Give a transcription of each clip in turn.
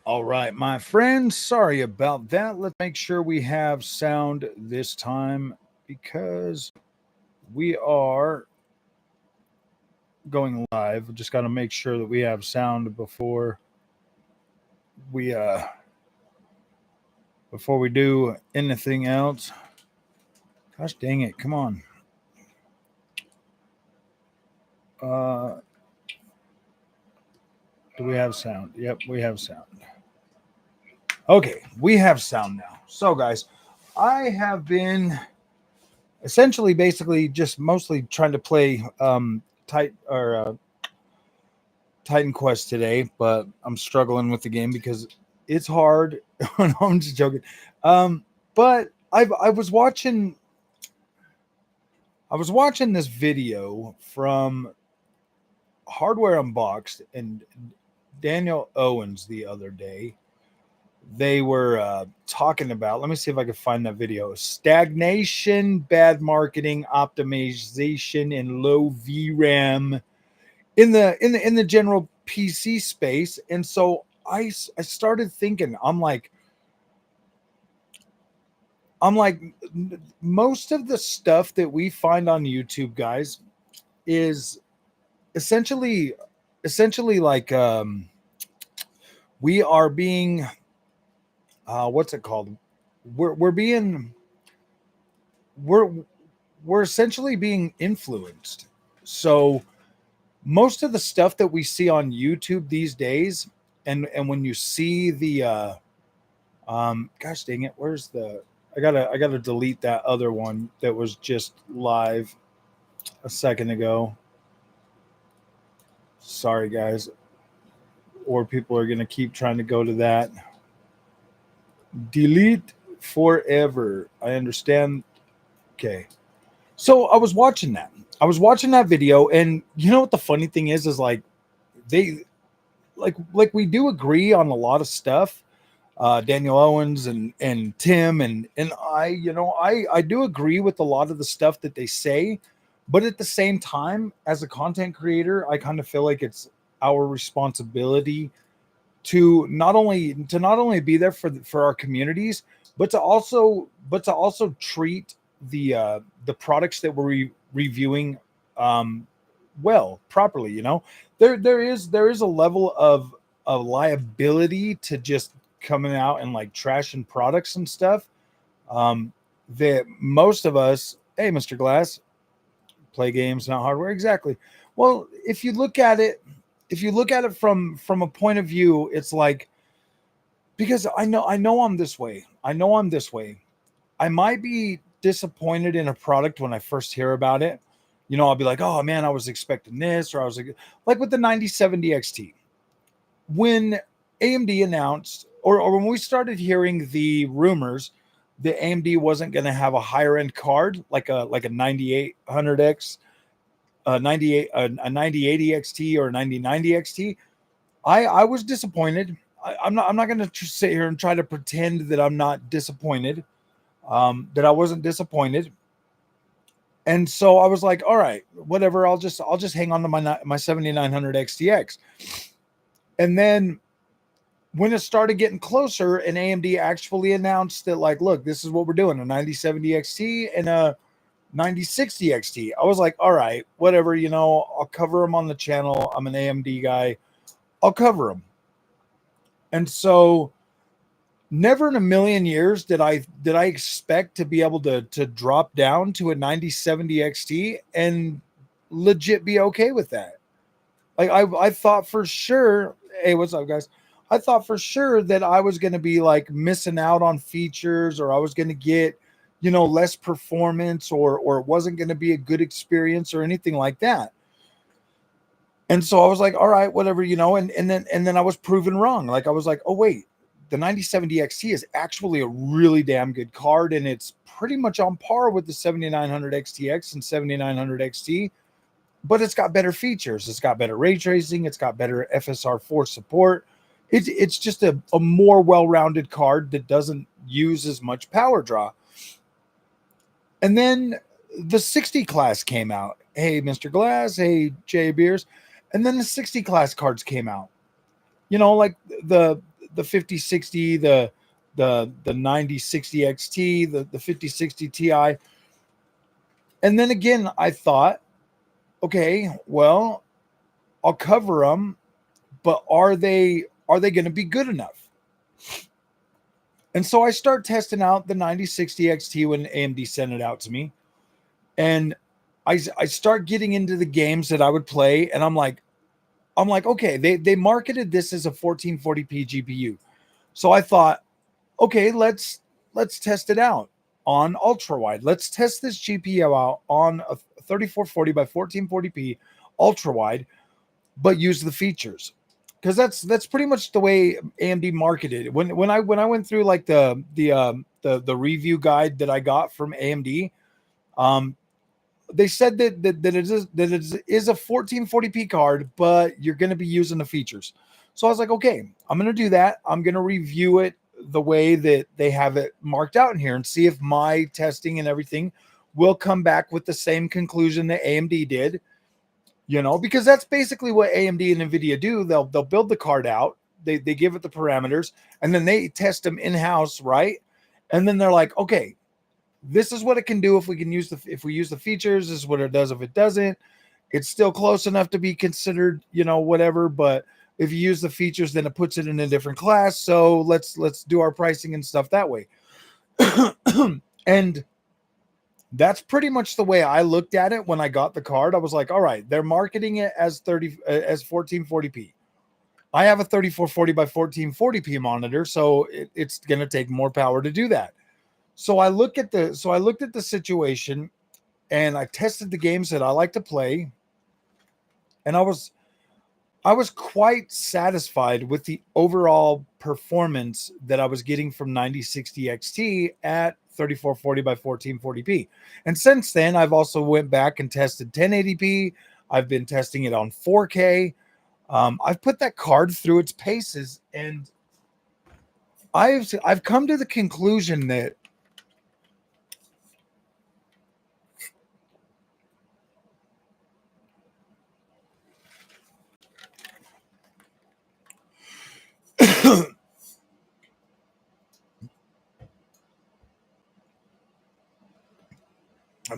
All right, my friends, sorry about that. Let's make sure we have sound this time because we are going live. We just got to make sure that we have sound we uh before we do anything else. Gosh dang it, come on. Uh do we have sound? Yep, we have sound. Okay, we have sound now. So guys, I have been essentially basically just mostly trying to play Titan Quest today, but I'm struggling with the game because it's hard. No, I'm just joking. Um, but I was watching this video from Hardware Unboxed and Daniel Owens the other day. They were talking about. Let me see if I can find that video. Stagnation, bad marketing, optimization, and low VRAM in the general PC space. And so I started thinking, I'm like most of the stuff that we find on YouTube, guys, is essentially like we are being what's it called? We're being we're we're essentially being influenced. So most of the stuff that we see on YouTube these days, and when you see the gosh dang it, where's the I gotta delete that other one that was just live a second ago. Sorry guys, or people are gonna keep trying to go to that. Delete forever. I understand. Okay. So I was watching that video, and you know what the funny thing is like they like we do agree on a lot of stuff. Daniel Owens and Tim and I, I do agree with a lot of the stuff that they say, but at the same time, as a content creator, I kind of feel like it's our responsibility to not only be there for our communities, but to also treat the products that we're reviewing um, well, properly. There is a level of liability to just coming out and like trashing products and stuff. Um, that most of us, hey, Mr. Glass, play games, not hardware. Exactly. Well, if you look at it from a point of view, it's like because I know I'm this way. I know I'm this way. I might be disappointed in a product when I first hear about it. I'll be like, "Oh man, I was expecting this," or I was like with the 9070 XT. When AMD announced, or when we started hearing the rumors that AMD wasn't going to have a higher end card like a 9800X, a 9080 XT or a 9090 XT, I was disappointed. I'm not going to sit here and try to pretend that I'm not disappointed. That I wasn't disappointed, and so I was like, all right, whatever. I'll just hang on to my 7900 XTX, and then when it started getting closer, and AMD actually announced that, like, look, this is what we're doing: a 9070 XT and a 9060 XT. I was like, all right, whatever. I'll cover them on the channel. I'm an AMD guy. I'll cover them. And so never in a million years did I expect to be able to drop down to a 9070 XT and legit be okay with that. Like I thought for sure, hey, what's up guys? I thought for sure that I was going to be like missing out on features, or I was going to get, less performance, or it wasn't going to be a good experience or anything like that. And so I was like, all right, whatever, and then I was proven wrong. Like I was like, oh wait, the 9070 XT is actually a really damn good card, and it's pretty much on par with the 7900 XTX and 7900 XT, but it's got better features. It's got better ray tracing. It's got better FSR4 support. It's just a more well-rounded card that doesn't use as much power draw. And then the 60 class came out. Hey, Mr. Glass. Hey, Jay Beers. And then the 60 class cards came out. Like the the 5060, the 9060 XT, the 5060 Ti. And then again, I thought, okay, well, I'll cover them, but are they going to be good enough? And so I start testing out the 9060 XT when AMD sent it out to me. And I start getting into the games that I would play, and I'm like, okay, they marketed this as a 1440p GPU. So I thought, okay, let's test it out on ultra wide. Let's test this GPU out on a 3440 by 1440p ultra wide, but use the features. Because that's pretty much the way AMD marketed it. When I went through like the review guide that I got from AMD, they said that it is a 1440p card, but you're going to be using the features. So I was like, okay, I'm going to do that. I'm going to review it the way that they have it marked out in here and see if my testing and everything will come back with the same conclusion that AMD did. Because that's basically what AMD and NVIDIA do. They'll build the card out, they give it the parameters, and then they test them in-house, right? And then they're like, okay, this is what it can do if we use the features. This is what it does if it doesn't. It's still close enough to be considered, whatever. But if you use the features, then it puts it in a different class. So let's do our pricing and stuff that way. And that's pretty much the way I looked at it when I got the card. I was like, all right, they're marketing it as 1440p. I have a 3440 by 1440p monitor, so it's going to take more power to do that. So I looked at the situation, and I tested the games that I like to play, and I was quite satisfied with the overall performance that I was getting from 9060 XT at 3440 by 1440p. And since then, I've also went back and tested 1080p. I've been testing it on 4K. I've put that card through its paces, and I've come to the conclusion that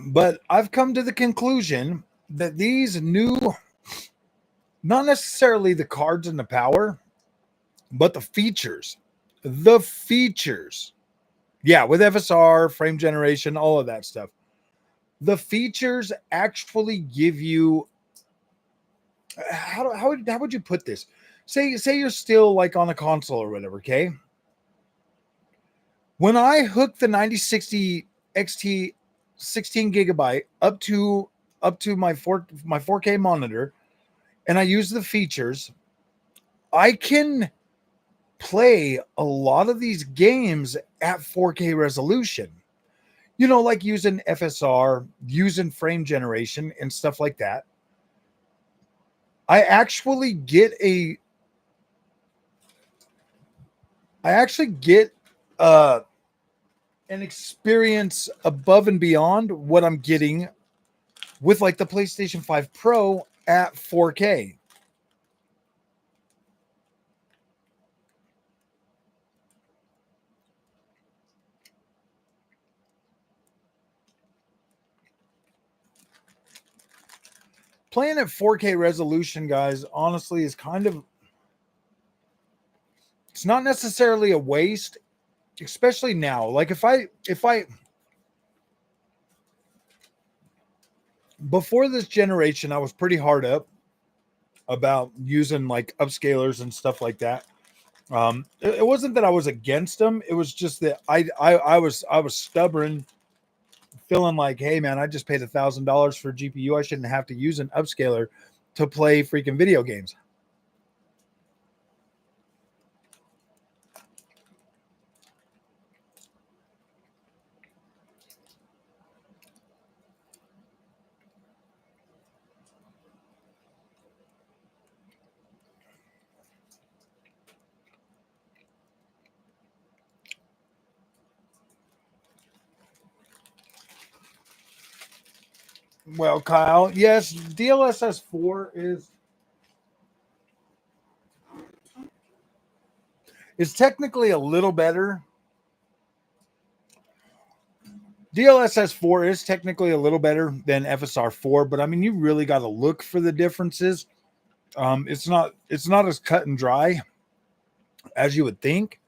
but I've come to the conclusion that these new, not necessarily the cards and the power, but the features, yeah, with FSR, frame generation, all of that stuff, the features actually give you, how would you put this? Say you're still like on a console or whatever, okay? When I hook the 9060 XT 16 gigabyte up to my 4K monitor, and I use the features, I can play a lot of these games at 4K resolution. Like using FSR, using frame generation and stuff like that. I actually get an experience above and beyond what I'm getting with like the PlayStation 5 Pro at 4K. Playing at 4K resolution, guys, honestly is it's not necessarily a waste, especially now. Like if I before this generation, I was pretty hard up about using like upscalers and stuff like that. It wasn't that I was against them. It was just that I was stubborn, feeling like, hey man, I just paid $1,000 for a GPU. I shouldn't have to use an upscaler to play freaking video games. Well, Kyle, yes, DLSS 4 is It's technically a little better. DLSS 4 is technically a little better than FSR 4, but I mean, you really got to look for the differences. It's not as cut and dry as you would think.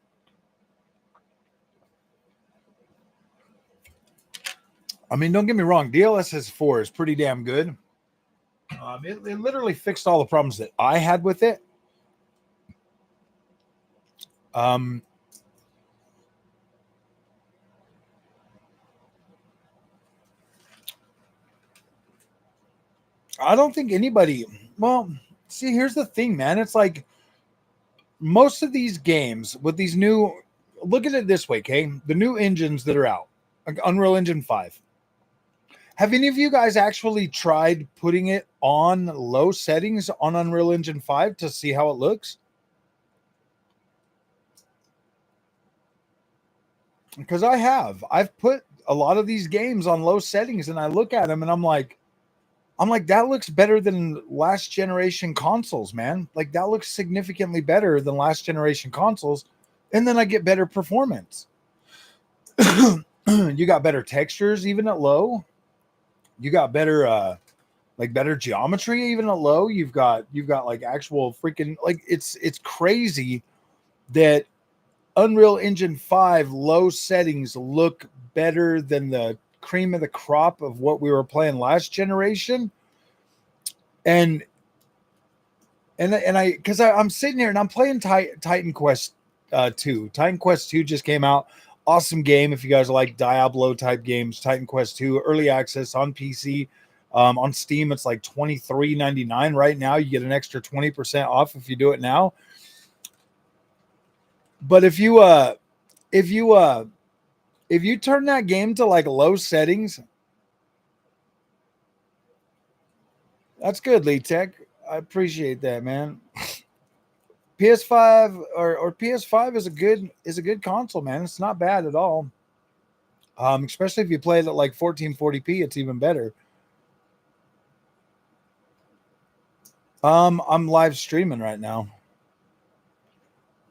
I mean, don't get me wrong, DLSS 4 is pretty damn good. It literally fixed all the problems that I had with it. I don't think anybody, well, see, here's the thing, man. It's like most of these games with these new, look at it this way, okay? The new engines that are out, like Unreal Engine 5. Have any of you guys actually tried putting it on low settings on Unreal Engine 5 to see how it looks? Because I have. I've put a lot of these games on low settings and I look at them and I'm like, that looks better than last generation consoles, man. Like that looks significantly better than last generation consoles. And then I get better performance. You got better textures even at low. You got better better geometry even at low. You've got like actual freaking, like it's crazy that Unreal Engine 5 low settings look better than the cream of the crop of what we were playing last generation. And I, because I'm sitting here and I'm playing Titan Quest 2. Titan Quest 2 just came out. Awesome game if you guys like Diablo type games. Titan Quest 2 early access on PC. On Steam, it's like $23.99 right now. You get an extra 20% off if you do it now. But if you turn that game to like low settings, that's good, Lee Tech. I appreciate that, man. PS5 or PS5 is a good console, man. It's not bad at all. Especially if you play it at like 1440p, it's even better. I'm live streaming right now.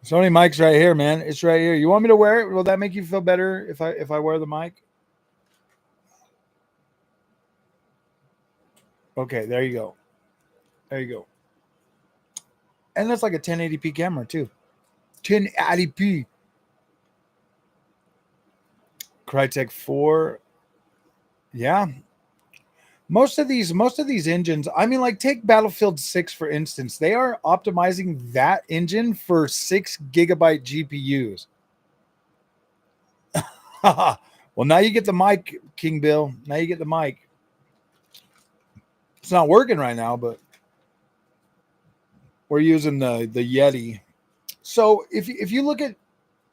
Sony mic's right here, man. It's right here. You want me to wear it? Will that make you feel better if I wear the mic? Okay, there you go. There you go. And that's like a 1080p camera too. 1080p. Crytek 4. Yeah. Most of these engines, I mean, like take Battlefield 6 for instance. They are optimizing that engine for 6 gigabyte GPUs. Well, now you get the mic, King Bill. Now you get the mic. It's not working right now, but we're using the Yeti. So if you look at,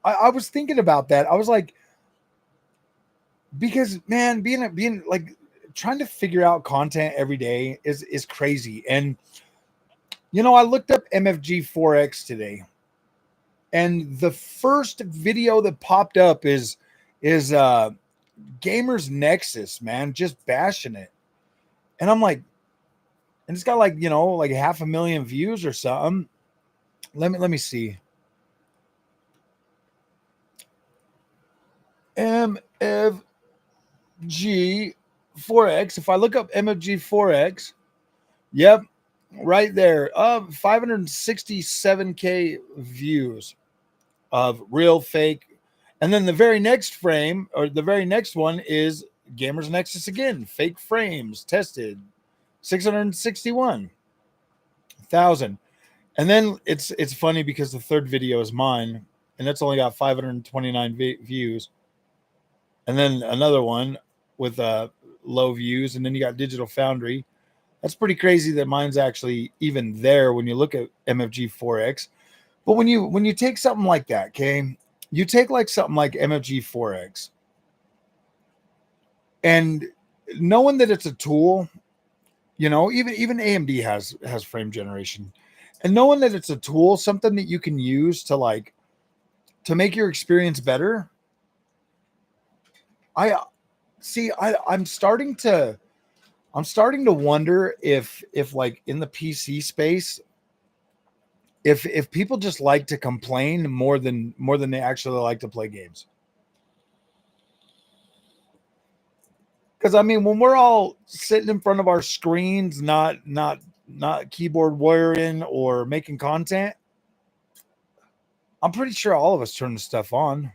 I was thinking about that. I was like, because man, being like trying to figure out content every day is crazy. And you know, I looked up MFG4X today, and the first video that popped up is Gamer's Nexus, man, just bashing it. And I'm like, and it's got like, you know, like 500,000 views or something. Let me see. MFG4X. If I look up MFG4X, yep, right there. 567K views of real, fake. And then the very next frame, or the very next one, is Gamer's Nexus again. Fake frames tested. 661,000. And then it's funny because the third video is mine, and that's only got 529 views. And then another one with low views, and then you got Digital Foundry. That's pretty crazy that mine's actually even there when you look at MFG4X. But when you take something like that, okay, you take like something like MFG4X, and knowing that it's a tool, you know, even AMD has frame generation, and knowing that it's a tool, something that you can use to like to make your experience better. I'm starting to wonder if like in the PC space, if people just like to complain more than they actually like to play games. Because I mean, when we're all sitting in front of our screens, not keyboard warrior or making content, I'm pretty sure all of us turn the stuff on.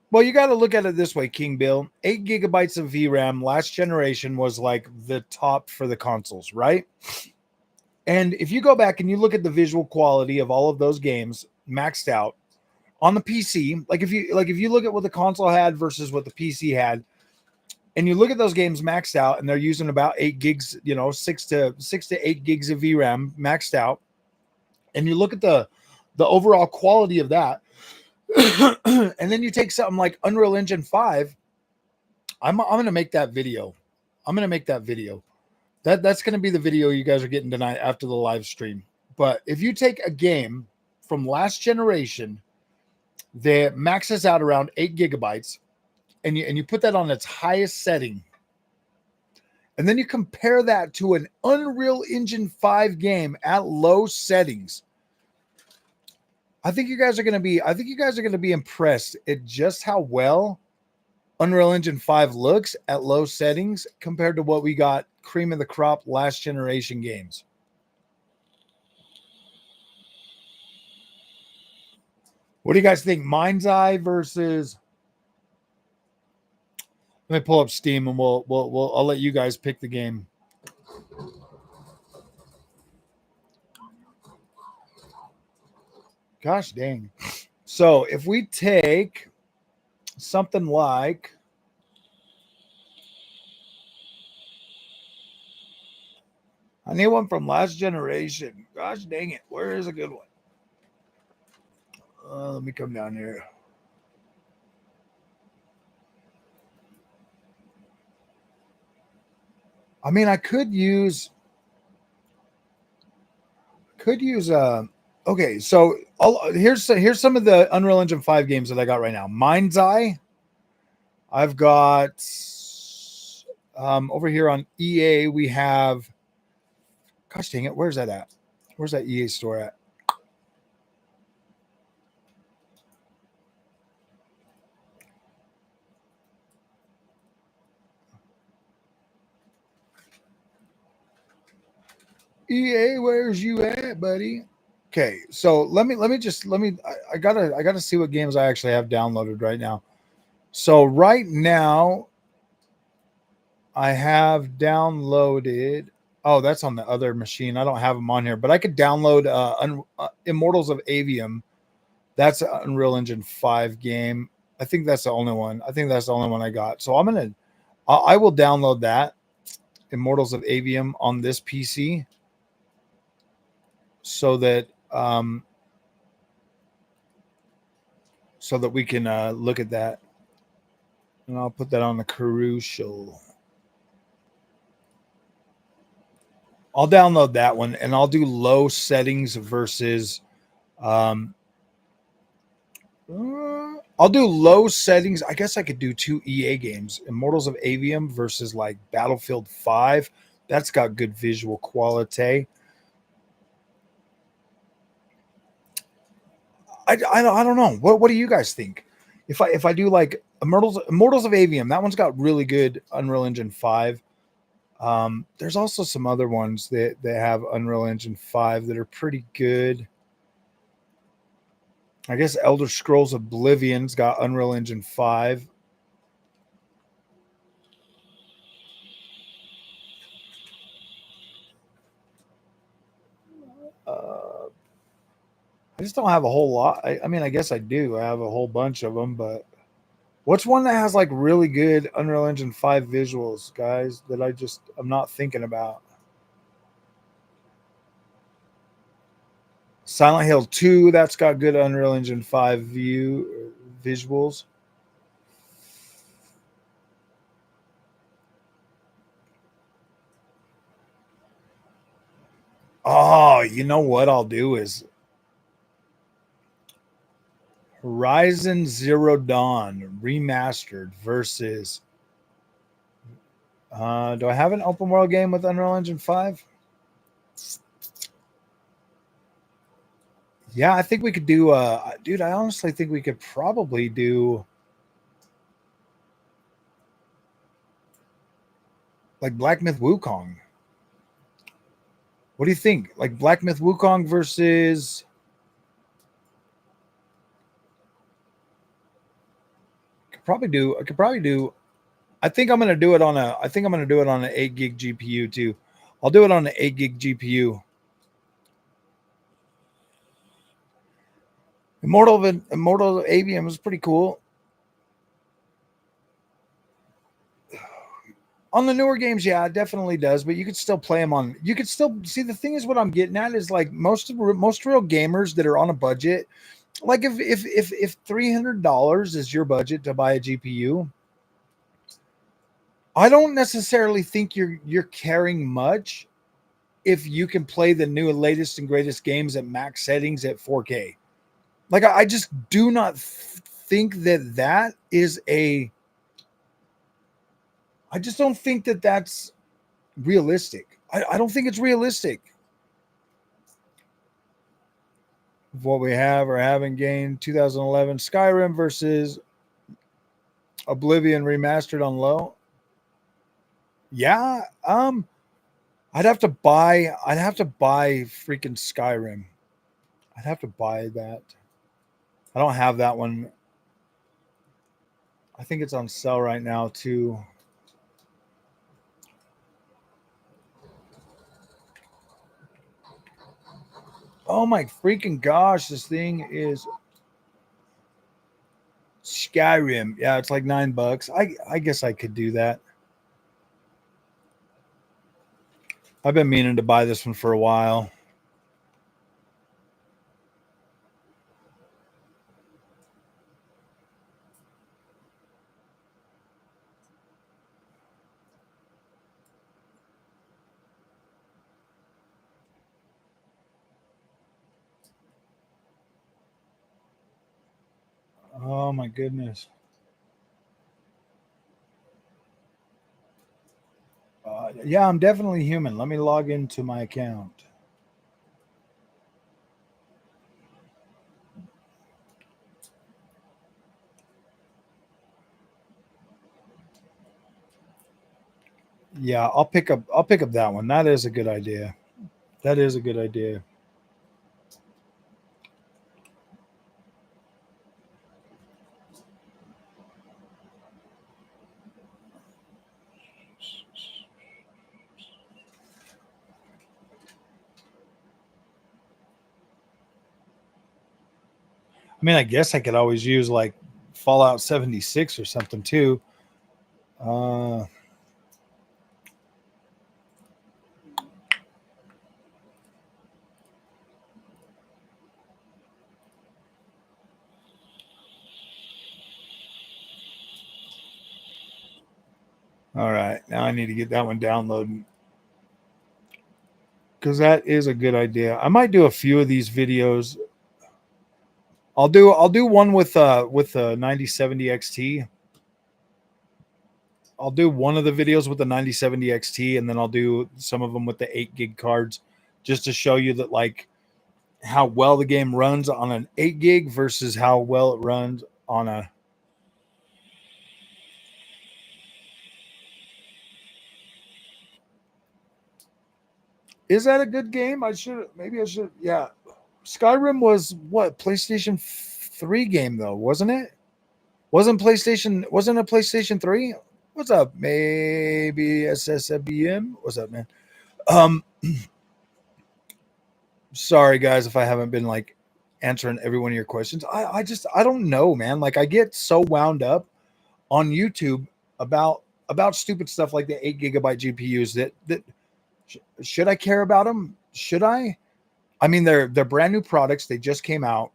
Well, you got to look at it this way, King Bill. 8 gigabytes of VRAM last generation was like the top for the consoles, right? And if you go back and you look at the visual quality of all of those games maxed out on the PC, like if you look at what the console had versus what the PC had, and you look at those games maxed out, and they're using about 8 gigs, 6 to 8 gigs of VRAM maxed out, and you look at the overall quality of that, and then you take something like Unreal Engine 5. I'm going to make that video. That's going to be the video you guys are getting tonight after the live stream. But if you take a game from last generation that maxes out around 8 gigabytes, and you put that on its highest setting, and then you compare that to an Unreal Engine 5 game at low settings, I think you guys are going to be impressed at just how well Unreal Engine 5 looks at low settings compared to what we got cream of the crop last generation games. What do you guys think? Mind's Eye versus... Let me pull up Steam and I'll let you guys pick the game. Gosh dang. So if we take something like I need one from last generation. Gosh dang it. Where is a good one? Let me come down here. I mean, I could use okay, so here's some of the Unreal Engine 5 games that I got right now. Mind's Eye. I've got over here on EA, we have, gosh dang it, where's that at? Where's that EA store at? EA, where's you at, buddy? Okay, so let me I gotta see what games I actually have downloaded right now. So right now I have downloaded, oh, that's on the other machine. I don't have them on here, but I could download Immortals of Avium. That's an Unreal Engine 5 game. I think that's the only one. I got. So I will download that, Immortals of Avium, on this PC, so that we can look at that. And I'll put that on the crucial. I'll download that one, and I'll do low settings versus I'll do low settings. I guess I could do 2 EA games, Immortals of Avium versus like Battlefield 5. That's got good visual quality. I don't know. What do you guys think? If I do like Immortals of Avium, that one's got really good Unreal Engine 5. There's also some other ones that have Unreal Engine 5 that are pretty good. I guess Elder Scrolls Oblivion's got Unreal Engine 5. I just don't have a whole lot. I mean, I guess I do. I have a whole bunch of them, but what's one that has like really good Unreal Engine 5 visuals, guys, that I'm not thinking about? Silent Hill 2, that's got good Unreal Engine 5 visuals. Oh, you know what I'll do is Horizon Zero Dawn remastered versus Do I have an open world game with Unreal Engine 5? Yeah, I think we could do, dude, I honestly think we could probably do like Black Myth Wukong. What do you think? Like Black Myth Wukong versus I could probably do I think I'm gonna do it on a I think I'm gonna do it on an 8 gig GPU too. I'll do it on an 8 gig GPU. Immortal Avium is pretty cool. On the newer games, yeah, it definitely does. But you could still play them on. You could still see the thing is what I'm getting at is like most real gamers that are on a budget. Like if $300 is your budget to buy a GPU, I don't necessarily think you're caring much if you can play the new latest and greatest games at max settings at 4K. Like I just do not think that is a. I just don't think that that's realistic. I don't think it's realistic. What we have or haven't gained 2011 Skyrim versus Oblivion remastered on low. Yeah, I'd have to buy freaking Skyrim. I'd have to buy that. I don't have that one. I think it's on sale right now too. Oh my freaking gosh, this thing is Skyrim. Yeah, it's like $9. I guess I could do that. I've been meaning to buy this one for a while. Oh my goodness. Yeah, I'm definitely human. Let me log into my account. Yeah, I'll pick up that one. That is a good idea. That is a good idea. I mean, I guess I could always use like Fallout 76 or something too. All right, now I need to get that one downloaded because that is a good idea. I might do a few of these videos. I'll do one with the 9070 XT. I'll do one of the videos with the 9070 XT, and then I'll do some of them with the 8 gig cards, just to show you that like how well the game runs on an 8 gig versus how well it runs on a. Is that a good game? I should Yeah, Skyrim was what PlayStation 3 game though, wasn't it? Wasn't a PlayStation 3? What's up? Maybe SSBM? What's up, man? Um Sorry guys if I haven't been like answering every one of your questions. I don't know, man. Like I get so wound up on YouTube about stupid stuff like the 8 gigabyte GPUs that should I care about them? Should I? I mean, they're brand new products. They just came out.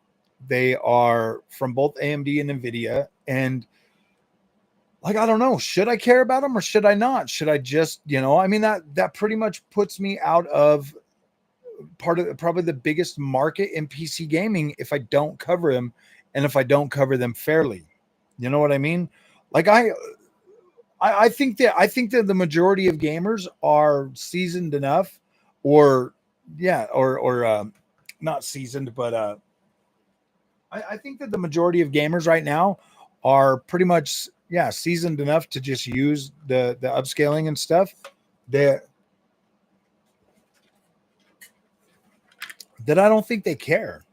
They are from both AMD and NVIDIA. And like, I don't know, should I care about them or should I not? Should I just, I mean, that pretty much puts me out of part of probably the biggest market in PC gaming if I don't cover them and if I don't cover them fairly. You know what I mean? Like I think that the majority of gamers are seasoned enough, or yeah, or not seasoned, but I think that the majority of gamers right now are pretty much seasoned enough to just use the upscaling and stuff that I don't think they care.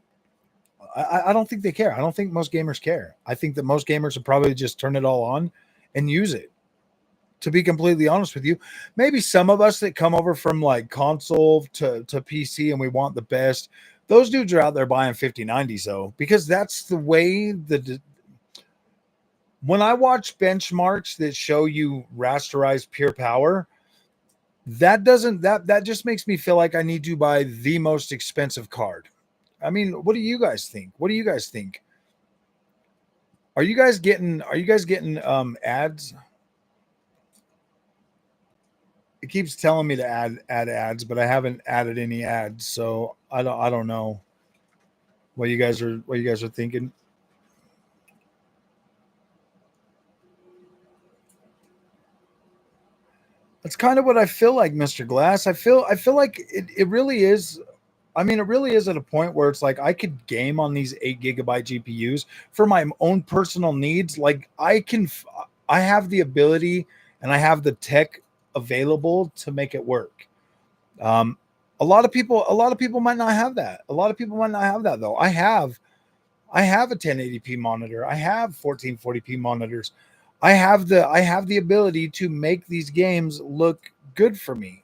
I don't think they care. I don't think most gamers care. I think that most gamers would probably just turn it all on and use it. To be completely honest with you, maybe some of us that come over from like console to PC and we want the best, those dudes are out there buying 5090s though, because that's the way when I watch benchmarks that show you rasterized pure power, that just makes me feel like I need to buy the most expensive card. I mean, what do you guys think? What do you guys think? Are you guys getting ads? It keeps telling me to add ads, but I haven't added any ads, so I don't know what you guys are thinking. That's kind of what I feel like, Mr. Glass. I feel like it really is. I mean, it really is at a point where it's like I could game on these 8 GB GPUs for my own personal needs. Like I have the ability and I have the tech available to make it work. Um, a lot of people might not have that. A lot of people might not have that though. I have a 1080p monitor. I have 1440p monitors. I have the ability to make these games look good for me.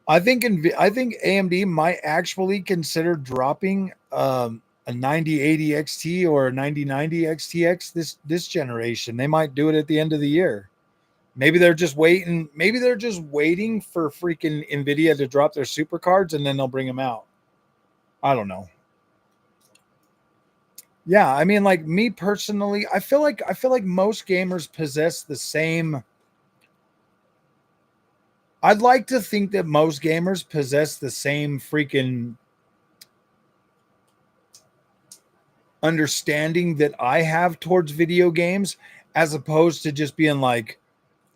I think AMD might actually consider dropping a 9080 XT or a 9090 XTX this generation. They might do it at the end of the year. Maybe they're just waiting. Maybe they're just waiting for freaking NVIDIA to drop their super cards and then they'll bring them out. I don't know. Yeah, I mean, like me personally, I feel like most gamers possess the same. I'd like to think that most gamers possess the same freaking understanding that I have towards video games, as opposed to just being like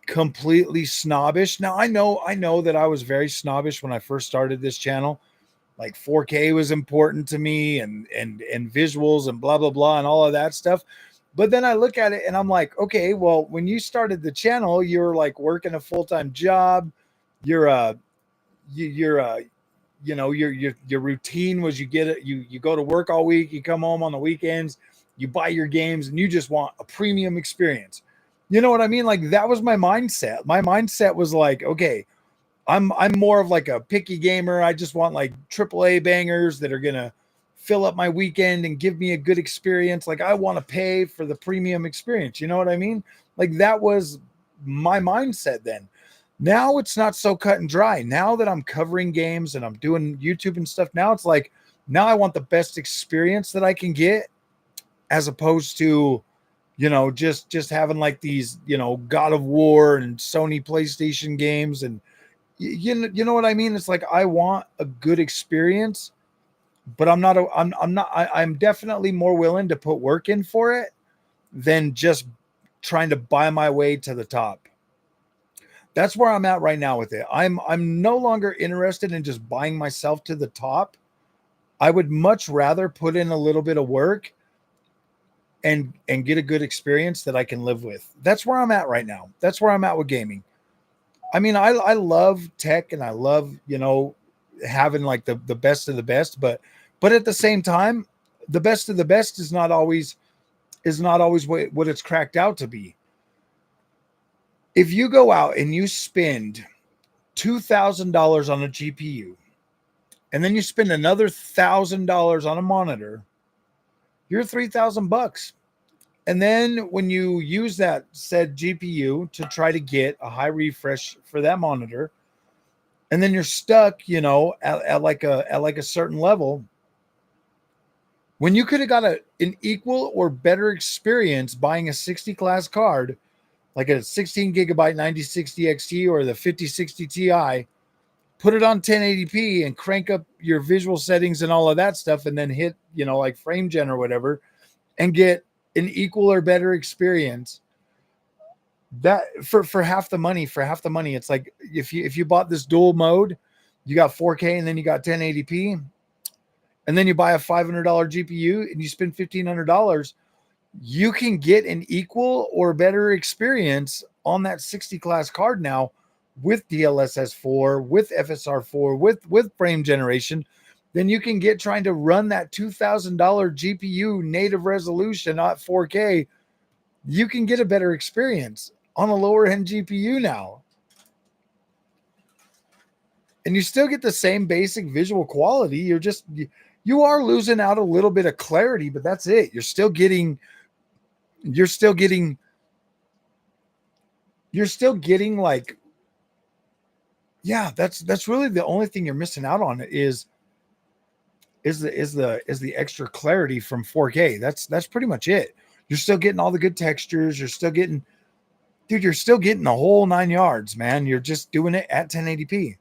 completely snobbish. Now I know that I was very snobbish when I first started this channel. Like 4K was important to me, and visuals and blah blah blah and all of that stuff. But then I look at it and I'm like, okay, well, when you started the channel, you're like working a full-time job. You're you're you know, your routine was you get it, you go to work all week, you come home on the weekends, you buy your games, and you just want a premium experience. You know what I mean? Like that was my mindset. My mindset was like, okay, I'm more of like a picky gamer. I just want like AAA bangers that are gonna fill up my weekend and give me a good experience. Like I want to pay for the premium experience. You know what I mean? Like that was my mindset then. Now it's not so cut and dry. Now that I'm covering games and I'm doing YouTube and stuff, now it's like now I want the best experience that I can get, as opposed to just having like these God of War and Sony PlayStation games and you know what I mean? It's like I want a good experience, but I'm definitely more willing to put work in for it than just trying to buy my way to the top. That's where I'm at right now with it. I'm no longer interested in just buying myself to the top. I would much rather put in a little bit of work and get a good experience that I can live with. That's where I'm at right now. That's where I'm at with gaming. I mean, I love tech and I love, having like the best of the best, but at the same time, the best of the best is not always what it's cracked out to be. If you go out and you spend $2,000 on a GPU and then you spend another $1,000 on a monitor, you're $3,000. And then when you use that said GPU to try to get a high refresh for that monitor, and then you're stuck, at like a certain level, when you could have got an equal or better experience buying a 60 class card, like a 16 gigabyte 9060 XT or the 5060 Ti, put it on 1080p and crank up your visual settings and all of that stuff, and then hit, like frame gen or whatever, and get an equal or better experience that for half the money. It's like if you bought this dual mode, you got 4K and then you got 1080p, and then you buy a $500 GPU and you spend $1,500, you can get an equal or better experience on that 60 class card now with DLSS 4, with FSR 4, with frame generation, than you can get trying to run that $2,000 GPU native resolution at 4K. You can get a better experience on a lower end GPU now. And you still get the same basic visual quality. You are losing out a little bit of clarity, but that's it. You're still getting like, yeah, that's really the only thing you're missing out on is the extra clarity from 4K. That's pretty much it. You're still getting all the good textures. You're still getting the whole 9 yards, man. You're just doing it at 1080p.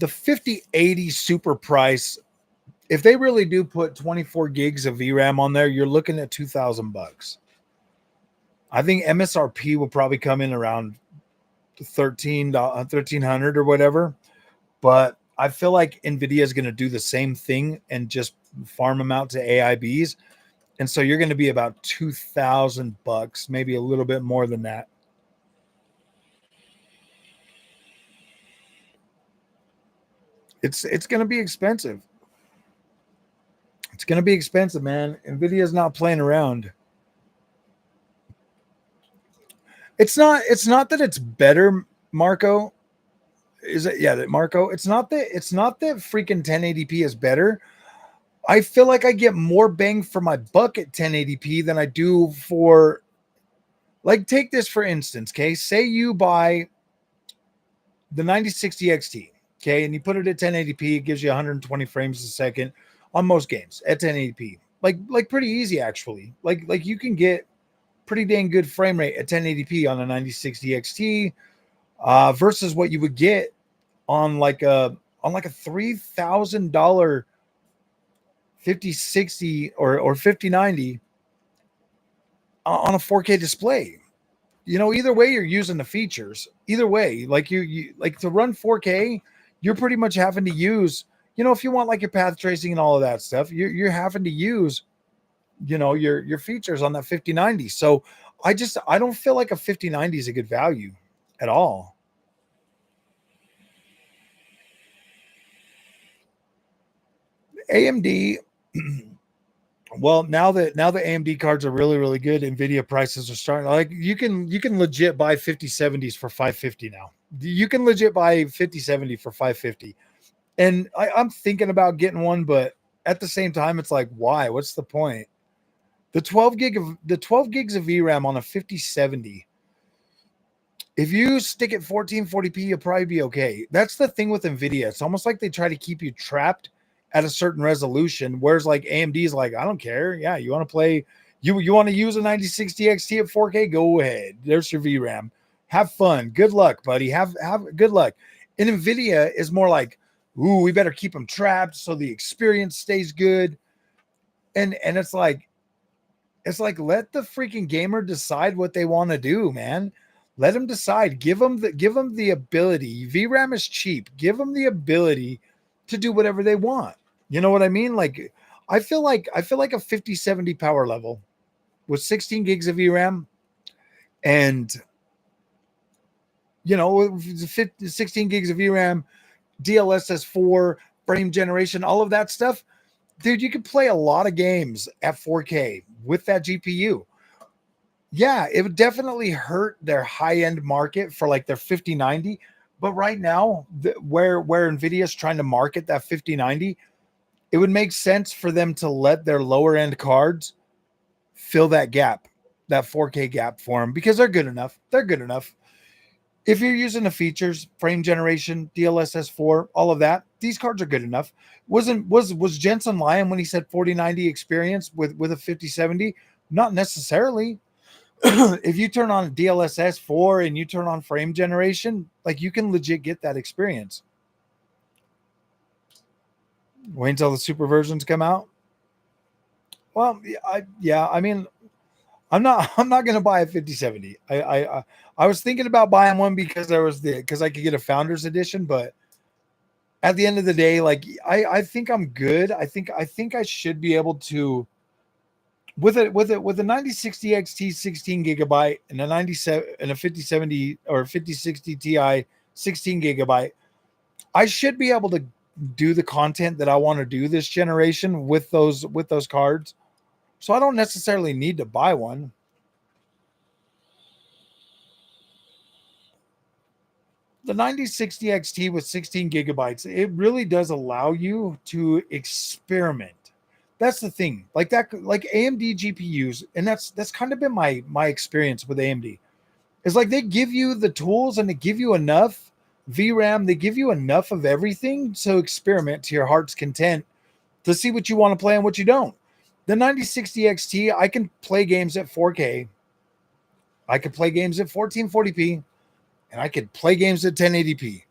The 5080 super price, if they really do put 24 gigs of VRAM on there, you're looking at $2,000. I think MSRP will probably come in around $1,300 or whatever. But I feel like NVIDIA is going to do the same thing and just farm them out to AIBs. And so you're going to be about $2,000, maybe a little bit more than that. It's going to be expensive. It's going to be expensive, man. NVIDIA is not playing around. It's not that it's better, Marco. Is it? Yeah, Marco. It's not that freaking 1080p is better. I feel like I get more bang for my buck at 1080p than I do for, like, take this for instance, okay? Say you buy the 9060 XT, okay, and you put it at 1080p, it gives you 120 frames a second on most games at 1080p. Like pretty easy actually. Like you can get pretty dang good frame rate at 1080p on a 9060 XT versus what you would get on like a $3,000 5060 or 5090 on a 4K display. You know, either way you're using the features. Either way, like you like to run 4K, you're pretty much having to use, you know, if you want like your path tracing and all of that stuff, you're having to use, you know, your features on that 5090. So I don't feel like a 5090 is a good value at all. AMD, well, now the AMD cards are really, really good, NVIDIA prices are starting, like you can legit buy 5070s for 550 now. You can legit buy 5070 for 550. And I'm thinking about getting one, but at the same time, it's like, why? What's the point? The 12 gigs of VRAM on a 5070. If you stick at 1440p, you'll probably be okay. That's the thing with NVIDIA. It's almost like they try to keep you trapped at a certain resolution, whereas like AMD is like, I don't care. Yeah, you want to play, you want to use a 9060 XT at 4K, go ahead. There's your VRAM. Have fun. Good luck, buddy. Have good luck. And NVIDIA is more like, ooh, we better keep them trapped so the experience stays good. And it's like let the freaking gamer decide what they want to do, man. Let them decide. Give them the ability. VRAM is cheap. Give them the ability to do whatever they want. You know what I mean? Like I feel like a 5070 power level with 16 gigs of VRAM and, you know, 16 gigs of VRAM, DLSS 4, frame generation, all of that stuff. Dude, you could play a lot of games at 4K with that GPU. Yeah, it would definitely hurt their high-end market for like their 5090. But right now, where NVIDIA is trying to market that 5090, it would make sense for them to let their lower-end cards fill that gap, that 4K gap for them, because they're good enough. They're good enough. If you're using the features, frame generation, DLSS 4, all of that, these cards are good enough. Was Jensen lying when he said 4090 experience with a 5070? Not necessarily. If you turn on DLSS 4 and you turn on frame generation, like you can legit get that experience. Wait until the super versions come out. Well, I mean, I'm not gonna buy a 5070. I was thinking about buying one because because I could get a founders edition, but at the end of the day, like I think I'm good. I think I should be able to with a 9060 XT 16 gigabyte and a 97 and a 5070 or 5060 Ti 16 gigabyte. I should be able to do the content that I want to do this generation with those cards. So I don't necessarily need to buy one. The 9060 XT with 16 gigabytes, it really does allow you to experiment. That's the thing. Like that, like AMD GPUs, and that's kind of been my experience with AMD. It's like they give you the tools and they give you enough VRAM, they give you enough of everything to experiment to your heart's content to see what you want to play and what you don't. The 9060 XT, I can play games at 4K. I could play games at 1440p and I could play games at 1080p.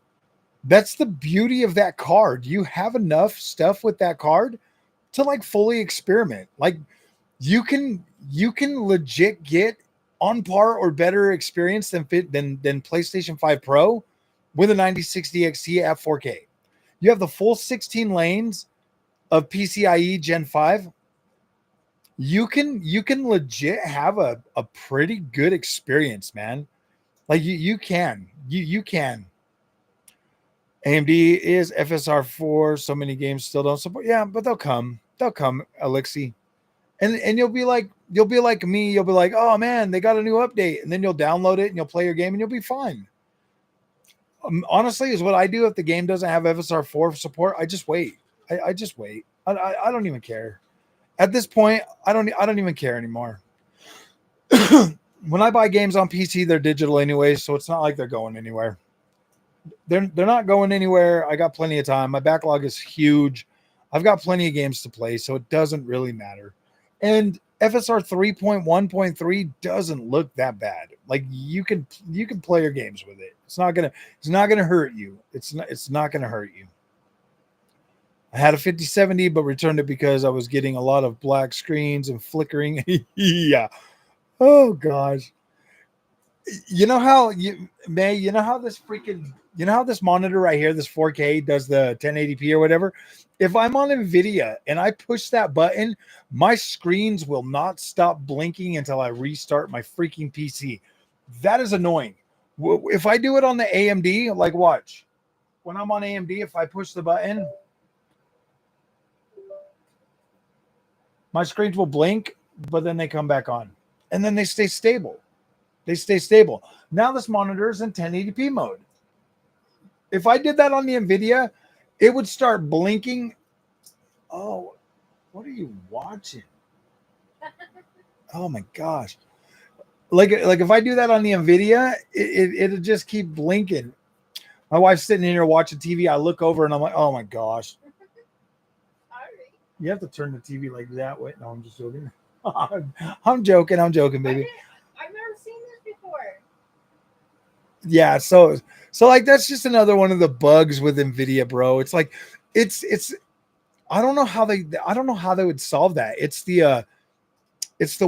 That's the beauty of that card. You have enough stuff with that card to like fully experiment. Like you can legit get on par or better experience than PlayStation 5 Pro with a 9060 XT at 4K. You have the full 16 lanes of PCIe Gen 5. You can legit have a pretty good experience, man. Like you can. AMD is FSR4. So many games still don't support. Yeah, but they'll come. They'll come, Alexi. And you'll be like me. You'll be like, oh man, they got a new update, and then you'll download it and you'll play your game and you'll be fine. Honestly, is what I do if the game doesn't have FSR4 support. I just wait. I just wait. I don't even care. At this point, I don't even care anymore. When I buy games on PC, they're digital anyway, so it's not like they're going anywhere. They're not going anywhere. I got plenty of time. My backlog is huge. I've got plenty of games to play, so it doesn't really matter. And FSR 3.1.3 doesn't look that bad. Like you can play your games with it. It's not gonna hurt you. It's not gonna hurt you. I had a 5070, but returned it because I was getting a lot of black screens and flickering. Yeah. Oh gosh. You know how this monitor right here, this 4K does the 1080p or whatever. If I'm on NVIDIA and I push that button, my screens will not stop blinking until I restart my freaking PC. That is annoying. If I do it on the AMD, like watch, when I'm on AMD, if I push the button, my screens will blink, but then they come back on, and then they stay stable. They stay stable. Now this monitor is in 1080p mode. If I did that on the NVIDIA, it would start blinking. Oh, what are you watching? Oh my gosh. Like if I do that on the NVIDIA, it'll just keep blinking. My wife's sitting in here watching TV. I look over and I'm like, oh my gosh. You have to turn the TV like that way. No, I'm just joking. I'm joking. I'm joking, baby. I've never seen this before. Yeah, so like that's just another one of the bugs with Nvidia, bro. It's like it's I don't know how they would solve that. It's the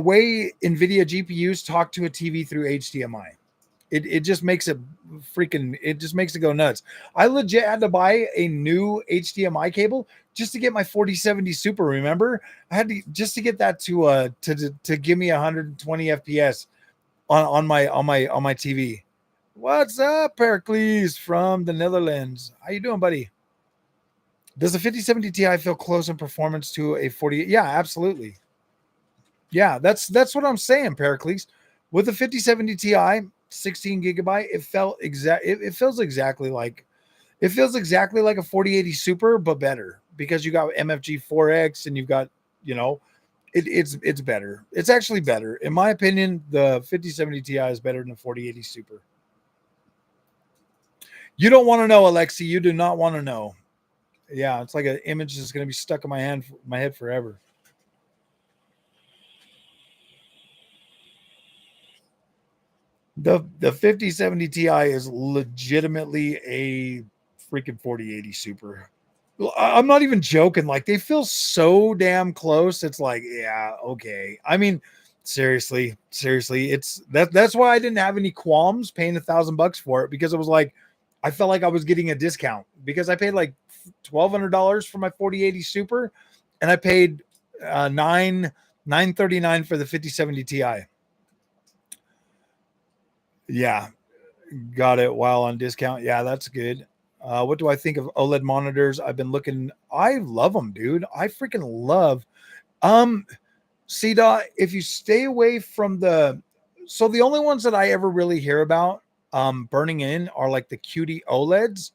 way Nvidia GPUs talk to a TV through HDMI. It just makes it just makes it go nuts. I legit had to buy a new HDMI cable just to get my 4070 Super. Remember, I had to just to get that to give me 120 FPS on my TV. What's up, Pericles from the Netherlands? How you doing, buddy? Does the 5070 Ti feel close in performance to a 40? Yeah, absolutely. Yeah, that's what I'm saying, Pericles. With the 5070 Ti, 16 gigabyte, it feels exactly like a 4080 Super, but better because you got MFG 4X and you've got, you know, it's better. It's actually better. In my opinion, the 5070 Ti is better than the 4080 Super. You don't want to know, Alexi. You do not want to know. Yeah, it's like an image that's going to be stuck in my head forever. The 5070 Ti is legitimately a freaking 4080 Super. I'm not even joking. Like they feel so damn close. It's like, yeah, okay. I mean, seriously, it's that's why I didn't have any qualms paying $1,000 for it, because it was like I felt like I was getting a discount because I paid like $1,200 for my 4080 Super, and I paid $939 for the 5070 Ti. Yeah, got it while on discount. Yeah, that's good. What do I think of OLED monitors? I've been looking. I love them, dude. I freaking love. Um, CDOT, if you stay away from the only ones that I ever really hear about burning in are like the cutie OLEDs.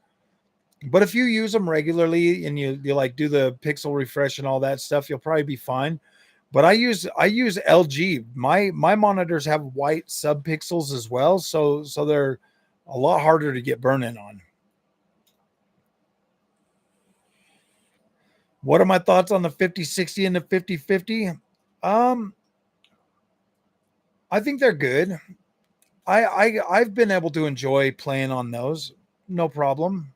But if you use them regularly and you like do the pixel refresh and all that stuff, you'll probably be fine. But I use LG. My monitors have white subpixels as well, so they're a lot harder to get burn-in on. What are my thoughts on the 5060 and the 5050? Um, I think they're good. I've been able to enjoy playing on those, no problem.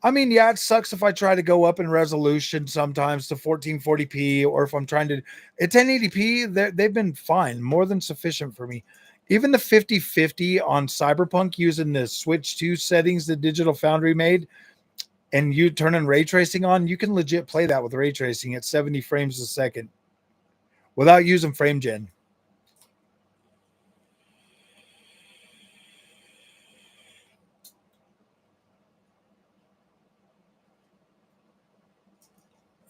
I mean, yeah, it sucks if I try to go up in resolution sometimes to 1440p, or if I'm trying to at 1080p, they've been fine, more than sufficient for me. Even the 5050 on Cyberpunk using the Switch 2 settings that Digital Foundry made, and you turn in ray tracing on, you can legit play that with ray tracing at 70 frames a second without using frame gen.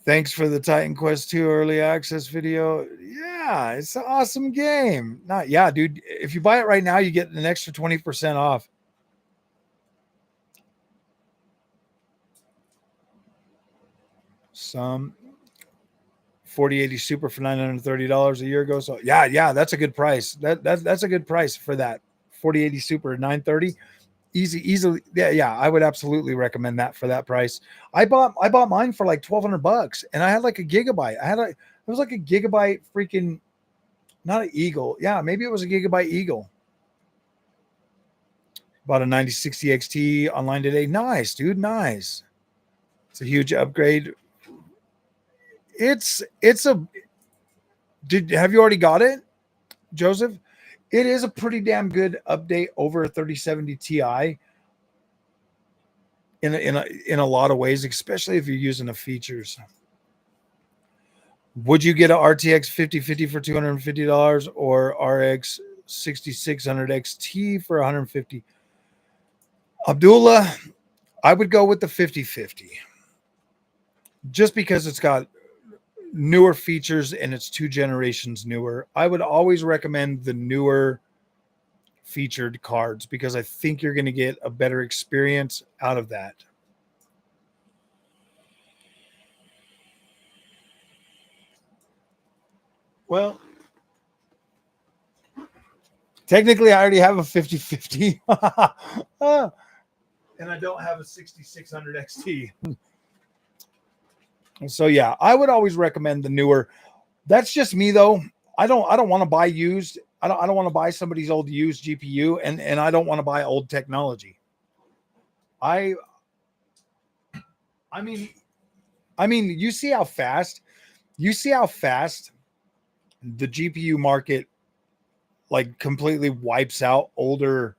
Thanks for the Titan Quest 2 early access video. Yeah, it's an awesome game. Not yeah, dude. If you buy it right now, you get an extra 20% off. Some 4080 Super for $930 a year ago. So yeah, that's a good price. That's a good price for that 4080 Super 930. Easily. Yeah, I would absolutely recommend that for that price. I bought mine for like $1,200, and I had like a gigabyte. It was like a gigabyte freaking, not an Eagle. Yeah, maybe it was a gigabyte Eagle. Bought a 9060 XT online today. Nice, dude. Nice. It's a huge upgrade. It's a have you already got it, Joseph? It is a pretty damn good update over a 3070 Ti in a lot of ways, especially if you're using the features. Would you get a RTX 5050 for $250 or RX 6600 XT for $150? Abdullah, I would go with the 5050 just because it's got newer features and it's 2 generations newer. I would always recommend the newer featured cards because I think you're going to get a better experience out of that. Well, technically, I already have a 5050. And I don't have a 6600 XT. So yeah, I would always recommend the newer. That's just me though. I don't want to buy used. I don't want to buy somebody's old used GPU, and I don't want to buy old technology. I mean you see how fast the GPU market like completely wipes out older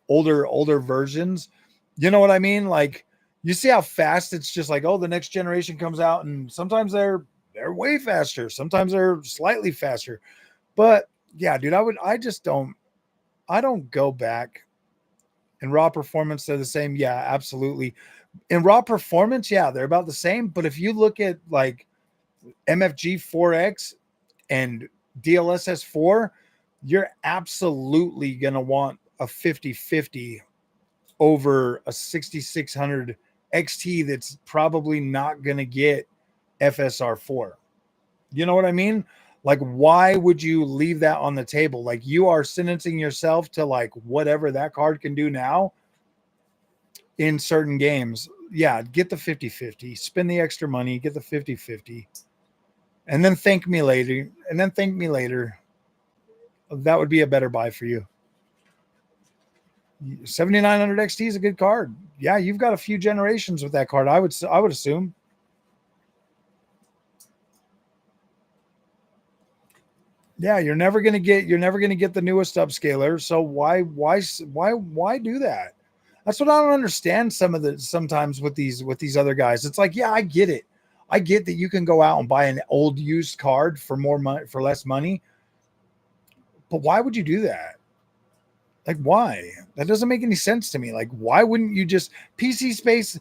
versions. You know what I mean? Like you see how fast it's just like, oh, the next generation comes out, and sometimes they're way faster, sometimes they're slightly faster. But yeah, dude, I don't go back. In raw performance, they're the same. Yeah, absolutely. In raw performance, yeah, they're about the same. But if you look at like MFG 4X and DLSS 4, you're absolutely going to want a 5050 over a 6600 XT that's probably not going to get FSR 4. You know what I mean? Like, why would you leave that on the table? Like, you are sentencing yourself to like whatever that card can do now in certain games. Yeah, get the 5050, spend the extra money, get the 5050, and then thank me later. That would be a better buy for you. 7900 XT is a good card. Yeah, you've got a few generations with that card. I would assume. Yeah, you're never gonna get the newest upscaler. So why do that? That's what I don't understand. Sometimes with these other guys, it's like, yeah, I get it. I get that you can go out and buy an old used card for more money, for less money, but why would you do that? Like, why? That doesn't make any sense to me. Like, why wouldn't you just PC space?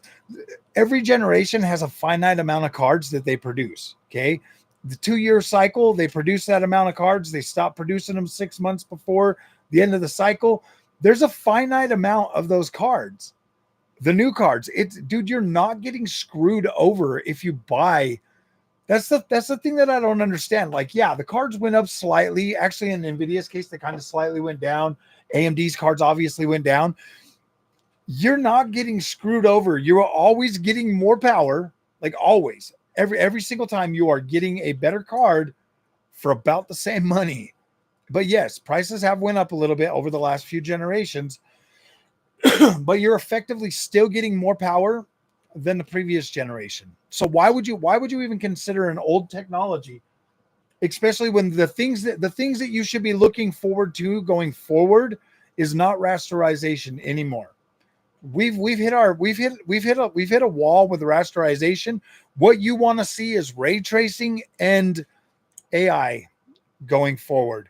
Every generation has a finite amount of cards that they produce. Okay. The 2-year cycle, they produce that amount of cards. They stop producing them 6 months before the end of the cycle. There's a finite amount of those cards. The new cards, dude, you're not getting screwed over if you buy. That's the thing that I don't understand. Like, yeah, the cards went up slightly. Actually, in NVIDIA's case, they kind of slightly went down. AMD's cards obviously went down. You're not getting screwed over. You're always getting more power. Like, always. Every single time you are getting a better card for about the same money. But yes, prices have went up a little bit over the last few generations. But you're effectively still getting more power than the previous generation. So why would you even consider an old technology, especially when the things that you should be looking forward to going forward is not rasterization anymore. We've hit a wall with rasterization. What you want to see is ray tracing and AI going forward.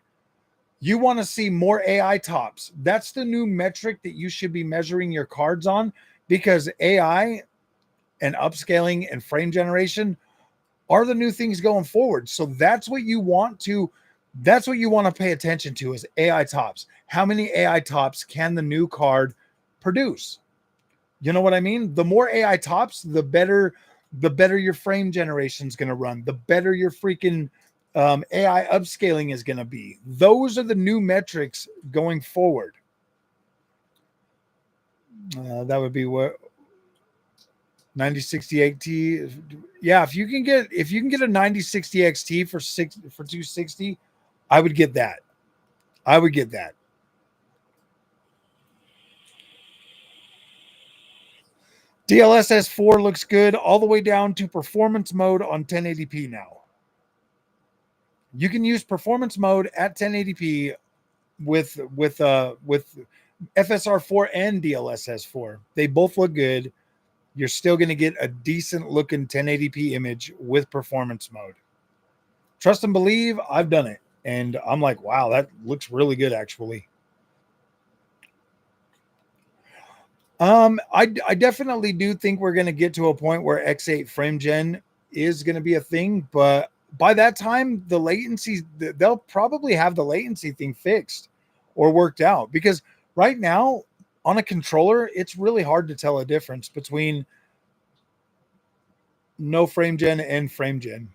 You want to see more AI tops. That's the new metric that you should be measuring your cards on, because AI and upscaling and frame generation are the new things going forward. So that's what you want to pay attention to, is AI tops. How many AI tops can the new card produce? You know what I mean? The more AI tops, the better your frame generation is going to run, the better your freaking AI upscaling is going to be. Those are the new metrics going forward. That would be what 9060 Yeah, if you can get a 9060 XT for 260, I would get that. DLSS 4 looks good all the way down to performance mode on 1080p now. You can use performance mode at 1080p with FSR4 and DLSS 4. They both look good. You're still going to get a decent looking 1080p image with performance mode. Trust and believe, I've done it. And I'm like, wow, that looks really good, actually. I definitely do think we're going to get to a point where X8 frame gen is going to be a thing, but by that time, the latency, they'll probably have the latency thing fixed or worked out, because right now on a controller, it's really hard to tell a difference between no frame gen and frame gen.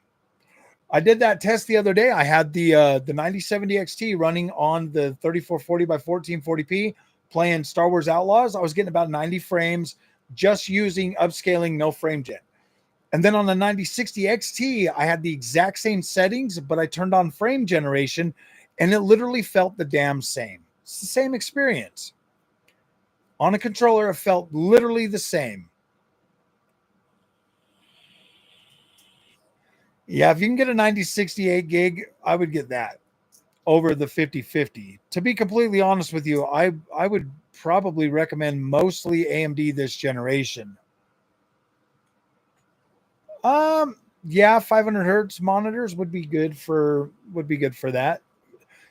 I did that test the other day. I had the 9070 XT running on the 3440 by 1440p playing Star Wars Outlaws. I was getting about 90 frames just using upscaling, no frame gen. And then on the 9060 XT, I had the exact same settings, but I turned on frame generation and it literally felt the damn same. It's the same experience. On a controller, it felt literally the same. Yeah, if you can get a 9068 gig, I would get that over the 5050. To be completely honest with you, I would probably recommend mostly AMD this generation. Yeah, 500 hertz monitors would be good for that.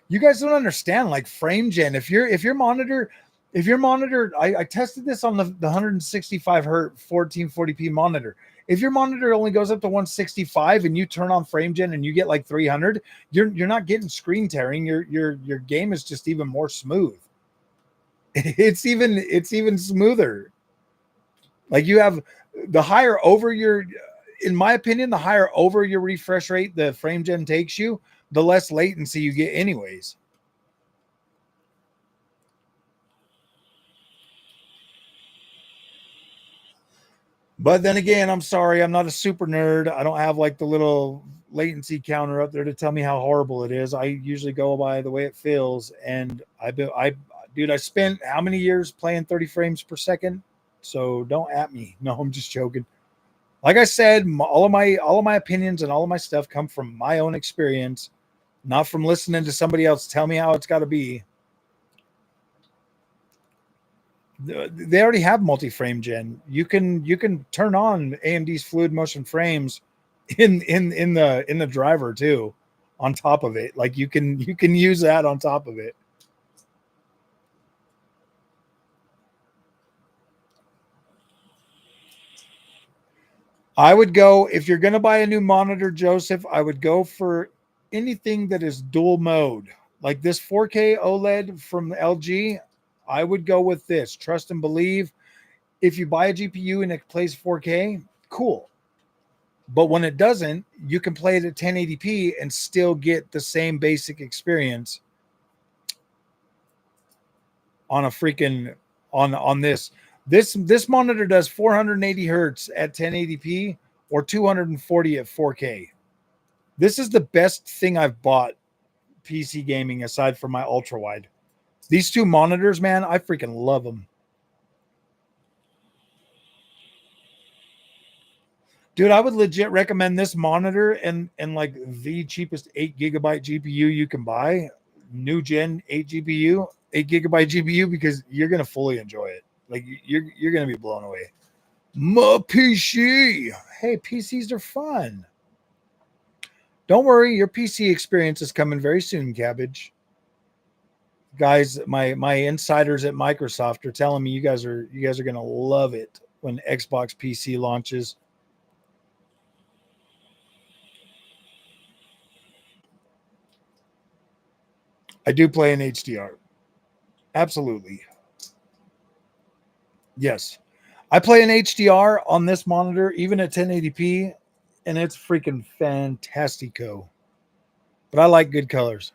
You guys don't understand, like, frame gen. If your monitor, I tested this on the 165 hertz 1440p monitor. If your monitor only goes up to 165 and you turn on frame gen and you get like 300, you're not getting screen tearing. Your game is just even more smooth. It's even smoother. Like, you have the higher over your, in my opinion, the higher over your refresh rate the frame gen takes you, the less latency you get anyways. But then again, I'm sorry, I'm not a super nerd. I don't have like the little latency counter up there to tell me how horrible it is. I usually go by the way it feels, and dude, I spent how many years playing 30 frames per second? So don't at me. No, I'm just joking. Like I said, all of my opinions and all of my stuff come from my own experience, not from listening to somebody else tell me how it's got to be. They already have multi-frame gen. You can turn on AMD's fluid motion frames in the driver too, on top of it. Like you can use that on top of it. I would go, if you're going to buy a new monitor, Joseph, I would go for anything that is dual mode. Like this 4K OLED from LG, I would go with this. Trust and believe. If you buy a GPU and it plays 4K, cool. But when it doesn't, you can play it at 1080p and still get the same basic experience on a freaking on this. This monitor does 480 hertz at 1080p or 240 at 4K. This is the best thing I've bought PC gaming aside from my ultra wide. These two monitors, man, I freaking love them. Dude, I would legit recommend this monitor and like the cheapest 8 GB GPU you can buy, new gen 8 GPU, 8 GB GPU, because you're gonna fully enjoy it. Like you're gonna be blown away. My PC. Hey, PCs are fun. Don't worry, your PC experience is coming very soon, Cabbage. Guys, my insiders at Microsoft are telling me you guys are gonna love it when Xbox PC launches. I do play in HDR. Absolutely. Yes. I play in HDR on this monitor, even at 1080p, and it's freaking fantastico. But I like good colors.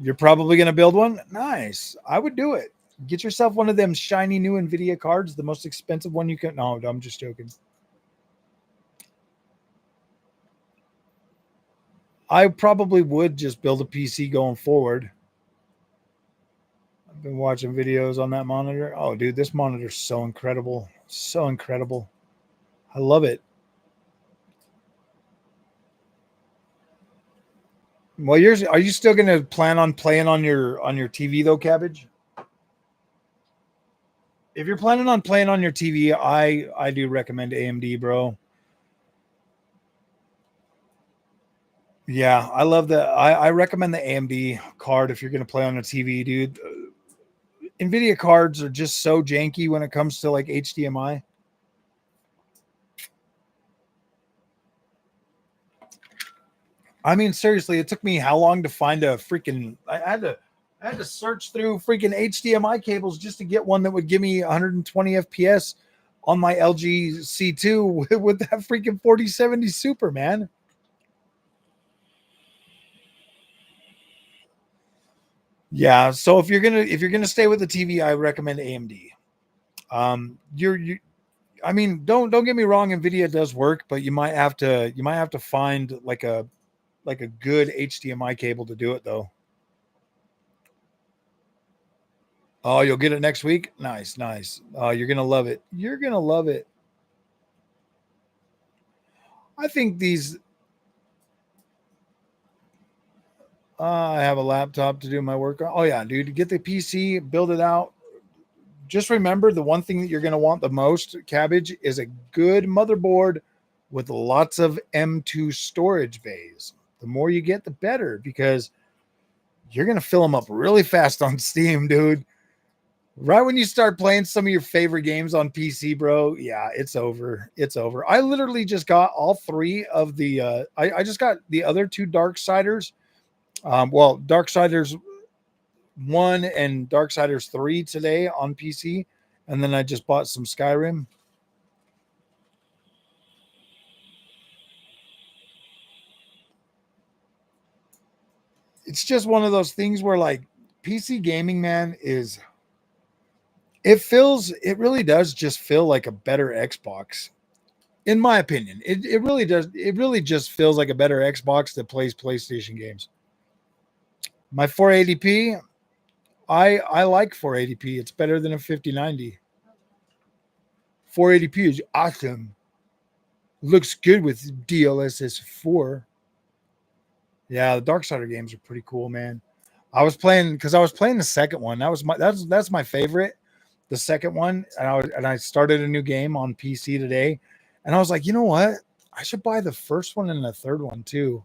You're probably going to build one? Nice. I would do it. Get yourself one of them shiny new NVIDIA cards, the most expensive one you can. No, I'm just joking. I probably would just build a PC going forward. I've been watching videos on that monitor. Oh, dude, this monitor's so incredible. So incredible. I love it. Well, are you still going to plan on playing on your TV though, Cabbage? If you're planning on playing on your TV, I do recommend AMD, bro. Yeah, I love the I recommend the AMD card if you're going to play on a TV, dude. NVIDIA cards are just so janky when it comes to like HDMI. I mean, seriously, it took me how long to find a freaking? I had to search through freaking HDMI cables just to get one that would give me 120 FPS on my LG C2 with that freaking 4070 Super, man. Yeah, so if you're gonna stay with the TV, I recommend AMD. You I mean, don't get me wrong, Nvidia does work, but you might have to find like a good HDMI cable to do it though. Oh, you'll get it next week? Nice, nice. Oh, you're gonna love it. You're gonna love it. I think these I have a laptop to do my work on. Oh yeah, dude, get the PC, build it out. Just remember the one thing that you're gonna want the most, Cabbage, is a good motherboard with lots of M2 storage bays. The more you get, the better, because you're gonna fill them up really fast on Steam, dude. Right when you start playing some of your favorite games on PC, bro, yeah, it's over. It's over. I literally just got all three of the I just got the other two Darksiders. Well, Darksiders 1 and Darksiders 3 today on PC, and then I just bought some Skyrim. It's just one of those things where like PC gaming, man, it really does just feel like a better Xbox. In my opinion, it really does. It really just feels like a better Xbox that plays PlayStation games. My 480p, I like 480p. It's better than a 5090. 480p is awesome. Looks good with DLSS 4. Yeah, the Darksider games are pretty cool, man. I was playing the second one. That's my favorite. The second one, and I started a new game on PC today, and I was like, you know what? I should buy the first one and the third one too.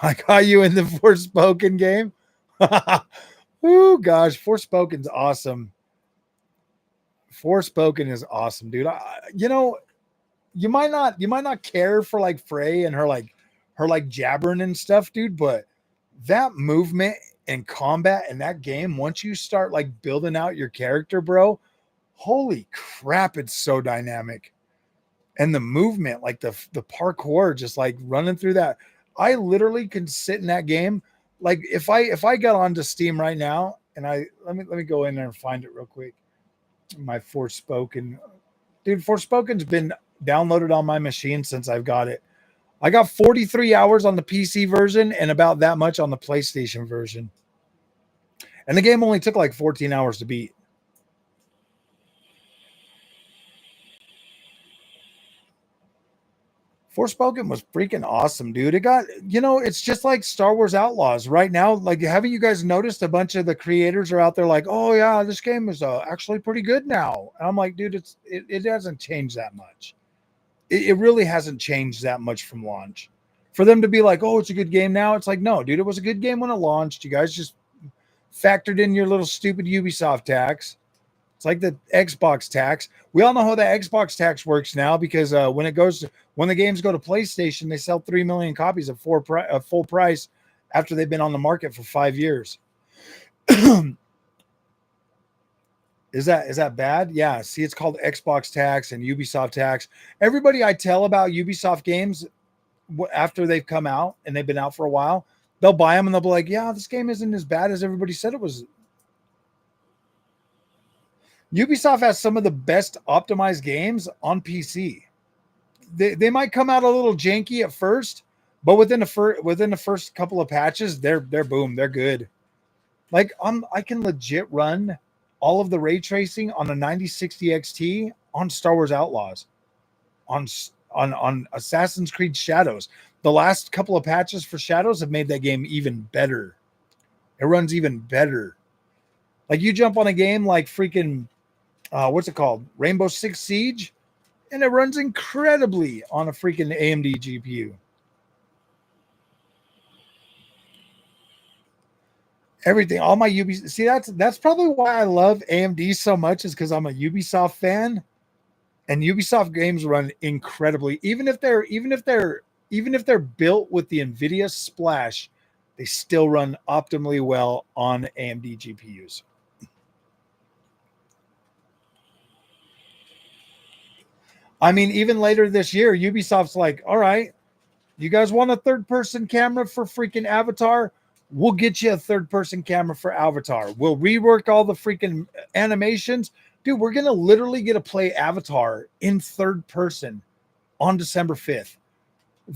I got you in the Forspoken game. Oh gosh, Forspoken's awesome. Forspoken is awesome, dude. You know, you might not care for like Frey and her like jabbering and stuff, dude, but that movement and combat in that game, once you start like building out your character, bro, holy crap, it's so dynamic. And the movement, like the parkour, just like running through that. I literally can sit in that game. Like if I got onto Steam right now and let me go in there and find it real quick. My Forspoken, dude, Forspoken's been downloaded on my machine since I've got it. I got 43 hours on the PC version and about that much on the PlayStation version. And the game only took like 14 hours to beat. Forspoken was freaking awesome, dude. It got, it's just like Star Wars Outlaws right now. Like, haven't you guys noticed a bunch of the creators are out there like, oh yeah, this game is actually pretty good now. And I'm like, dude, it hasn't changed that much. It really hasn't changed that much from launch. For them to be like, oh, it's a good game now. It's like, no, dude, it was a good game when it launched. You guys just factored in your little stupid Ubisoft tax. It's like the Xbox tax. We all know how the Xbox tax works now because when the games go to PlayStation, they sell 3 million copies at full price after they've been on the market for 5 years. Is that bad? Yeah. See, it's called Xbox tax and Ubisoft tax. Everybody I tell about Ubisoft games after they've come out and they've been out for a while, they'll buy them and they'll be like, yeah, this game isn't as bad as everybody said it was. Ubisoft has some of the best optimized games on PC. They might come out a little janky at first, but within the first couple of patches, they're boom, they're good. Like I can legit run all of the ray tracing on a 9060 XT on Star Wars Outlaws, on Assassin's Creed Shadows. The last couple of patches for Shadows have made that game even better. It runs even better. Like you jump on a game like freaking what's it called? Rainbow Six Siege, and it runs incredibly on a freaking AMD GPU. Everything, all my Ubisoft. See, that's probably why I love AMD so much, is because I'm a Ubisoft fan, and Ubisoft games run incredibly. Even if they're built with the NVIDIA Splash, they still run optimally well on AMD GPUs. I mean, even later this year, Ubisoft's like, all right, you guys want a third-person camera for freaking Avatar? We'll get you a third-person camera for Avatar. We'll rework all the freaking animations. Dude, we're going to literally get to play Avatar in third person on December 5th.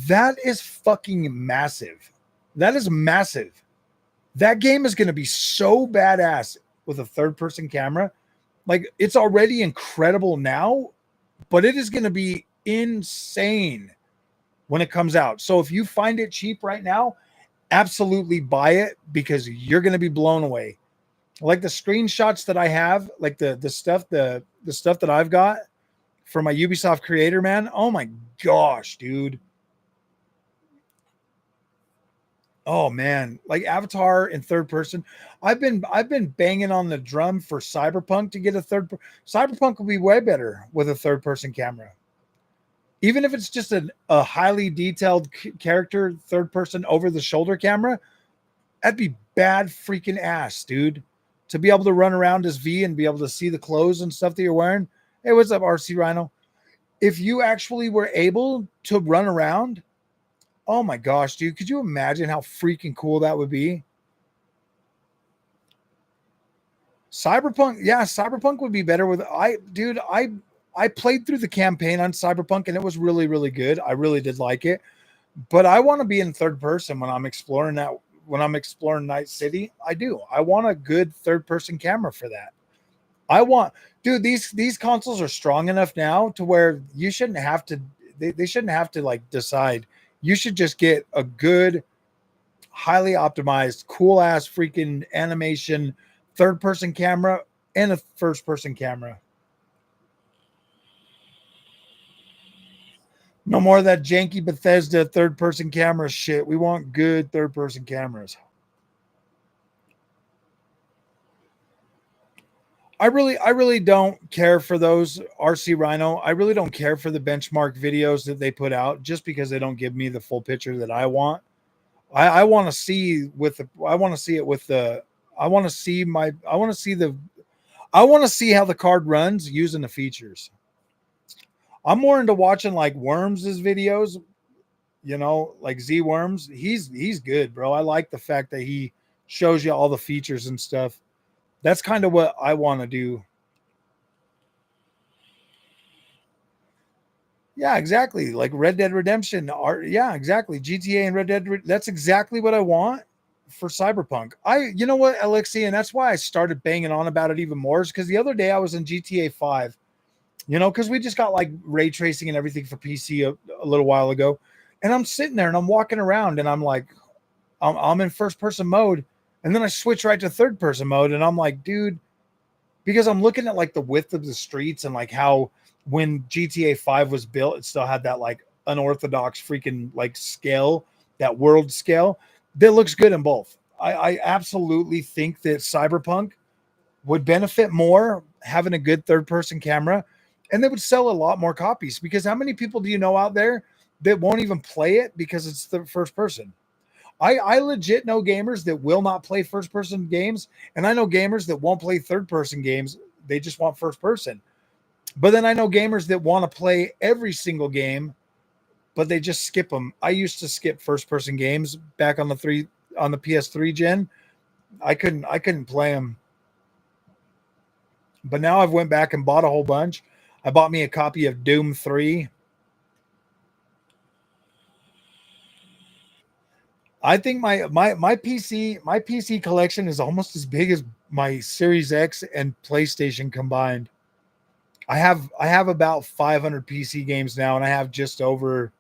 That is fucking massive. That is massive. That game is going to be so badass with a third-person camera. Like, it's already incredible now, but it is going to be insane when it comes out. So if you find it cheap right now, absolutely buy it, because you're going to be blown away. Like the screenshots that I have, like the stuff that I've got for my Ubisoft creator, man. Oh my gosh, dude. Oh man, like Avatar in third person. I've been banging on the drum for Cyberpunk to get a Cyberpunk will be way better with a third person camera. Even if it's just a highly detailed character third person over the shoulder camera, that'd be bad freaking ass, dude. To be able to run around as V and be able to see the clothes and stuff that you're wearing. Hey, what's up, RC Rhino? If you actually were able to run around, oh my gosh, dude, could you imagine how freaking cool that would be? Cyberpunk would be better with I played through the campaign on Cyberpunk and it was really, really good. I really did like it, but I want to be in third person when I'm exploring that when I'm exploring Night City. I do. I want a good third person camera for that. I want, dude, these consoles are strong enough now to where you shouldn't have to, they shouldn't have to like decide. You should just get a good, highly optimized, cool ass freaking animation third person camera and a first person camera. No more of that janky Bethesda third person camera shit. We want good third person cameras. I really don't care for those RC Rhino. I really don't care for the benchmark videos that they put out just because they don't give me the full picture that I want. I want to see with the I want to see it with the I want to see my I want to see the I want to see how the card runs using the features. I'm more into watching like Worms' videos, like Z Worms. He's good, bro. I like the fact that he shows you all the features and stuff. That's kind of what I want to do. Yeah, exactly. Like Red Dead Redemption. Yeah, exactly. GTA and Red Dead. That's exactly what I want for Cyberpunk. You know what, Alexi, and that's why I started banging on about it even more. Is because the other day I was in GTA 5. Because we just got like ray tracing and everything for PC a little while ago, and I'm sitting there and I'm walking around and I'm like, I'm in first person mode, and then I switch right to third person mode, and I'm like, dude, because I'm looking at like the width of the streets and like how when GTA 5 was built, it still had that like unorthodox freaking like scale, that world scale that looks good in both. I absolutely think that Cyberpunk would benefit more having a good third person camera, and they would sell a lot more copies because how many people do you know out there that won't even play it because it's the first person? I legit know gamers that will not play first person games, and I know gamers that won't play third person games. They just want first person. But then I know gamers that want to play every single game, but they just skip them. I used to skip first person games back on the PS3 gen. I couldn't play them. But now I've went back and bought a whole bunch. I bought me a copy of Doom 3. I think my PC collection is almost as big as my Series X and PlayStation combined. I have about 500 PC games now, and I have just over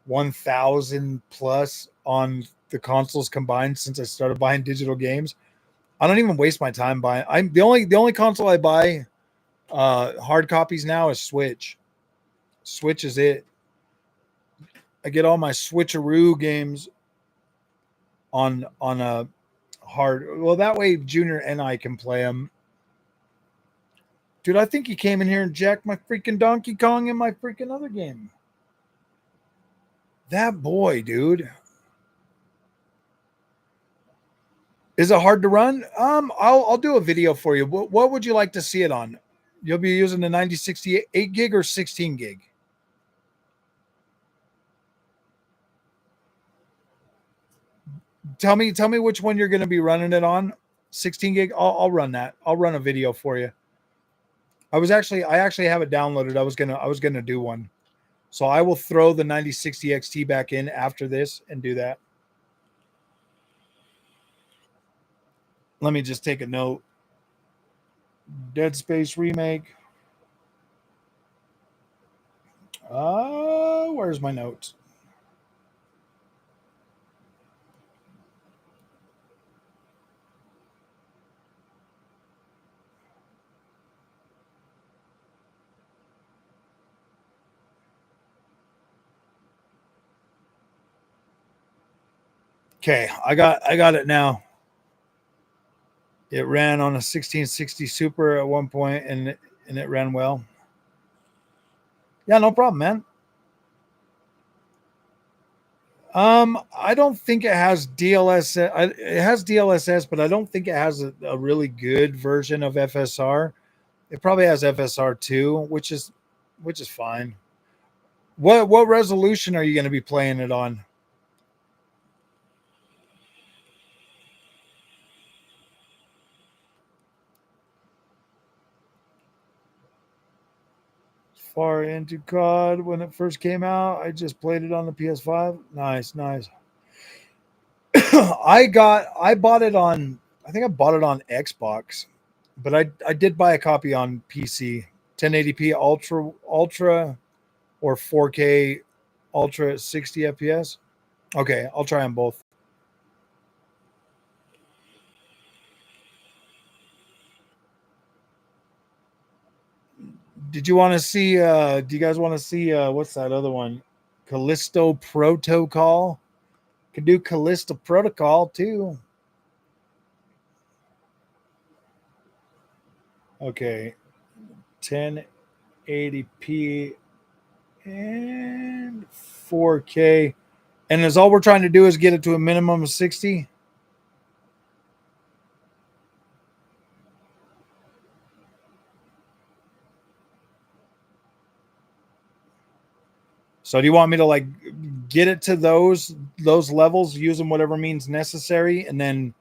1,000 plus on the consoles combined since I started buying digital games. I don't even waste my time buying. I'm the only console I buy hard copies now is Switch. Switch is it. I get all my switcheroo games on a hard. Well, that way Junior and I can play them. Dude, I think he came in here and jacked my freaking Donkey Kong in my freaking other game. That boy, dude. Is it hard to run? I'll do a video for you. What would you like to see it on? You'll be using the 9060 8 gig or 16 gig? Tell me which one you're going to be running it on. 16 gig. I'll run that. I'll run a video for you. I actually have it downloaded. I was gonna do one. So I will throw the 9060 XT back in after this and do that. Let me just take a note. Dead Space remake. Where's my notes? Okay, I got it now. It ran on a 1660 Super at one point, and it ran well. Yeah, no problem, man. I don't think it has DLSS. It has DLSS, but I don't think it has a really good version of FSR. It probably has FSR two, which is fine. What resolution are you going to be playing it on? Far into COD when it first came out. I just played it on the PS5. Nice, nice. I bought it on, I think I bought it on Xbox, but I did buy a copy on PC. 1080p ultra or 4K ultra 60 FPS. Okay, I'll try them both. Did you want to see do you guys want to see what's that other one? Callisto Protocol? Could do Callisto Protocol too. Okay. 1080p and 4K. And is all we're trying to do is get it to a minimum of 60? So do you want me to like get it to those levels using whatever means necessary and then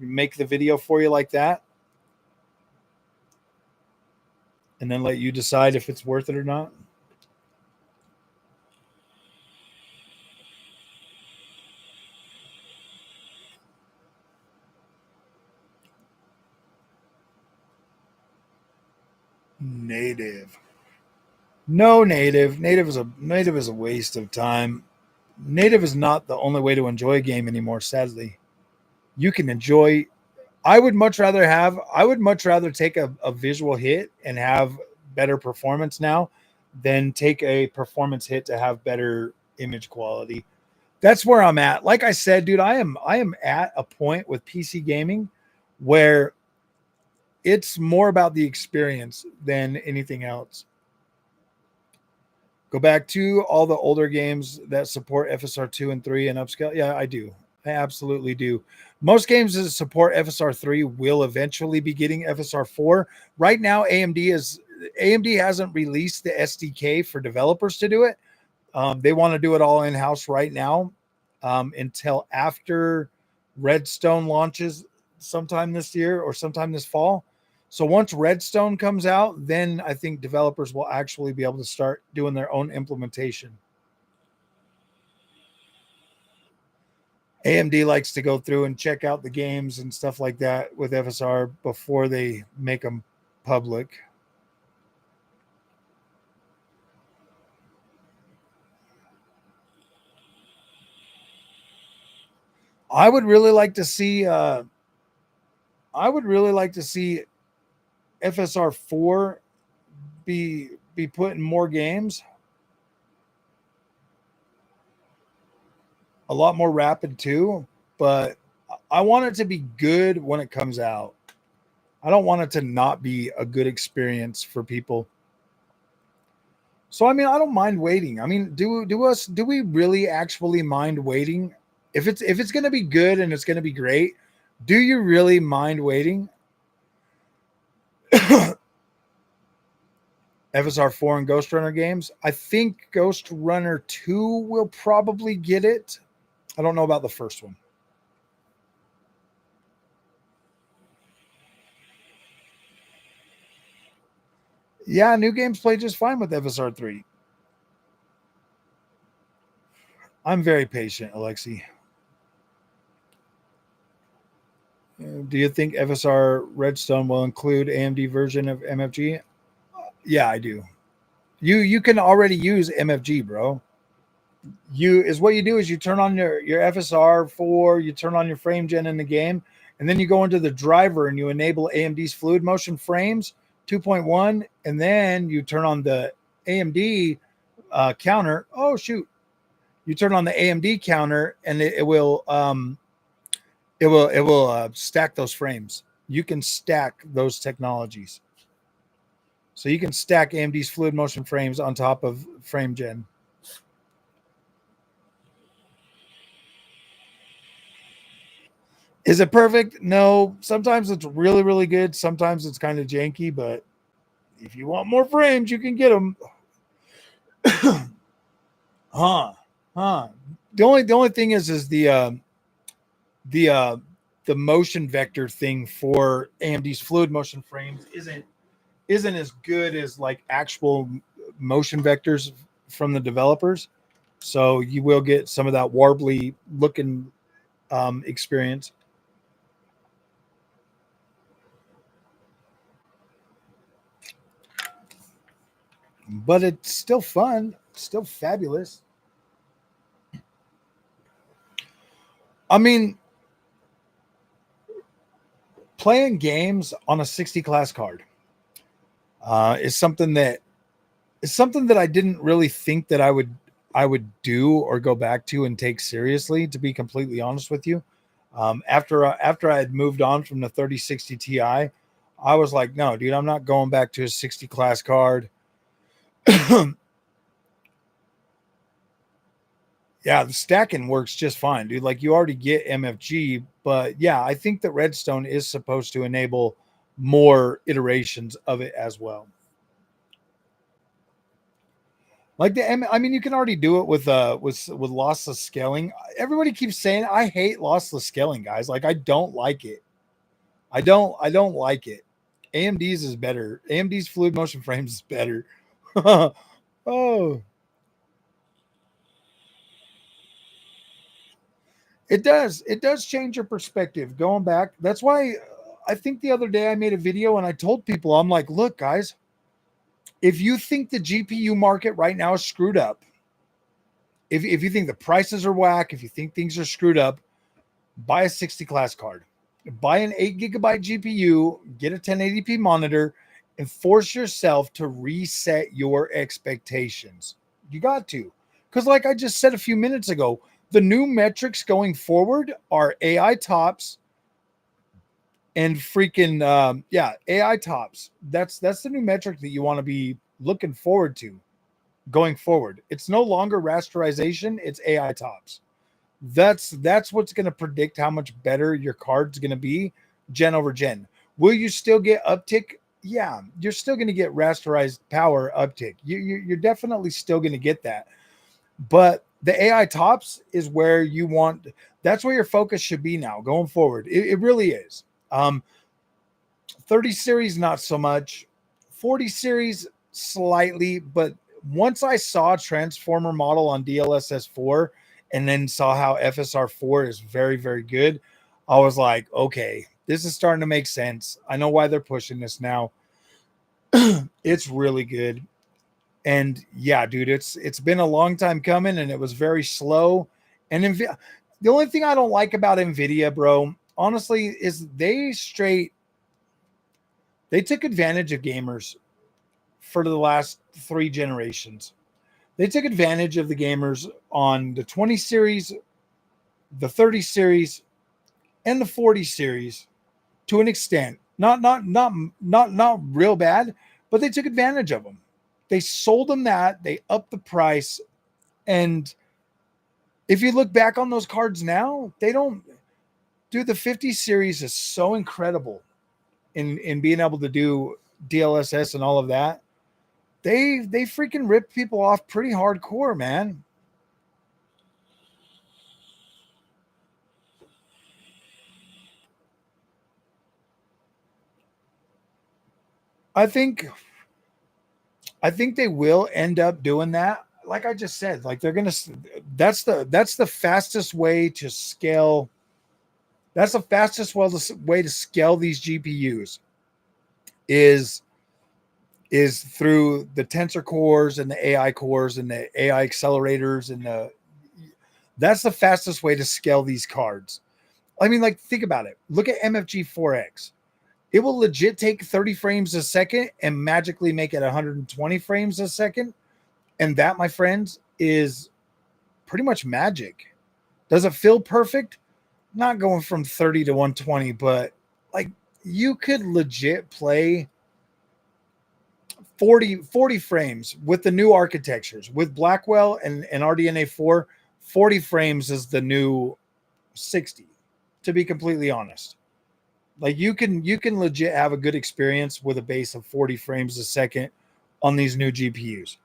make the video for you like that? And then let you decide if it's worth it or not? Native. No native. Native is a waste of time. Native is not the only way to enjoy a game anymore, sadly. You can enjoy, I would much rather take a visual hit and have better performance now than take a performance hit to have better image quality. That's where I'm at. Like I said, dude, I am at a point with PC gaming where it's more about the experience than anything else. Go back to all the older games that support FSR 2 and 3 and upscale. Yeah, I do. I absolutely do. Most games that support FSR 3 will eventually be getting FSR 4. Right now, AMD hasn't released the SDK for developers to do it. They want to do it all in-house right now until after Redstone launches sometime this year or sometime this fall. So once Redstone comes out, then I think developers will actually be able to start doing their own implementation. AMD likes to go through and check out the games and stuff like that with FSR before they make them public. I would really like to see FSR 4 be put in more games. A lot more rapid too, but I want it to be good when it comes out. I don't want it to not be a good experience for people. So I mean, I don't mind waiting. I mean, do we really actually mind waiting? If it's going to be good and it's going to be great, do you really mind waiting? FSR 4 and Ghost Runner games. I think Ghost Runner 2 will probably get it. I don't know about the first one. Yeah, new games play just fine with FSR 3. I'm very patient, Alexi. Do you think FSR Redstone will include AMD version of MFG? Yeah, I do. You can already use MFG, bro. What you do is you turn on your FSR 4, you turn on your frame gen in the game, and then you go into the driver and you enable AMD's fluid motion frames 2.1, and then you turn on the AMD counter. Oh shoot! You turn on the AMD counter, and it will stack those frames. You can stack those technologies, so you can stack AMD's fluid motion frames on top of frame gen. Is it perfect? No. Sometimes it's really, really good. Sometimes it's kind of janky, but if you want more frames, you can get them. huh? The only thing is the motion vector thing for AMD's fluid motion frames isn't as good as like actual motion vectors from the developers. So you will get some of that warbly looking experience. But it's still fun, still fabulous. I mean, playing games on a 60 class card is something that I didn't really think that I would do or go back to and take seriously, to be completely honest with you. After I had moved on from the 3060 Ti, I was like, no, dude, I'm not going back to a 60 class card. Yeah, the stacking works just fine, dude. Like, you already get MFG, but yeah, I think that Redstone is supposed to enable more iterations of it as well. Like I mean, you can already do it with lossless scaling. Everybody keeps saying I hate lossless scaling, guys. Like, I don't like it. I don't like it. AMD's is better. AMD's fluid motion frames is better. Oh, it does. It does change your perspective going back. That's why I think the other day I made a video and I told people, I'm like, look, guys, if you think the GPU market right now is screwed up, if you think the prices are whack, if you think things are screwed up, buy a 60 class card, buy an 8 GB GPU, get a 1080p monitor, and force yourself to reset your expectations. You got to. Because, like I just said a few minutes ago, the new metrics going forward are AI tops and freaking AI tops. That's the new metric that you want to be looking forward to going forward. It's no longer rasterization, it's AI tops. That's what's going to predict how much better your card's going to be gen over gen. Will you still get uptick? Yeah, you're still going to get rasterized power uptick. You're definitely still going to get that. But the AI tops is where you want. That's where your focus should be now going forward. It really is. 30 series, not so much. 40 series, slightly. But once I saw a transformer model on DLSS 4 and then saw how FSR 4 is very, very good, I was like, okay, this is starting to make sense. I know why they're pushing this now. It's really good. And yeah, dude, it's been a long time coming and it was very slow. And the only thing I don't like about NVIDIA, bro, honestly, is they took advantage of gamers for the last 3 generations. They took advantage of the gamers on the 20 series, the 30 series, and the 40 series to an extent. Not real bad, but they took advantage of them. They sold them that, they upped the price, and if you look back on those cards now, they don't. Dude, the 50 series is so incredible in being able to do DLSS and all of that. They freaking rip people off pretty hardcore, man. I think they will end up doing that. Like I just said, like they're gonna. That's the fastest way to scale. That's the fastest way to scale these GPUs is through the tensor cores and the AI cores and the AI accelerators and the. That's the fastest way to scale these cards. I mean, like, think about it. Look at MFG 4X. It will legit take 30 frames a second and magically make it 120 frames a second. And that, my friends, is pretty much magic. Does it feel perfect? Not going from 30 to 120, but like you could legit play 40 frames with the new architectures with Blackwell and RDNA 4. 40 frames is the new 60, to be completely honest. Like you can legit have a good experience with a base of 40 frames a second on these new GPUs.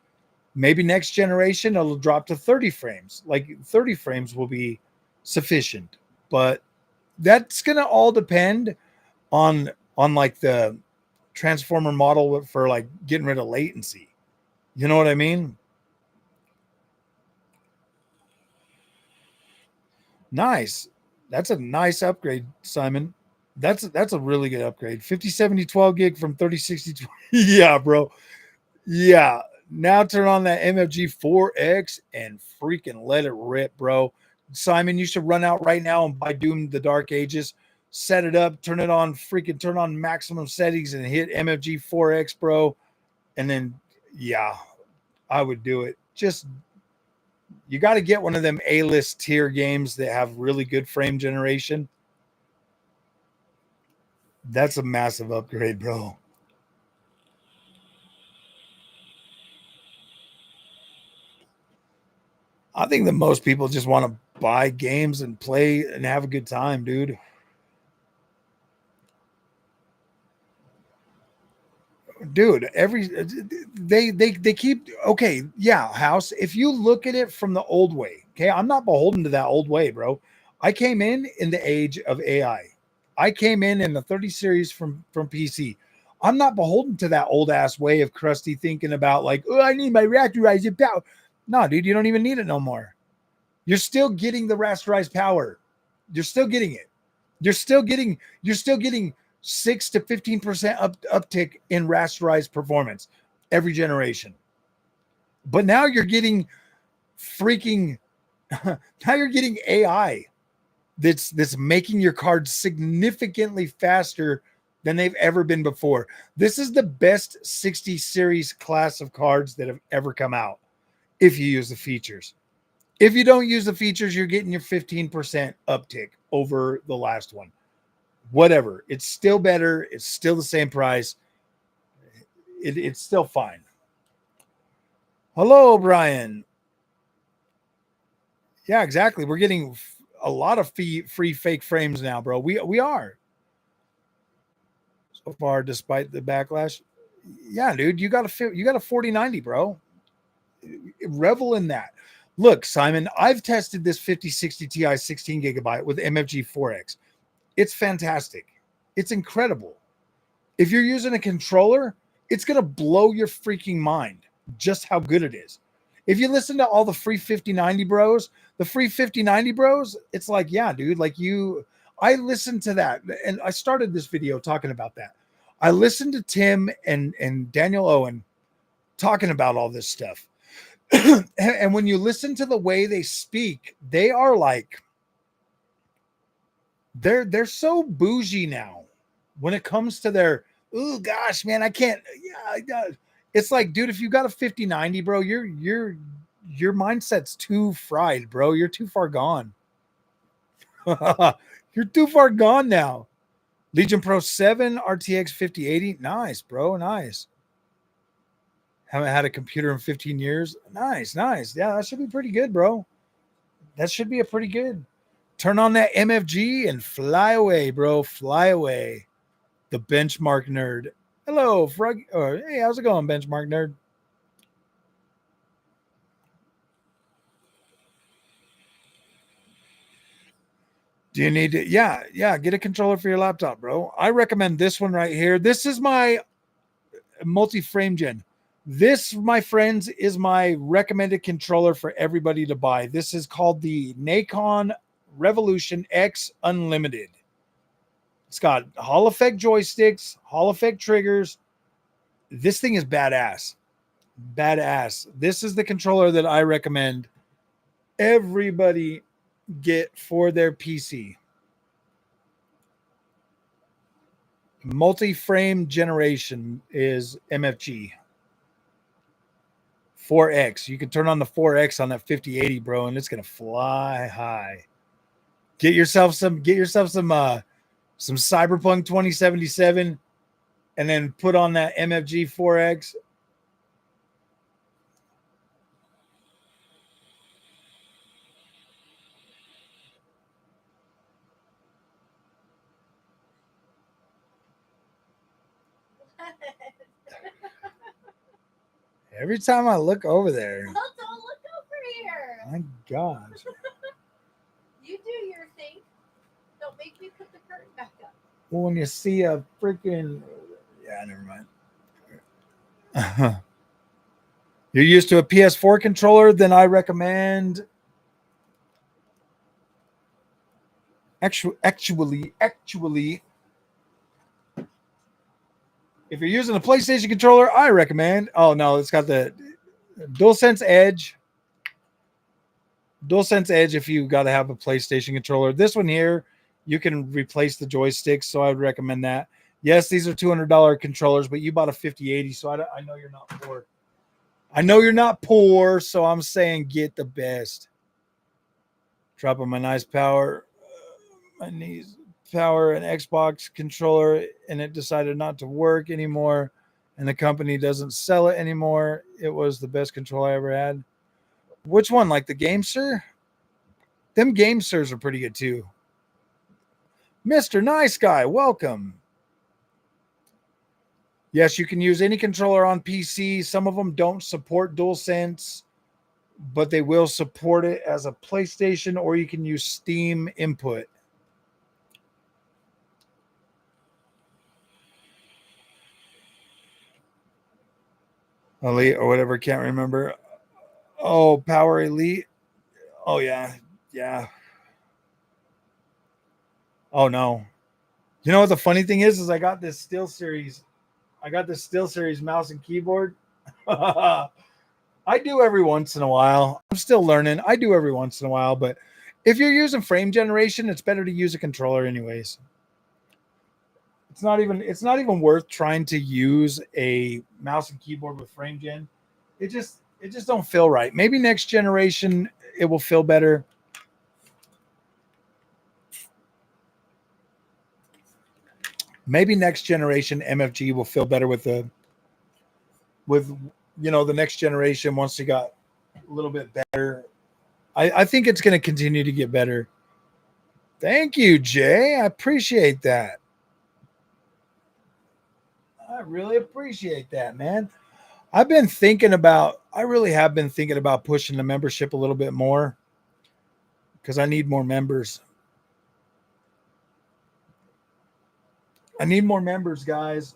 Maybe next generation it'll drop to 30 frames. Like 30 frames will be sufficient. But that's going to all depend on like the transformer model for like getting rid of latency. You know what I mean? Nice. That's a nice upgrade, Simon. That's a really good upgrade. 5070 12 gig from 3060. Yeah, bro. Yeah. Now turn on that MFG 4X and freaking let it rip, bro. Simon, you should run out right now and buy Doom the Dark Ages. Set it up, turn it on, freaking turn on maximum settings and hit MFG 4X, bro. And then, yeah, I would do it. Just, you got to get one of them A-list tier games that have really good frame generation. That's a massive upgrade, bro. I think that most people just want to buy games and play and have a good time, dude. Dude, they keep okay, yeah, House. If you look at it from the old way, okay, I'm not beholden to that old way, bro. I came in the age of AI. I came in the 30 series from PC. I'm not beholden to that old ass way of crusty thinking about like, oh, I need my rasterized power. No, dude, you don't even need it no more. You're still getting the rasterized power. You're still getting it. You're still getting 6 to 15% uptick in rasterized performance every generation. But now you're getting freaking now you're getting AI that's making your cards significantly faster than they've ever been before. This is the best 60 series class of cards that have ever come out if you use the features. If you don't use the features, you're getting your 15% uptick over the last one. Whatever. It's still better. It's still the same price. It's still fine. Hello, Brian. Yeah, exactly. We're getting a lot of free fake frames now, bro. We are so far, despite the backlash. Yeah, dude, you got a 4090, bro. Revel in that. Look, Simon, I've tested this 5060 Ti 16 gigabyte with MFG 4X. It's fantastic. It's incredible. If you're using a controller, it's going to blow your freaking mind just how good it is. If you listen to all the free 5090 bros, it's like, yeah, dude, I listened to that and I started this video talking about that. I listened to Tim and Daniel Owen talking about all this stuff. And when you listen to the way they speak, they are like, they're so bougie now when it comes to their, oh gosh, man, I can't. Yeah, it's like, dude, if you got a 5090, bro, your mindset's too fried, bro. You're too far gone. You're too far gone now. Legion Pro 7 RTX 5080, nice, bro, nice. Haven't had a computer in 15 years. Nice, nice. Yeah, that should be pretty good, bro. That should be a pretty good. Turn on that MFG and fly away, bro. Fly away. The benchmark nerd. Hello, Frog. Or hey, how's it going, benchmark nerd? Do you need to? Yeah. Get a controller for your laptop, bro. I recommend this one right here. This is my multi-frame gen. This, my friends, is my recommended controller for everybody to buy. This is called the Nacon Revolution X Unlimited. It's got Hall effect joysticks, Hall effect triggers. This thing is badass. Badass. This is the controller that I recommend everybody get for their PC. Multi-frame generation is MFG 4X. You can turn on the 4X on that 5080, bro, and it's gonna fly high. Get yourself some Cyberpunk 2077 and then put on that MFG 4X. Every time I look over there, Well, don't look over here. my gosh. You do your thing. Don't make me put the curtain back up. Well, when you see a freaking, yeah, never mind. You're used to a PS4 controller, then I recommend Actually, if you're using a PlayStation controller, I recommend. Oh no, it's got the DualSense Edge. DualSense Edge. If you got to have a PlayStation controller, this one here, you can replace the joysticks. So I would recommend that. Yes, these are $200 controllers, but you bought a 5080, so I know you're not poor. I know you're not poor, so I'm saying get the best. Dropping my nice power, my knees power an Xbox controller, and it decided not to work anymore, and the company doesn't sell it anymore. It was the best controller I ever had. Which one? Like the GameSir? Them GameSirs are pretty good too. Mr. Nice Guy, welcome. Yes, you can use any controller on PC. Some of them don't support DualSense, but they will support it as a PlayStation, or you can use Steam input. Elite or whatever, can't remember. Oh, Power Elite. Oh, yeah. Yeah. Oh, no. You know what the funny thing is I got this SteelSeries. I got this SteelSeries mouse and keyboard. I do every once in a while. I'm still learning. I do every once in a while, but if you're using frame generation, it's better to use a controller anyways. It's not even worth trying to use a mouse and keyboard with frame gen. It just don't feel right. Maybe next generation it will feel better. Maybe next generation MFG will feel better with the next generation once they got a little bit better. I think it's going to continue to get better. Thank you, Jay. I appreciate that. I really appreciate that, man. I really have been thinking about pushing the membership a little bit more because I need more members. I need more members, guys.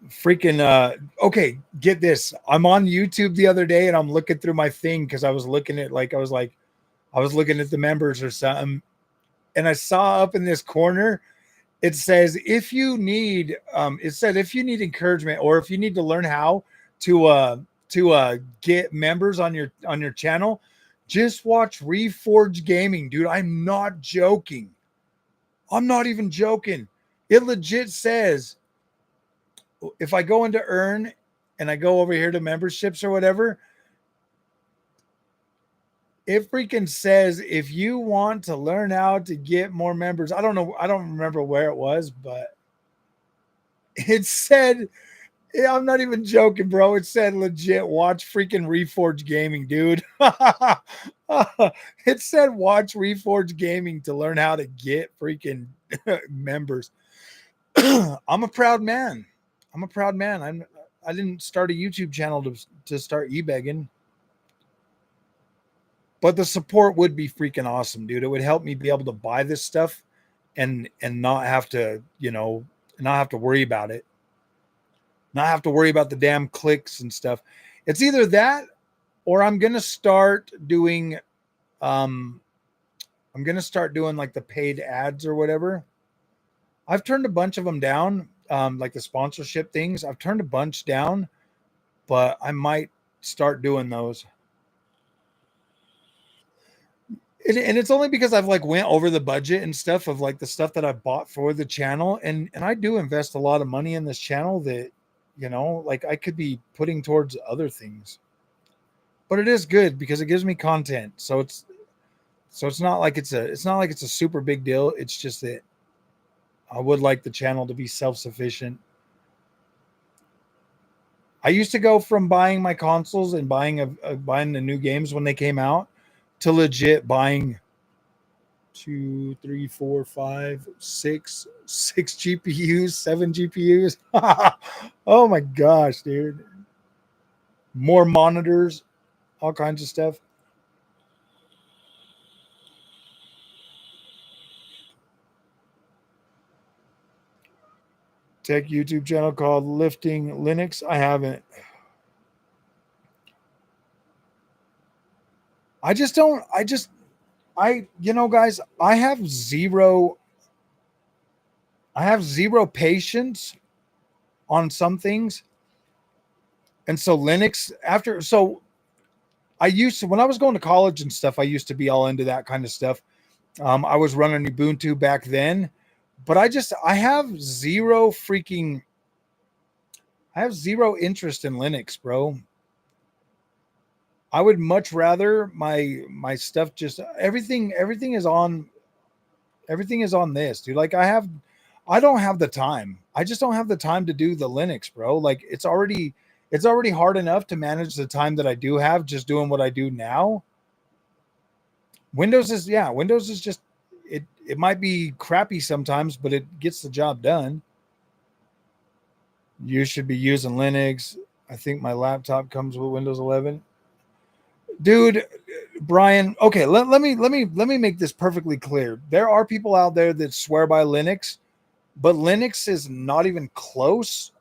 Freaking okay, get this. I'm on YouTube the other day and I'm looking through my thing because I was looking at the members or something, and I saw up in this corner it says if you need encouragement, or if you need to learn how to get members on your channel, just watch Reforge Gaming, dude. I'm not joking. I'm not even joking. It legit says, if I go into earn and I go over here to memberships or whatever, it freaking says if you want to learn how to get more members. I don't know. I don't remember where it was, but it said, yeah, I'm not even joking, bro. It said legit, watch freaking Reforge Gaming, dude. It said watch Reforge Gaming to learn how to get freaking members. I'm a proud man. I didn't start a YouTube channel to start e-begging. But the support would be freaking awesome, dude. It would help me be able to buy this stuff and not have to, not have to worry about it. Not have to worry about the damn clicks and stuff. It's either that or I'm going to start doing like the paid ads or whatever. I've turned a bunch of them down, like the sponsorship things. I've turned a bunch down, but I might start doing those. And it's only because I've like went over the budget and stuff of like the stuff that I bought for the channel. And I do invest a lot of money in this channel that, like I could be putting towards other things, but it is good because it gives me content. So it's not like it's a super big deal. It's just that I would like the channel to be self-sufficient. I used to go from buying my consoles and buying the new games when they came out to legit buying 2, 3, 4, 5, 6 GPUs, 7 GPUs. Oh my gosh, dude. More monitors, all kinds of stuff. Tech YouTube channel called Lifting Linux. I haven't. I you know, guys, I have zero patience on some things. And so Linux after, so I used to, when I was going to college and stuff, I used to be all into that kind of stuff. I was running Ubuntu back then, but I have I have zero interest in Linux, bro. I would much rather my stuff just everything is on this, dude. Like I don't have the time. I just don't have the time to do the Linux, bro. Like it's already hard enough to manage the time that I do have just doing what I do now. Windows is just it might be crappy sometimes, but it gets the job done. You should be using Linux. I think my laptop comes with Windows 11. Dude, Brian, okay, let me make this perfectly clear. There are people out there that swear by Linux, but Linux is not even close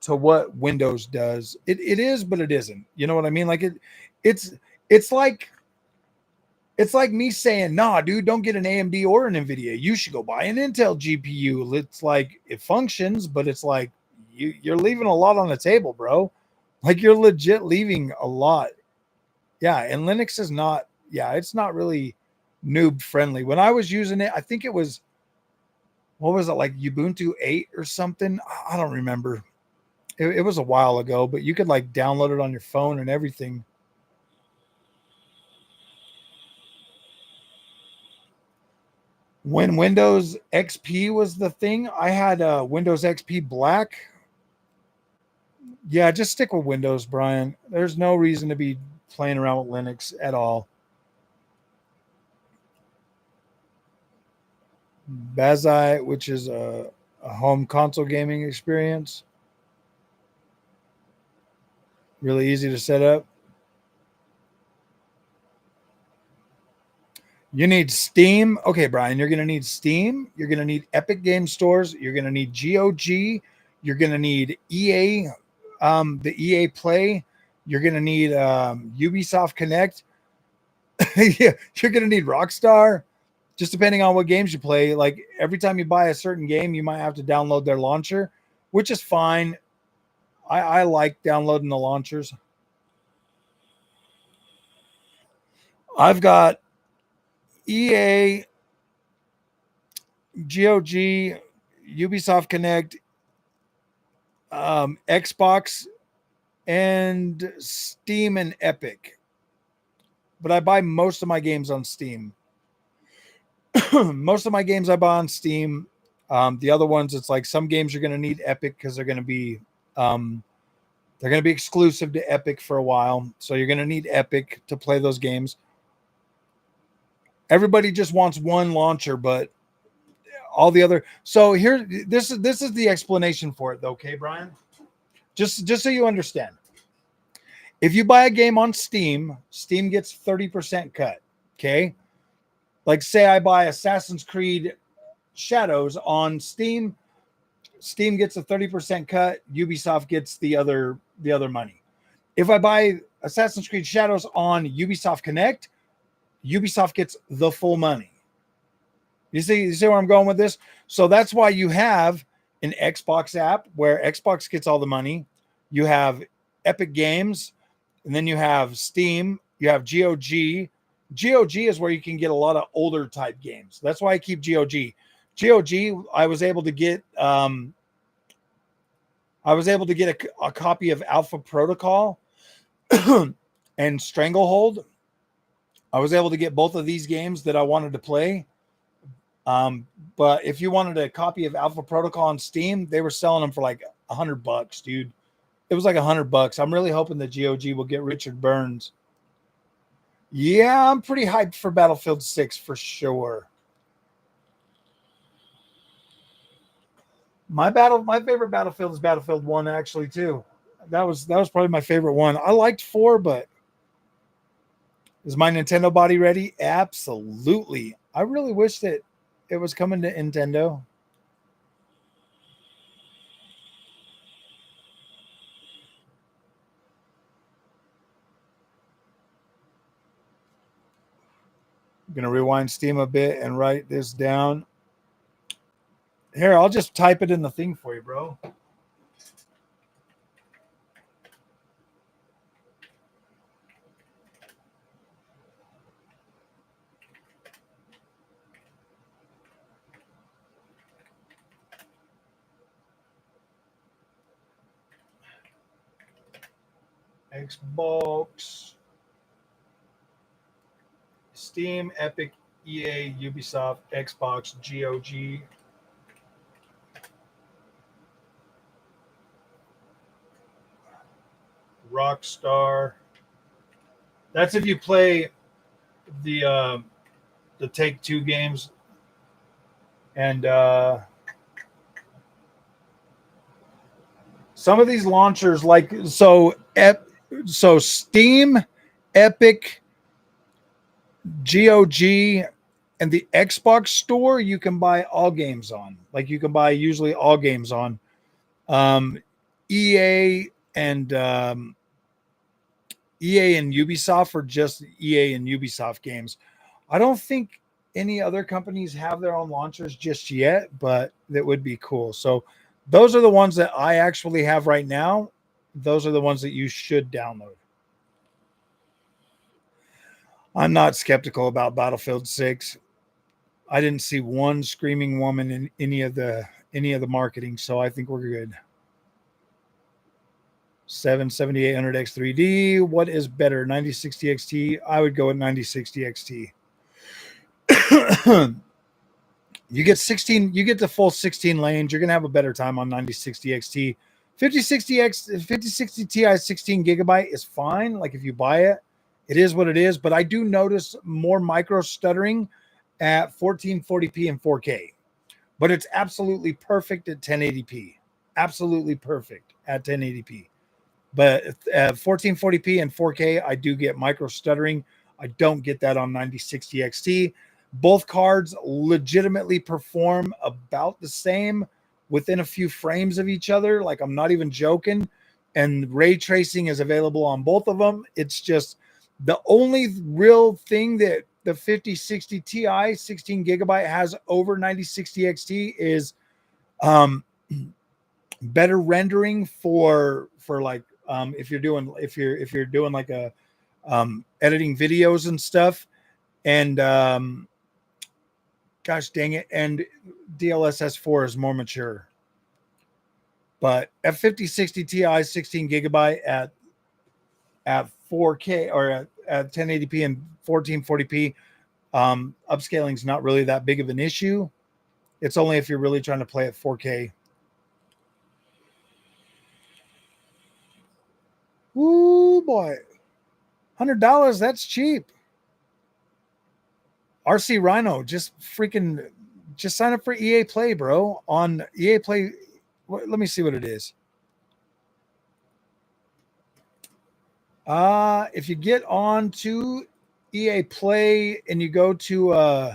to what Windows does. It is, but it isn't. You know what I mean? Like it's it's like it's like me saying, nah, dude, don't get an AMD or an NVIDIA. You should go buy an Intel GPU. It's like it functions, but it's like you're leaving a lot on the table, bro. Like you're legit leaving a lot. Yeah, and Linux is not, yeah, it's not really noob friendly. When I was using it, I think it was, what was it, like Ubuntu 8 or something? I don't remember. It was a while ago, but you could like download it on your phone and everything. When Windows XP was the thing, I had Windows XP Black. Yeah, just stick with Windows, Brian. There's no reason to be playing around with Linux at all. Bazai, which is a home console gaming experience, really easy to set up. You need Steam. Okay, Brian, you're going to need Steam. You're going to need Epic Game Stores. You're going to need GOG. You're going to need EA, the EA Play. You're going to need Ubisoft Connect. Yeah, you're going to need Rockstar. Just depending on what games you play. Like every time you buy a certain game, you might have to download their launcher, which is fine. I like downloading the launchers. I've got EA, GOG, Ubisoft Connect, Xbox, and Steam and Epic. But I buy most of my games on Steam. Most of my games I buy on Steam. The other ones, it's like some games you're going to need Epic because um, they're going to be exclusive to Epic for a while. So you're going to need Epic to play those games. Everybody just wants one launcher, but all the other. So here, this is the explanation for it, though. Okay, Brian. Just so you understand. If you buy a game on Steam, Steam gets 30% cut. Okay. Like say I buy Assassin's Creed Shadows on Steam, Steam gets a 30% cut, Ubisoft gets the other money. If I buy Assassin's Creed Shadows on Ubisoft Connect, Ubisoft gets the full money. You see where I'm going with this? So that's why you have an Xbox app where Xbox gets all the money. You have Epic Games, and then you have Steam, you have GOG. GOG is where you can get a lot of older type games. That's why I keep GOG. GOG, I was able to get a copy of Alpha Protocol and Stranglehold. I was able to get both of these games that I wanted to play. But if you wanted a copy of Alpha Protocol on Steam, they were selling them for like $100, dude. It was like $100. I'm really hoping that GOG will get Richard Burns. Yeah, I'm pretty hyped for Battlefield 6 for sure. My favorite Battlefield is Battlefield 1 actually too. That was probably my favorite one. I liked 4, but is my Nintendo body ready? Absolutely. I really wish that it was coming to Nintendo. I'm going to rewind Steam a bit and write this down. Here, I'll just type it in the thing for you, bro. Xbox, Steam, Epic, EA, Ubisoft, Xbox, GOG. Rockstar. That's if you play the Take-Two games. And some of these launchers, like so Steam, Epic, GOG, and the Xbox store, you can buy all games on. Like you can buy usually all games on. EA and Ubisoft are just EA and Ubisoft games. I don't think any other companies have their own launchers just yet, but that would be cool. So those are the ones that I actually have right now. Those are the ones that you should download. I'm not skeptical about Battlefield 6. I didn't see one screaming woman in any of the marketing, so I think we're good. 7800X 3D. What is better, 9060 XT? I would go with 9060 XT. You get 16. You get the full 16 lanes. You're gonna have a better time on 9060 XT. 5060 Ti 16 gigabyte is fine. Like if you buy it, it is what it is. But I do notice more micro stuttering at 1440p and 4K. But it's absolutely perfect at 1080p. Absolutely perfect at 1080p. But at 1440p and 4K, I do get micro stuttering. I don't get that on 9060 XT. Both cards legitimately perform about the same within a few frames of each other. Like I'm not even joking. And ray tracing is available on both of them. It's just the only real thing that the 5060 Ti 16 gigabyte has over 9060 XT is better rendering for like if you're doing like a editing videos and stuff, and gosh dang it, and DLSS 4 is more mature. But at 5060 Ti 16 gigabyte at 4K or at 1080p and 1440p, upscaling is not really that big of an issue. It's only if you're really trying to play at 4K. Ooh boy, $100, that's cheap. RC Rhino, just sign up for EA Play, bro. On EA Play, let me see what it is. If you get on to EA Play and you go to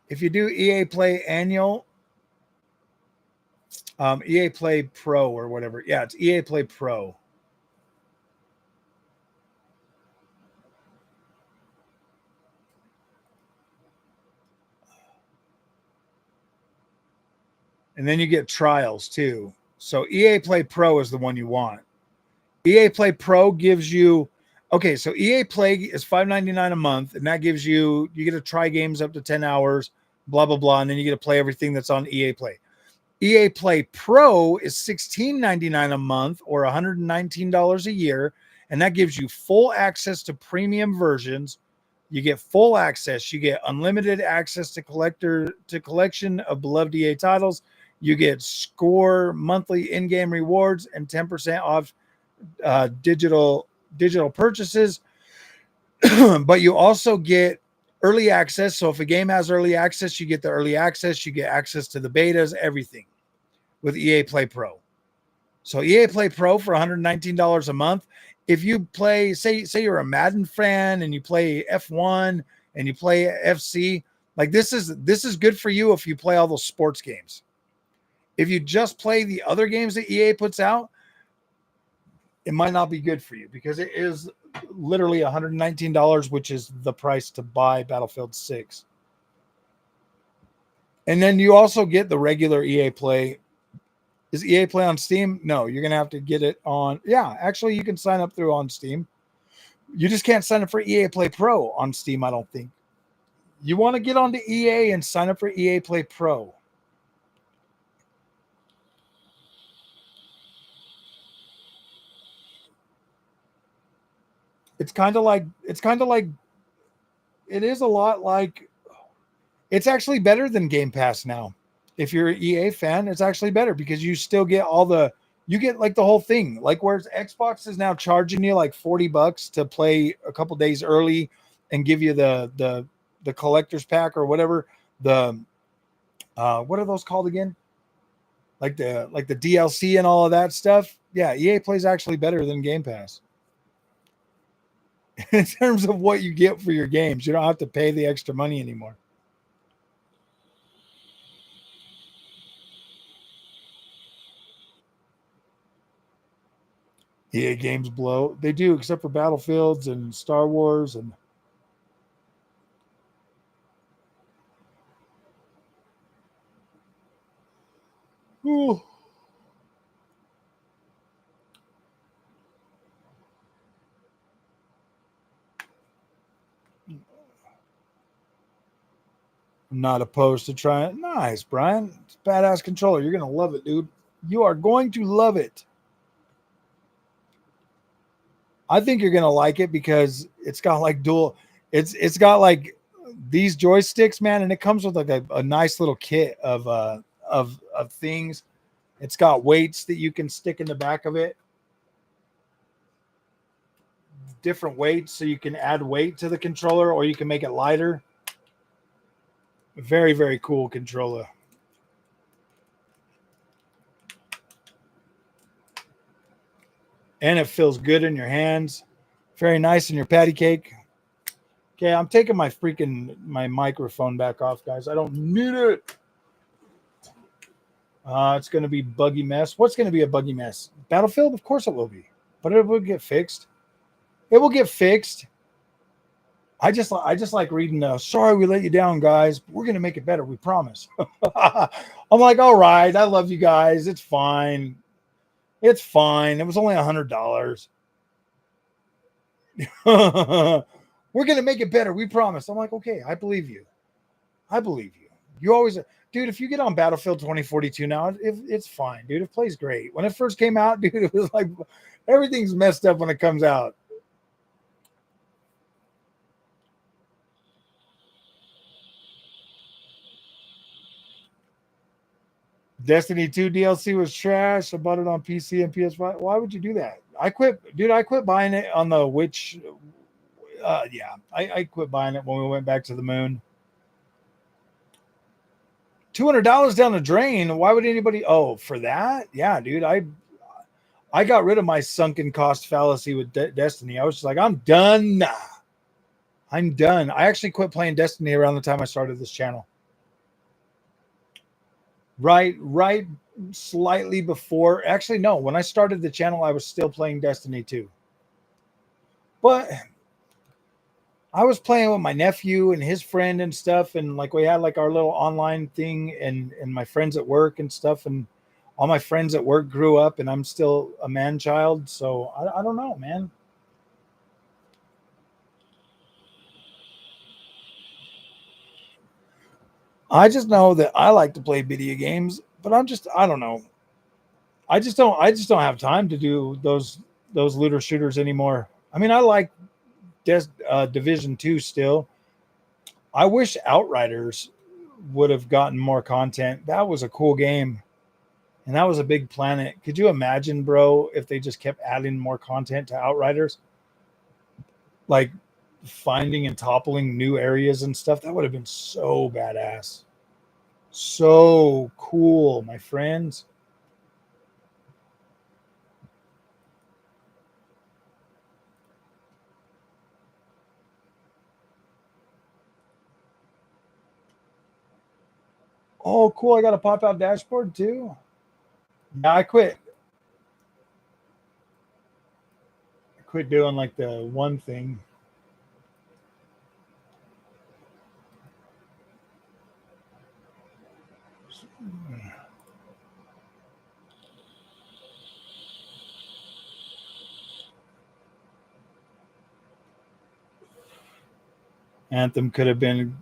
if you do EA Play annual, EA Play Pro or whatever. Yeah, it's EA Play Pro. And then you get trials too. So EA Play Pro is the one you want. EA Play Pro gives you, okay, so EA Play is $5.99 a month, and that gives you get to try games up to 10 hours, blah, blah, blah, and then you get to play everything that's on EA Play. EA Play Pro is $16.99 a month or $119 a year, and that gives you full access to premium versions. You get full access. You get unlimited access to collection of beloved EA titles. You get score monthly in-game rewards and 10% off digital purchases. But you also get early access. So if a game has early access, you get the early access. You get access to the betas, everything with EA Play Pro. So EA Play Pro for $119 a month. If you play, say you're a Madden fan and you play F1 and you play FC, like this is good for you if you play all those sports games. If you just play the other games that EA puts out, it might not be good for you because it is literally $119, which is the price to buy Battlefield 6. And then you also get the regular EA Play. Is EA Play on Steam? No, you're going to have to get it on. Yeah, actually, you can sign up through on Steam. You just can't sign up for EA Play Pro on Steam, I don't think. You want to get onto EA and sign up for EA Play Pro. It's kind of like it is a lot like, it's actually better than Game Pass now. If you're an EA fan, it's actually better because you still get you get like the whole thing. Like whereas Xbox is now charging you like $40 to play a couple days early and give you the collector's pack or whatever. The what are those called again? Like the DLC and all of that stuff. Yeah, EA Play is actually better than Game Pass. In terms of what you get for your games. You don't have to pay the extra money anymore. EA games blow. They do, except for Battlefields and Star Wars and ooh. I'm not opposed to trying it. Nice, Brian. It's badass controller. You're gonna love it, dude. You are going to love it. I think you're gonna like it because it's got like dual. It's got like these joysticks, man, and it comes with like a nice little kit of things. It's got weights that you can stick in the back of it. Different weights, so you can add weight to the controller or you can make it lighter. Very, very cool controller. And it feels good in your hands. Very nice in your patty cake. Okay, I'm taking my microphone back off, guys. I don't need it. It's going to be buggy mess. What's going to be a buggy mess? Battlefield? Of course it will be. But it will get fixed. It will get fixed. I just like reading, sorry we let you down, guys. We're going to make it better. We promise. I'm like, all right. I love you guys. It's fine. It's fine. It was only $100. We're going to make it better. We promise. I'm like, okay, I believe you. I believe you. You always, dude, if you get on Battlefield 2042 now, it's fine, dude. It plays great. When it first came out, dude, it was like everything's messed up when it comes out. Destiny 2 DLC was trash. I bought it on PC and PS5. Why would you do that? I quit buying it on the Witch. Yeah, I quit buying it when we went back to the moon. $200 down the drain. Why would anybody? Oh, for that? Yeah, dude. I got rid of my sunken cost fallacy with Destiny. I was just like, I'm done. I'm done. I actually quit playing Destiny around the time I started this channel. Right slightly before. Actually, no. When I started the channel, I was still playing Destiny 2. But I was playing with my nephew and his friend and stuff, and like we had like our little online thing, and my friends at work and stuff, and all my friends at work grew up, and I'm still a man child, so I don't know, man. I just know that I like to play video games, but I don't know. I just don't have time to do those looter shooters anymore. I mean, I like Division 2 still. I wish Outriders would have gotten more content. That was a cool game. And that was a big planet. Could you imagine, bro, if they just kept adding more content to Outriders? Like finding and toppling new areas and stuff. That would have been so badass. So cool, my friends. Oh, cool. I got a pop out dashboard too. Yeah, I quit. quit doing like the one thing. Anthem could have been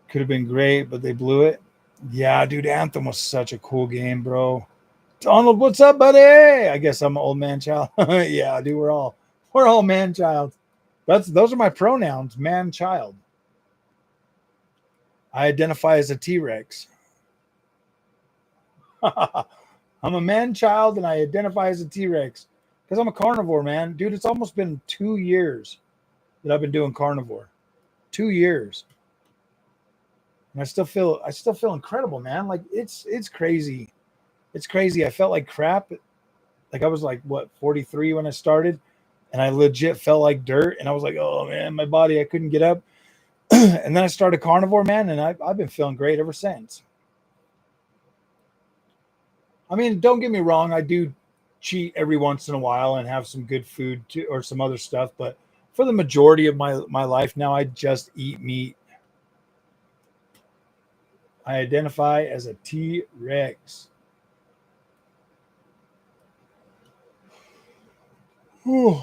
great, but they blew it. Yeah, dude, Anthem was such a cool game, bro. Donald, what's up, buddy? I guess I'm an old man child. Yeah, dude, we're all man child. Those are my pronouns, man child. I identify as a T-Rex. I'm a man child and I identify as a T-Rex because I'm a carnivore, man. Dude, it's almost been 2 years that I've been doing carnivore. 2 years. And I still feel incredible, man. Like it's crazy. It's crazy. I felt like crap. Like I was like, what, 43 when I started, and I legit felt like dirt. And I was like, oh man, my body, I couldn't get up. And then I started carnivore, man, and I've been feeling great ever since. I mean, don't get me wrong, I do cheat every once in a while and have some good food too, or some other stuff, but for the majority of my life now, I just eat meat. I identify as a T-Rex. Whew.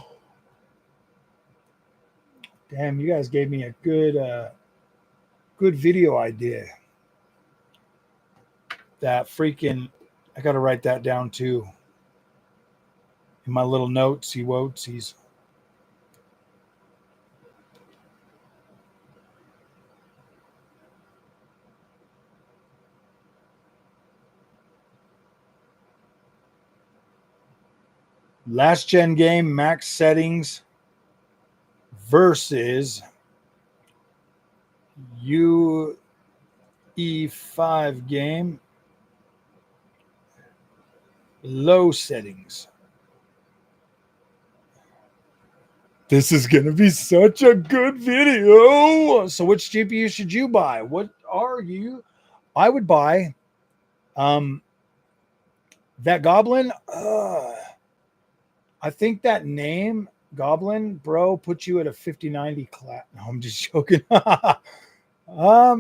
Damn, you guys gave me a good video idea. That freaking, I got to write that down too. In my little notes, he's. Last gen game, max settings versus UE5 game, low settings. This is going to be such a good video. So which GPU should you buy? What are you? I would buy that Goblin. I think that name, Goblin, bro, puts you at a 5090 class. No, I'm just joking.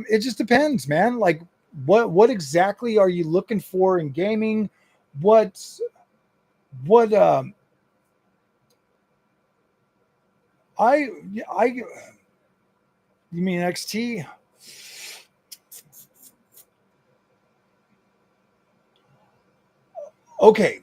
It just depends, man. Like what exactly are you looking for in gaming? You mean XT? Okay,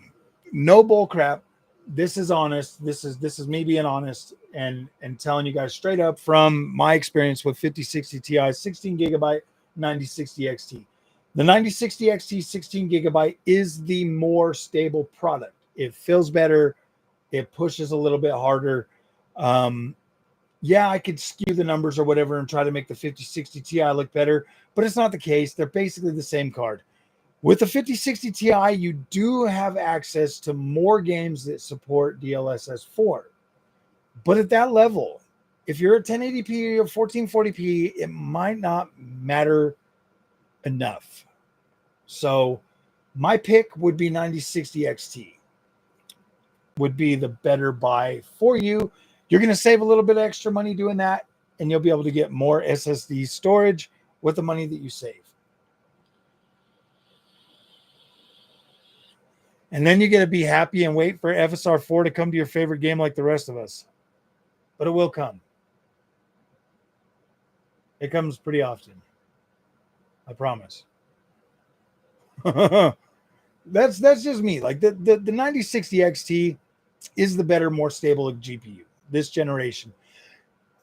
no bull crap. This is honest. This is me being honest and telling you guys straight up from my experience with 5060 Ti 16 gigabyte 9060 XT. The 9060 XT 16 gigabyte is the more stable product. It feels better. It pushes a little bit harder. Yeah, I could skew the numbers or whatever and try to make the 5060 Ti look better, but it's not the case. They're basically the same card. With the 5060 Ti, you do have access to more games that support DLSS 4. But at that level, if you're at 1080p or 1440p, it might not matter enough. So my pick would be 9060 XT. Would be the better buy for you. You're going to save a little bit of extra money doing that, and you'll be able to get more SSD storage with the money that you save. And then you got to be happy and wait for FSR 4 to come to your favorite game like the rest of us. But it will come. It comes pretty often. I promise. That's just me. Like the 9060 XT is the better, more stable GPU this generation.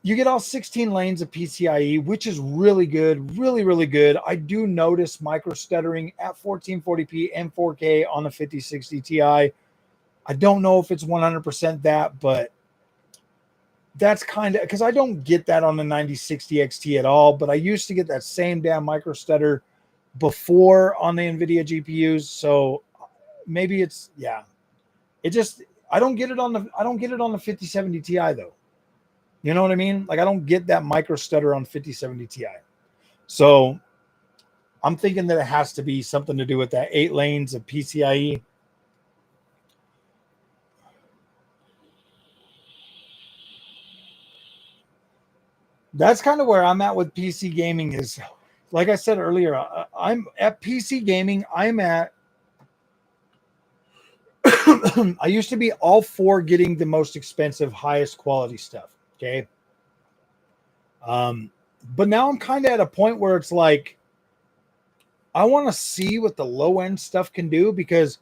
You get all 16 lanes of PCIe, which is really good, really, really good. I do notice micro stuttering at 1440p and 4K on the 5060 Ti. I don't know if it's 100% that, but that's kind of because I don't get that on the 9060 XT at all. But I used to get that same damn micro stutter before on the NVIDIA GPUs. So maybe it's, yeah. It just, I don't get it on the 5070 Ti though. You know what I mean? Like I don't get that micro stutter on 5070 Ti. So I'm thinking that it has to be something to do with that 8 lanes of PCIe. That's kind of where I'm at with PC gaming. Is like I said earlier, I'm at PC gaming. I'm at I used to be all for getting the most expensive, highest quality stuff. Okay. But now I'm kind of at a point where it's like I want to see what the low end stuff can do, because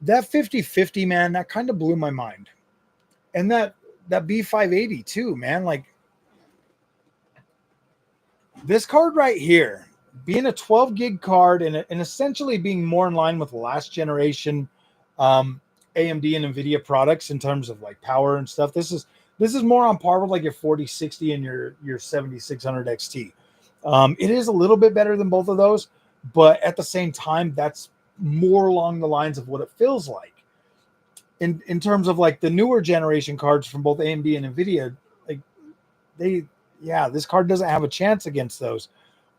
that 5050, man, that kind of blew my mind. And that B580 too, man. Like this card right here, being a 12 gig card and essentially being more in line with last generation AMD and NVIDIA products in terms of like power and stuff. This is more on par with like your 4060 and your 7600 XT. It is a little bit better than both of those, but at the same time, that's more along the lines of what it feels like. In terms of like the newer generation cards from both AMD and NVIDIA, like this card doesn't have a chance against those.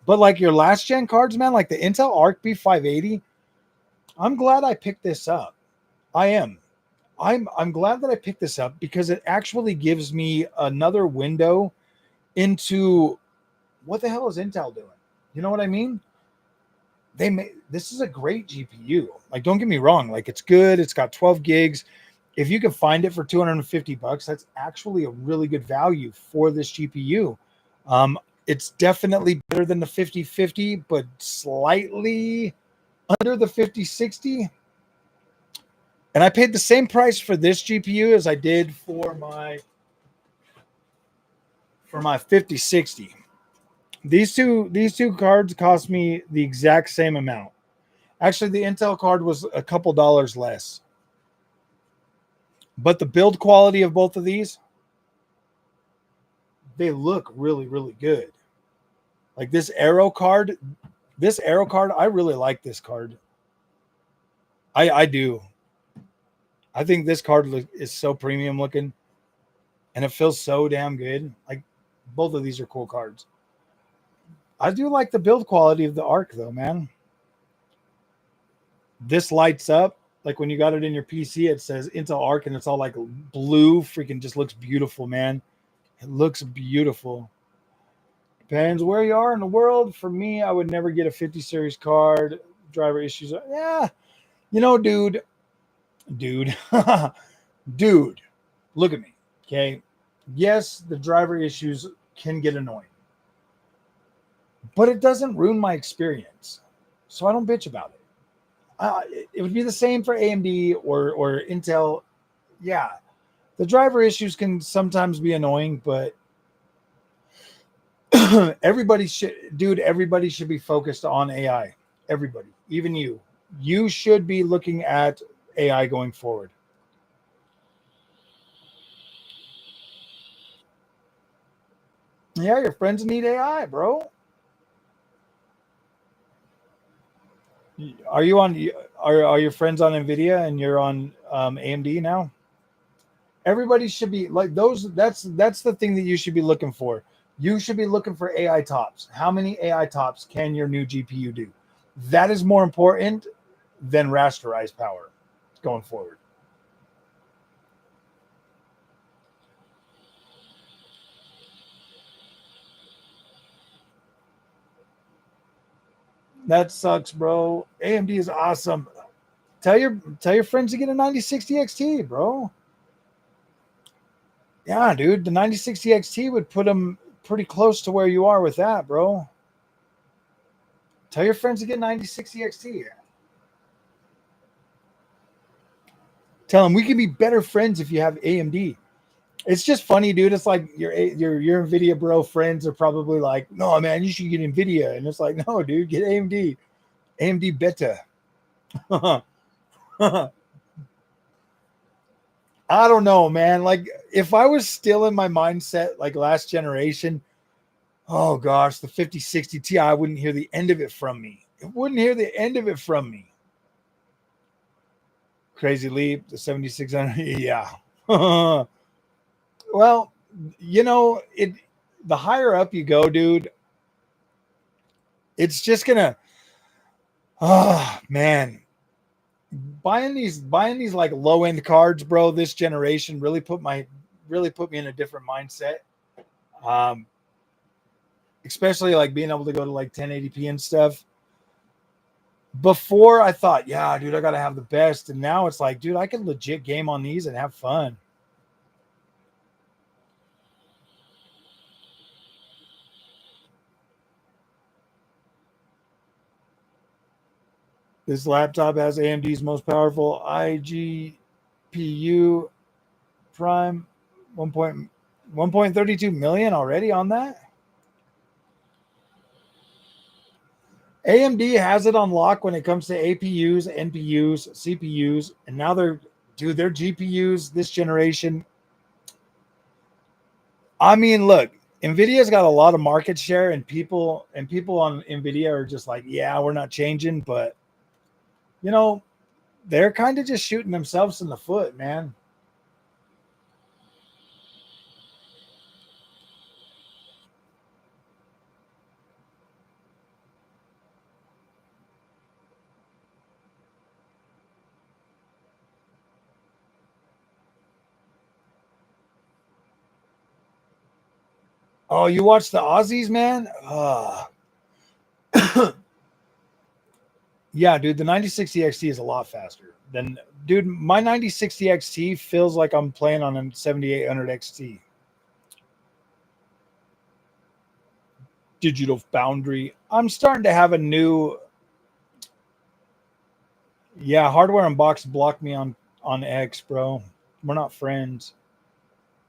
But like your last gen cards, man, like the Intel Arc B580, I'm glad I picked this up. I am. I'm glad that I picked this up because it actually gives me another window into what the hell is Intel doing? You know what I mean? This is a great GPU. Like, don't get me wrong. Like, it's good. It's got 12 gigs. If you can find it for $250, that's actually a really good value for this GPU. It's definitely better than the 5050, but slightly under the 5060. And I paid the same price for this GPU as I did for my 5060. These two cards cost me the exact same amount. Actually, the Intel card was a couple dollars less. But the build quality of both of these, they look really, really good. Like this Aero card, I really like this card. I do. I think this card is so premium looking, and it feels so damn good. Like both of these are cool cards. I do like the build quality of the Arc though, man. This lights up. Like when you got it in your PC, it says Intel Arc and it's all like blue. Freaking just looks beautiful, man. It looks beautiful. Depends where you are in the world. For me, I would never get a 50 series card. Driver issues. Yeah. You know, dude, dude, look at me. Okay. Yes, the driver issues can get annoying, but it doesn't ruin my experience. So I don't bitch about it. It would be the same for AMD or Intel. Yeah. The driver issues can sometimes be annoying, but everybody should be focused on AI. Everybody, even you should be looking at AI going forward. Yeah, your friends need AI, bro. Are you on? Are your friends on NVIDIA and you're on AMD now? Everybody should be like those. That's the thing that you should be looking for. You should be looking for AI tops. How many AI tops can your new GPU do? That is more important than rasterized power going forward. That sucks, bro. AMD is awesome. Tell your friends to get a 9060 XT, bro. Yeah, dude, the 9060 XT would put them pretty close to where you are with that, bro. Tell your friends to get 9060 XT. Tell them we can be better friends if you have AMD. It's just funny, dude. It's like your NVIDIA bro friends are probably like, no, man, you should get NVIDIA. And it's like, no, dude, get AMD. AMD better. I don't know, man. Like, if I was still in my mindset like last generation, oh gosh, the 5060 Ti wouldn't hear the end of it from me. It wouldn't hear the end of it from me. Crazy Leap, the 7600. Yeah. Well, you know, the higher up you go, dude, it's just gonna, oh man. Buying these like low end cards, bro, this generation really put me in a different mindset. especially like being able to go to like 1080p and stuff. Before I thought, yeah, dude, I gotta have the best, and now it's like, dude, I can legit game on these and have fun. This laptop has AMD's most powerful iGPU Prime 1.32 million already on that. AMD has it on lock when it comes to APUs, NPUs, CPUs, and now their GPUs this generation. I mean, look, NVIDIA's got a lot of market share, and people on NVIDIA are just like, yeah, we're not changing, but you know, they're kind of just shooting themselves in the foot, man. Oh, you watch the Aussies, man? Yeah, dude, the 9060 XT is a lot faster than, dude, my 9060 XT feels like I'm playing on a 7800 XT. Digital Foundry. I'm starting to have a new, yeah, Hardware Unboxed blocked me on X, bro. We're not friends.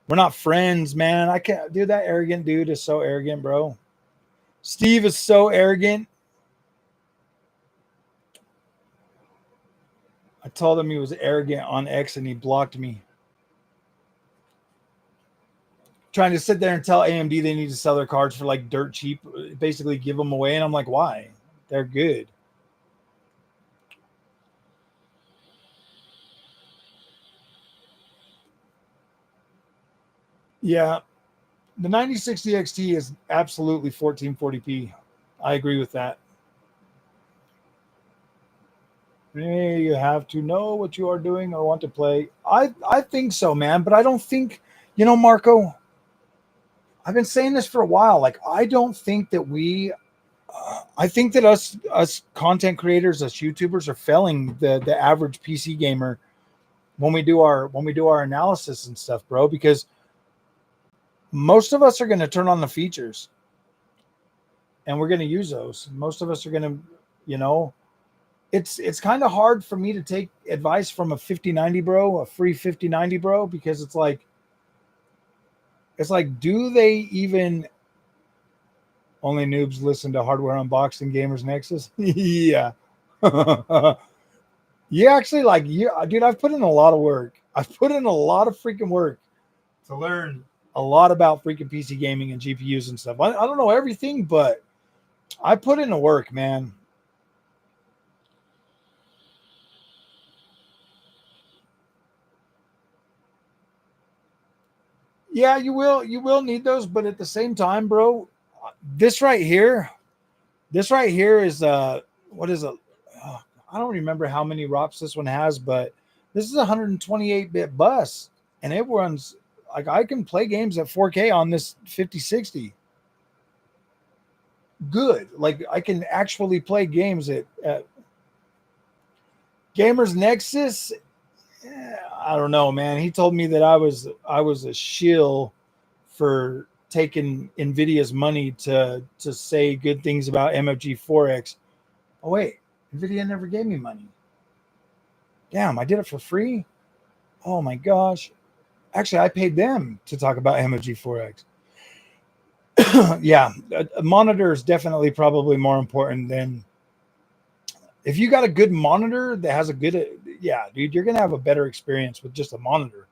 We're not friends, man. I can't, dude, that arrogant dude is so arrogant, bro. Steve is so arrogant. I told him he was arrogant on X and he blocked me. Trying to sit there and tell AMD they need to sell their cards for like dirt cheap, basically give them away. And I'm like, why? They're good. Yeah. The 9060 XT is absolutely 1440p. I agree with that. You have to know what you are doing or want to play. I think so, man. But I don't think, Marco, I've been saying this for a while. Like, I don't think that I think that us content creators, us YouTubers are failing the average PC gamer when we do our analysis and stuff, bro, because most of us are going to turn on the features and we're going to use those. Most of us are going to, it's kind of hard for me to take advice from a 5090 bro, a free 5090 bro, because it's like, do they even, only noobs listen to Hardware Unboxing Gamers Nexus? Yeah. You actually dude, I've put in a lot of work. I've put in a lot of freaking work to learn a lot about freaking PC gaming and GPUs and stuff. I don't know everything, but I put in the work, man. Yeah, you will need those, but at the same time, bro, this right here is what is it? I don't remember how many ROPS this one has, but this is a 128-bit bus, and it runs like I can play games at 4K on this 5060. Good, like I can actually play games at Gamers Nexus. I don't know, man. He told me that I was a shill for taking NVIDIA's money to say good things about MFG4X. Oh wait, NVIDIA never gave me money. Damn, I did it for free. Oh my gosh. Actually, I paid them to talk about MFG4X. Yeah, a monitor is definitely probably more important than, if you got a good monitor that has a good, yeah, dude, you're gonna have a better experience with just a monitor.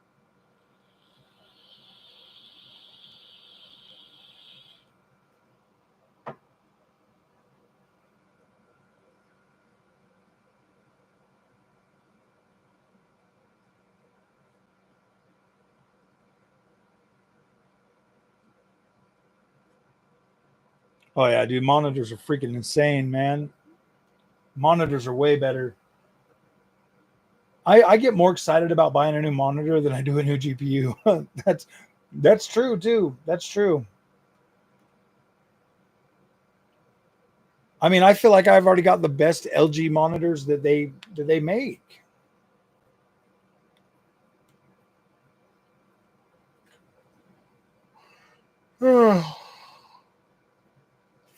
Oh yeah, dude, monitors are freaking insane, man. Monitors are way better. I get more excited about buying a new monitor than I do a new GPU. That's true too. That's true. I mean, I feel like I've already got the best LG monitors that they make.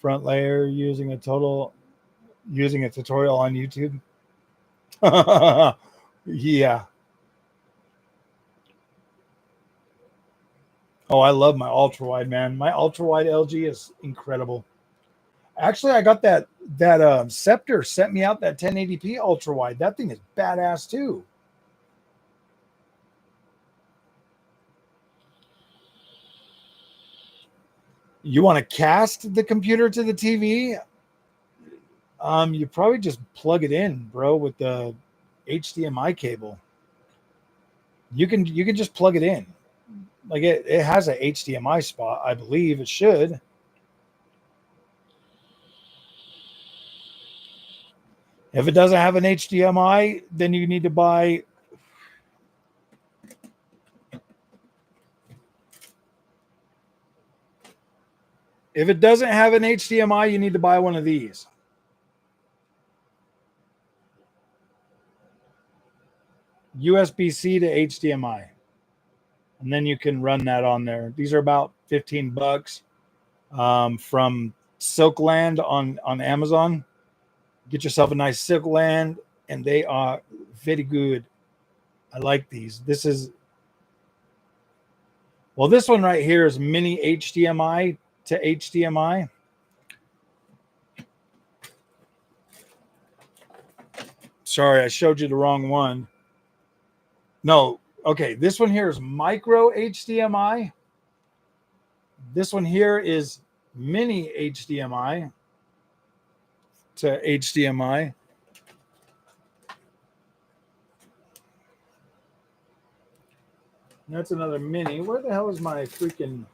Front layer using a tutorial on YouTube. Yeah. Oh, I love my ultra wide, man. My ultra wide LG is incredible. Actually, I got that Scepter sent me out that 1080p ultra wide. That thing is badass too. You want to cast the computer to the TV? You probably just plug it in, bro, with the HDMI cable. You can just plug it in. Like it has a HDMI spot, I believe it should. If it doesn't have an HDMI, then you need to buy. If it doesn't have an HDMI, you need to buy one of these. USB-C to HDMI. And then you can run that on there. These are about $15 from Silkland on Amazon. Get yourself a nice Silkland, and they are very good. I like these. This one right here is mini HDMI to HDMI. Sorry, I showed you the wrong one. No, okay, this one here is micro HDMI. This one here is mini HDMI to HDMI. That's another mini. Where the hell is my freaking...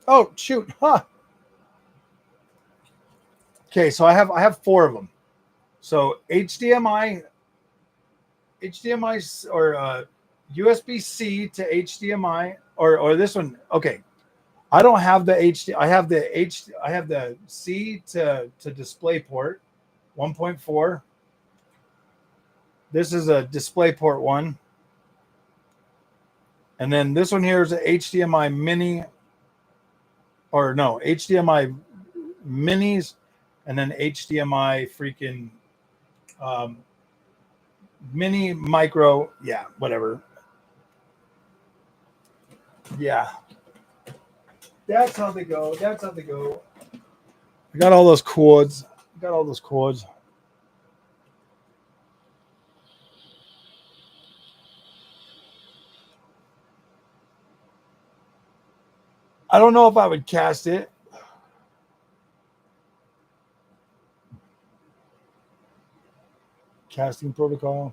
Oh, shoot. Huh. Okay, so I have 4 of them. So HDMI or USB-C to HDMI or this one. Okay, I don't have the HD. I have the C to DisplayPort 1.4. This is a DisplayPort 1, and then this one here is a HDMI mini, or no, HDMI minis, and then HDMI freaking mini micro. Yeah, whatever. Yeah, that's how they go. That's how they go. I got all those cords. I don't know if I would cast it. Casting protocol.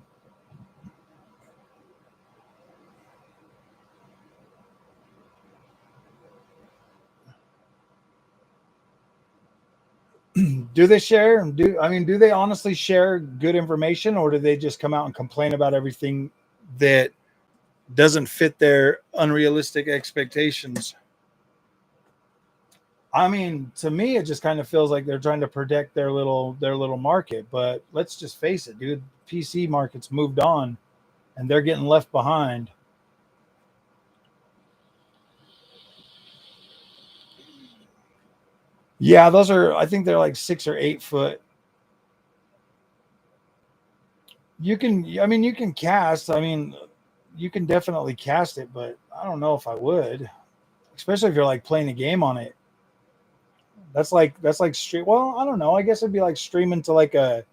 Do they share? Do they honestly share good information, or do they just come out and complain about everything that doesn't fit their unrealistic expectations? I mean, to me, it just kind of feels like they're trying to protect their little market. But let's just face it, dude. PC market's moved on, and they're getting left behind. Yeah, those are. I think they're like 6 or 8 foot. You can. You can cast. You can definitely cast it, but I don't know if I would, especially if you're like playing a game on it. That's like stream. Well, I don't know. I guess it'd be like streaming to like a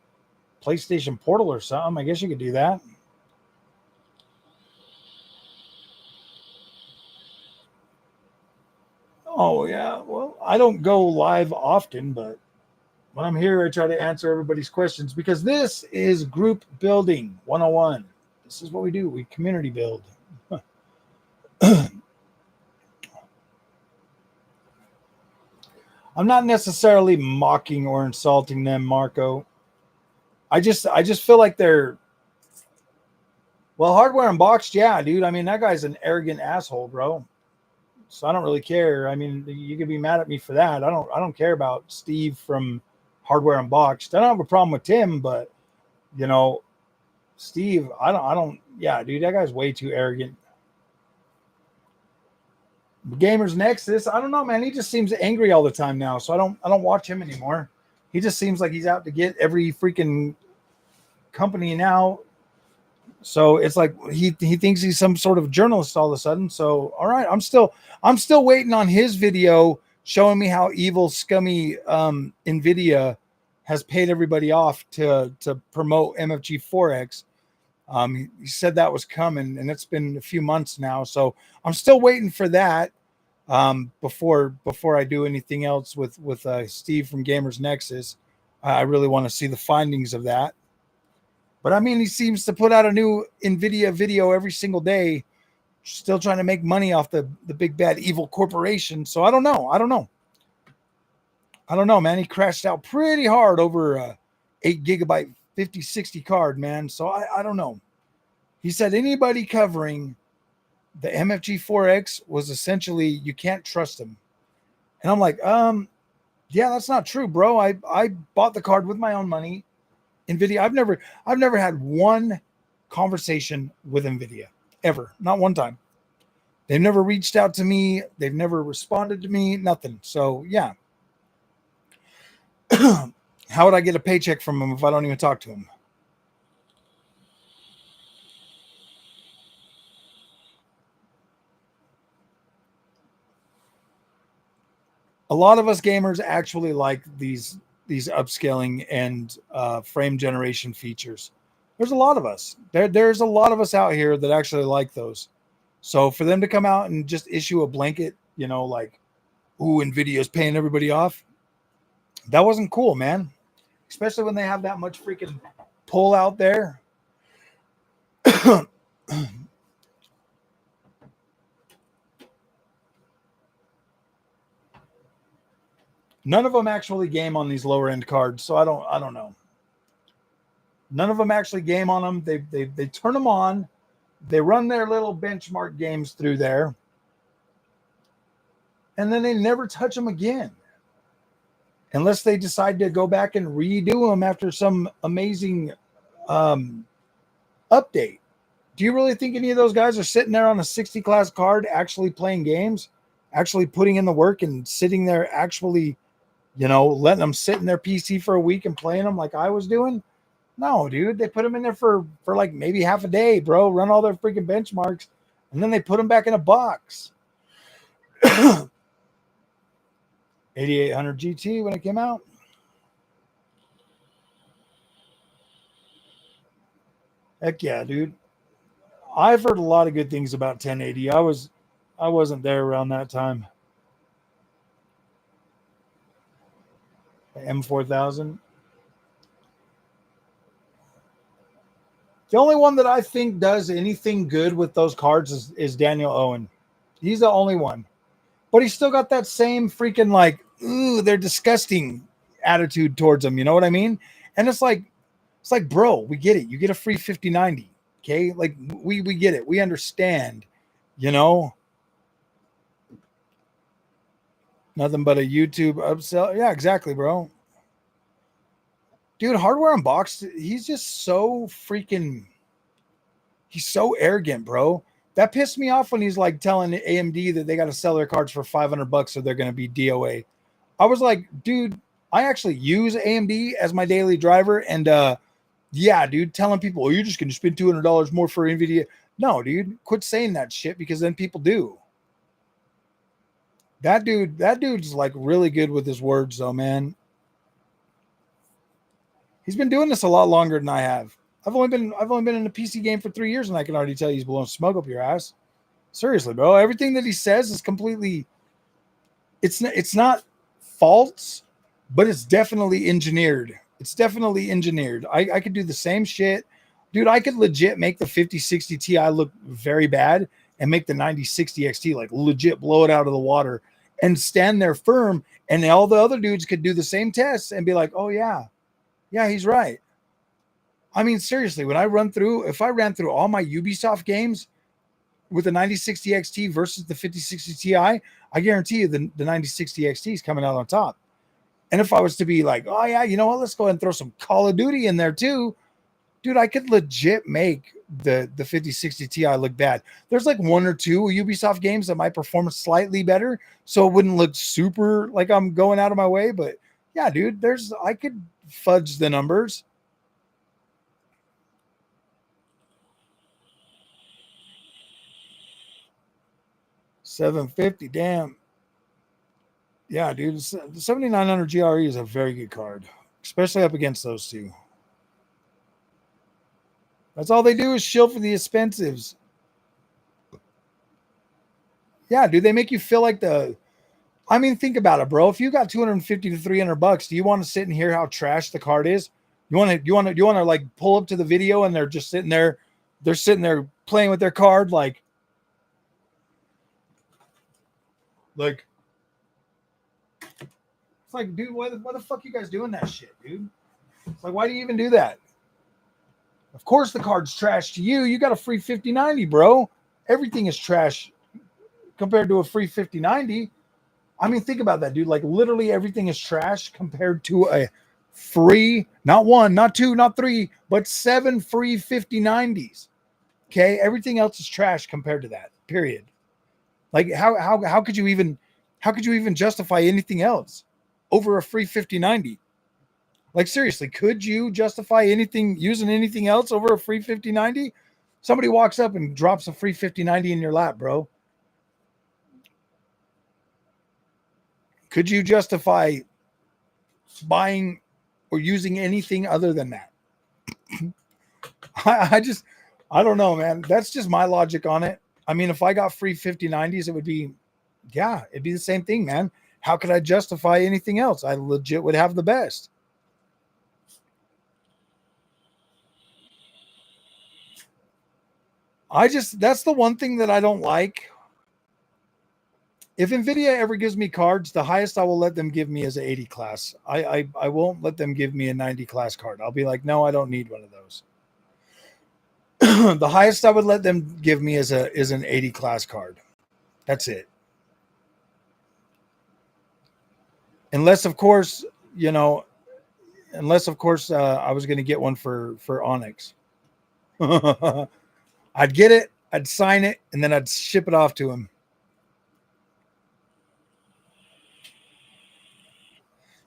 PlayStation Portal or something. I guess you could do that. Oh yeah. Well, I don't go live often, but when I'm here, I try to answer everybody's questions because this is group building 101. This is what we do. We community build. I'm not necessarily mocking or insulting them, Marco. I just feel like they're Hardware Unboxed, yeah, dude. That guy's an arrogant asshole, bro. So I don't really care. I mean, you could be mad at me for that. I don't care about Steve from Hardware Unboxed. I don't have a problem with Tim, but you know, Steve, I don't, yeah, dude, that guy's way too arrogant. Gamers Nexus, I don't know, man. He just seems angry all the time now, so I don't watch him anymore. He just seems like he's out to get every freaking company now. So it's like he thinks he's some sort of journalist all of a sudden. So all right, I'm still waiting on his video showing me how evil, scummy NVIDIA has paid everybody off to promote MFG 4X. He said that was coming, and it's been a few months now. So I'm still waiting for that before I do anything else with Steve from Gamers Nexus. I really want to see the findings of that. But I mean, he seems to put out a new NVIDIA video every single day, still trying to make money off the big bad evil corporation. So I don't know, man. He crashed out pretty hard over a 8 gigabyte 5060 card, man. So I don't know. He said anybody covering the MFG 4X was essentially, you can't trust him. And I'm like, yeah, that's not true, bro. I bought the card with my own money. NVIDIA, I've never had one conversation with NVIDIA ever, not one time. They've never reached out to me. They've never responded to me, nothing. So yeah. How would I get a paycheck from them if I don't even talk to them? A lot of us gamers actually like these upscaling and frame generation features. There's a lot of us. There's a lot of us out here that actually like those. So for them to come out and just issue a blanket, you know, like, ooh, NVIDIA's paying everybody off, that wasn't cool, man. Especially when they have that much freaking pull out there. None of them actually game on these lower end cards, so I don't know. None of them actually game on them. They turn them on, they run their little benchmark games through there, and then they never touch them again, unless they decide to go back and redo them after some amazing update. Do you really think any of those guys are sitting there on a 60 class card actually playing games, actually putting in the work and sitting there actually, you know, letting them sit in their PC for a week and playing them like I was doing? No, dude. They put them in there for like maybe half a day, bro. Run all their freaking benchmarks, and then they put them back in a box. 8800 GT when it came out. Heck yeah, dude. I've heard a lot of good things about 1080. I wasn't there around that time. M4000. The only one that I think does anything good with those cards is Daniel Owen. He's the only one. But he's still got that same freaking like, ooh, they're disgusting attitude towards them. You know what I mean? And it's like, bro, we get it. You get a free 5090. Okay. Like we get it. We understand, you know, nothing but a YouTube upsell. Yeah, exactly, bro. Dude, Hardware Unboxed, he's just so freaking, he's so arrogant, bro. That pissed me off when he's like telling AMD that they got to sell their cards for $500 or they're going to be DOA. I was like, dude, I actually use AMD as my daily driver. And yeah, dude, telling people, oh, you're just going to spend $200 more for NVIDIA. No, dude, quit saying that shit because then people do. That dude's like really good with his words though, man. He's been doing this a lot longer than I have. I've only been in a PC game for 3 years, and I can already tell you he's blowing smoke up your ass. Seriously, bro. Everything that he says is completely. It's not false, but it's definitely engineered. It's definitely engineered. I could do the same shit, dude. I could legit make the 5060 Ti look very bad and make the 9060 XT like legit blow it out of the water and stand there firm. And all the other dudes could do the same tests and be like, oh yeah, he's right. I mean, seriously, if I ran through all my Ubisoft games, with the 9060 XT versus the 5060 Ti, I guarantee you the 9060 XT is coming out on top. And if I was to be like, oh yeah, you know what, let's go ahead and throw some Call of Duty in there too, dude, I could legit make the 5060 Ti look bad. There's like one or two Ubisoft games that might perform slightly better, so it wouldn't look super like I'm going out of my way. But yeah, dude, I could fudge the numbers. $750, damn. Yeah, dude, the 7900 GRE is a very good card, especially up against those two. That's all they do is shill for the expensives. Yeah, dude, they make you feel like I mean, think about it, bro. If you got 250 to 300 bucks, do you want to sit and hear how trash the card is? You want to like pull up to the video and they're just sitting there, playing with their card like it's like, dude, why the fuck you guys doing that shit, dude? It's like, why do you even do that? Of course the card's trash to you. You got a free 5090, bro. Everything is trash compared to a free 5090. I mean, think about that, dude. Like, literally everything is trash compared to a free, not one, not two, not three, but 7 free 5090s. Okay? Everything else is trash compared to that, period. Like, how could you even justify anything else over a free 5090? Like, seriously, could you justify using anything else over a free 5090? Somebody walks up and drops a free 5090 in your lap, bro. Could you justify buying or using anything other than that? I don't know, man. That's just my logic on it. I mean, if I got free 5090s, it would be, yeah, it'd be the same thing, man. How could I justify anything else? I legit would have the best. That's the one thing that I don't like. If NVIDIA ever gives me cards, the highest I will let them give me is an 80 class. I won't let them give me a 90 class card. I'll be like, no, I don't need one of those. The highest I would let them give me is an 80 class card. That's it. Unless, of course, I was going to get one for Onyx. I'd get it, I'd sign it, and then I'd ship it off to him.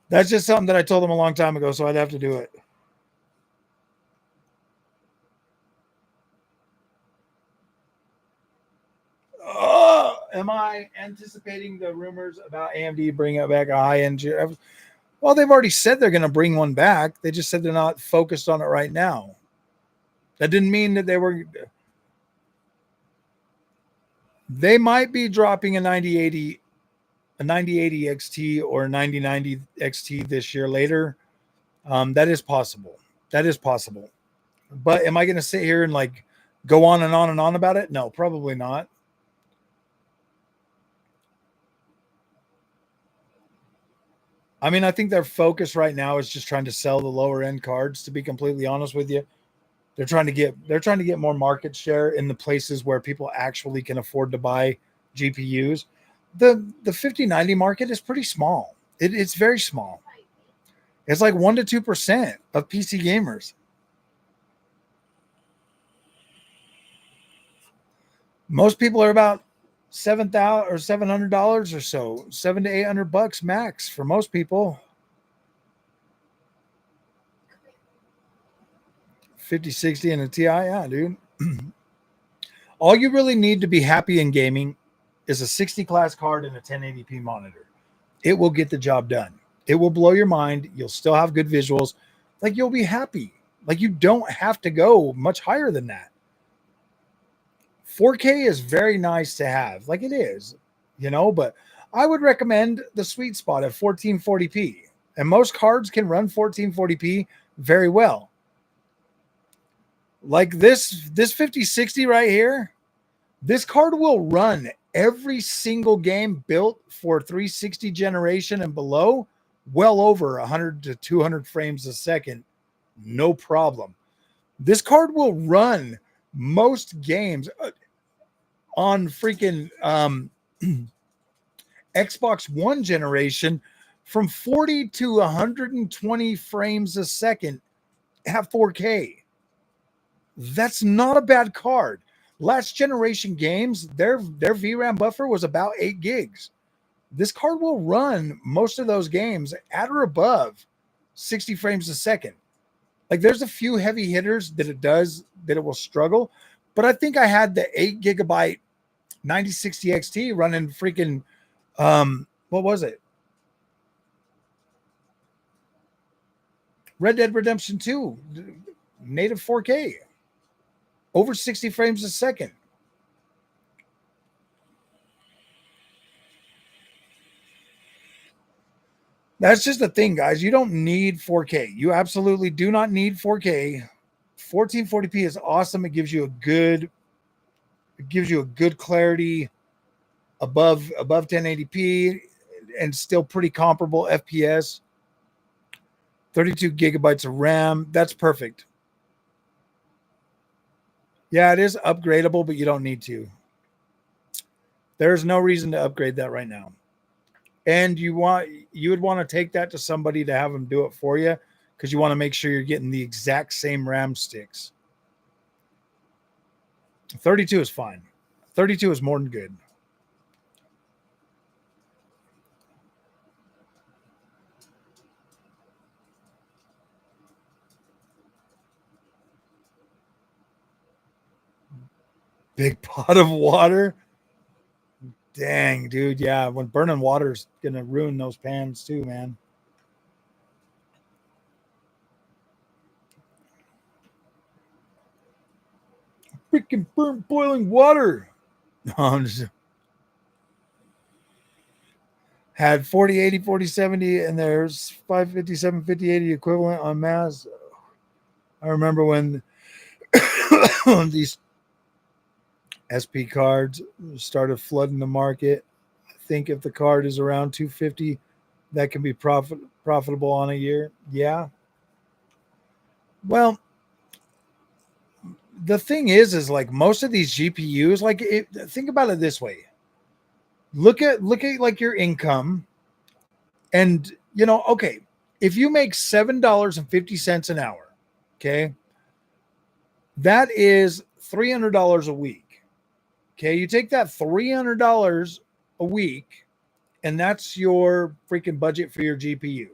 That's just something that I told him a long time ago, so I'd have to do it. Am I anticipating the rumors about AMD bringing back a high-end? Well, they've already said they're going to bring one back. They just said they're not focused on it right now. That didn't mean that they were. They might be dropping a 9080 XT or a 9090 XT this year later. That is possible. But am I going to sit here and like go on and on and on about it? No, probably not. I mean, I think their focus right now is just trying to sell the lower end cards, to be completely honest with you. They're trying to get more market share in the places where people actually can afford to buy GPUs. The 5090 market is pretty small. It's very small. It's like 1% to 2% of PC gamers. Most people are about $7,000 or $700 or so, $700 to $800 max for most people. 5060 and a Ti, yeah, dude. All you really need to be happy in gaming is a 60 class card and a 1080p monitor. It will get the job done. It will blow your mind. You'll still have good visuals. Like, you'll be happy. Like, you don't have to go much higher than that. 4K is very nice to have. Like, it is, but I would recommend the sweet spot at 1440p. And most cards can run 1440p very well. Like this 5060 right here, this card will run every single game built for 360 generation and below well over 100 to 200 frames a second. No problem. This card will run most games. on freaking Xbox One generation from 40 to 120 frames a second at 4K. That's not a bad card. Last generation games, their VRAM buffer was about 8 gigs. This card will run most of those games at or above 60 frames a second. Like there's a few heavy hitters that it will struggle, but I think I had the 8 gigabyte 9060 XT running freaking what was it? Red Dead Redemption 2 native 4K over 60 frames a second. That's just the thing, guys. You don't need 4K. You absolutely do not need 4K. 1440p is awesome. It gives you a good clarity above 1080p and still pretty comparable FPS. 32 gigabytes of RAM. That's perfect. Yeah, it is upgradable, but you don't need to. There's no reason to upgrade that right now. And you would want to take that to somebody to have them do it for you because you want to make sure you're getting the exact same RAM sticks. 32 is fine. 32 is more than good. Big pot of water. Dang, dude. Yeah, when burning water's going to ruin those pans too, man. Freaking burnt boiling water. No, I'm just... Had 4080, 4070, and there's 557, 5080 equivalent on mass. I remember when these SP cards started flooding the market. I think if the card is around 250, that can be profitable on a year. Yeah. Well, the thing is like most of these GPUs, like think about it this way. Look at like your income, and okay, if you make $7.50 an hour, okay, that is $300 a week. Okay, you take that $300 a week, and that's your freaking budget for your GPU.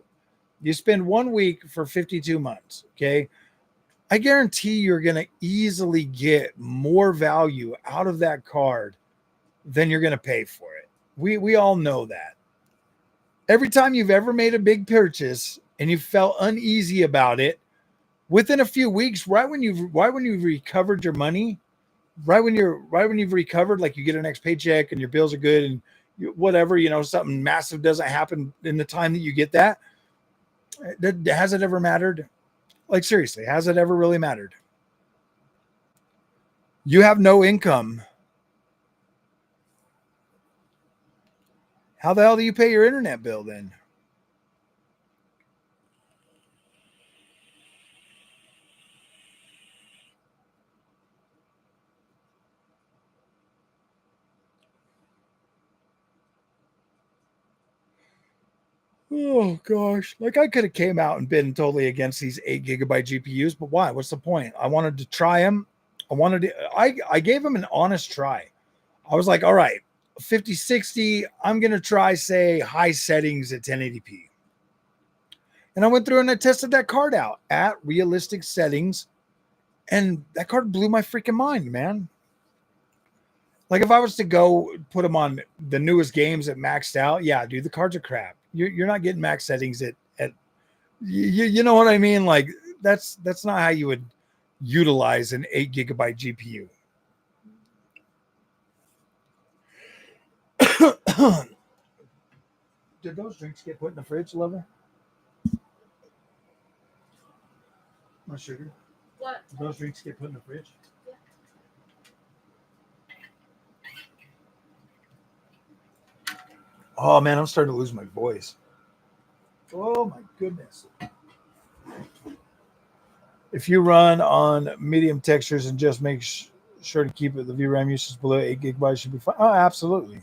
You spend 1 week for 52 months, okay? I guarantee you're going to easily get more value out of that card than you're going to pay for it. We all know that. Every time you've ever made a big purchase and you felt uneasy about it, within a few weeks, right when you've recovered your money, right when you've recovered, like you get an next paycheck and your bills are good and whatever, something massive doesn't happen in the time that you get that. Has it ever mattered? Like seriously, has it ever really mattered? You have no income. How the hell do you pay your internet bill then? Oh gosh, like I could have came out and been totally against these 8 gigabyte GPUs, but why? What's the point? I wanted to try them. I gave them an honest try. I was like, all right, 5060, I'm going to try, say, high settings at 1080p. And I went through and I tested that card out at realistic settings, and that card blew my freaking mind, man. Like if I was to go put them on the newest games that maxed out, yeah, dude, the cards are crap. You're not getting max settings at you know what I mean? Like that's not how you would utilize an 8 gigabyte GPU. Did those drinks get put in the fridge, lover? My sugar. What? Did those drinks get put in the fridge? Oh man, I'm starting to lose my voice. Oh my goodness. If you run on medium textures and just make sure to keep it. The VRAM usage below 8 gigabytes should be fine. Oh, absolutely.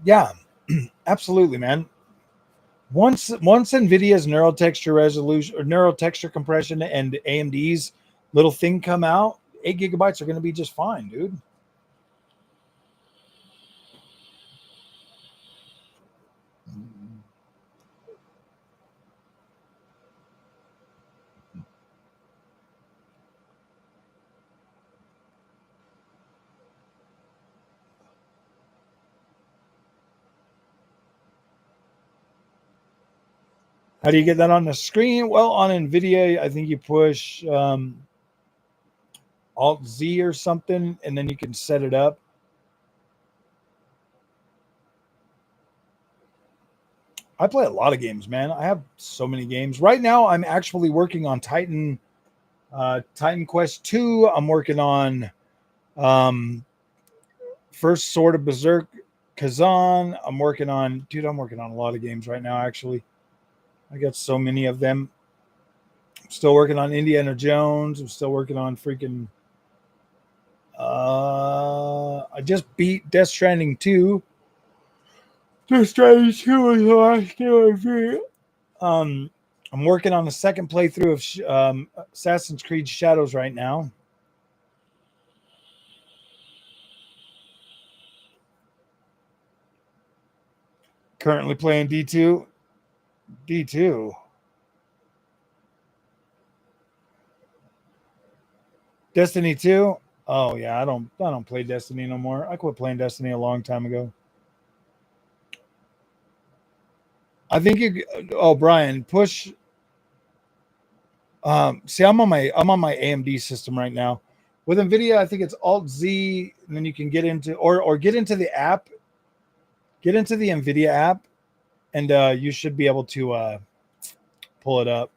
Yeah, absolutely, man. Once NVIDIA's neural texture resolution or neural texture compression and AMD's little thing come out, 8 gigabytes are going to be just fine, dude. How do you get that on the screen? Well, on NVIDIA, I think you push Alt Z or something, and then you can set it up. I play a lot of games, man. I have so many games. Right now, I'm actually working on Titan Quest 2. I'm working on First Sword of Berserk Kazan. I'm working on a lot of games right now, actually. I got so many of them. I'm still working on Indiana Jones. I'm still working on freaking I just beat Death Stranding 2. Death Stranding 2 is the last game I beat. I'm working on the second playthrough of Assassin's Creed Shadows right now. Currently playing D2. D2. Destiny 2. Oh yeah, I don't play Destiny no more. I quit playing Destiny a long time ago. I think you. Oh, Brian, push. See, I'm on my AMD system right now. With NVIDIA, I think it's Alt Z, and then you can get into or get into the app. Get into the NVIDIA app, and you should be able to pull it up.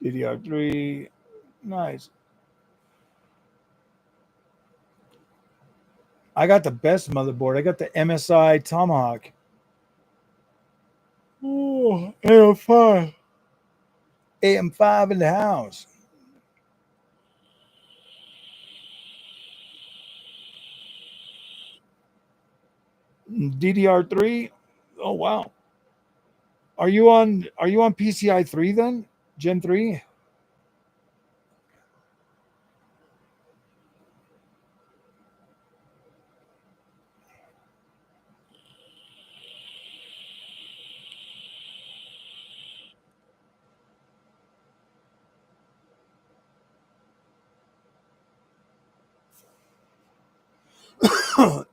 DDR3, nice. I got the best motherboard. I got the MSI Tomahawk. Oh, AM5. AM5 in the house. DDR3. Oh wow. Are you on PCI 3 then? Gen 3?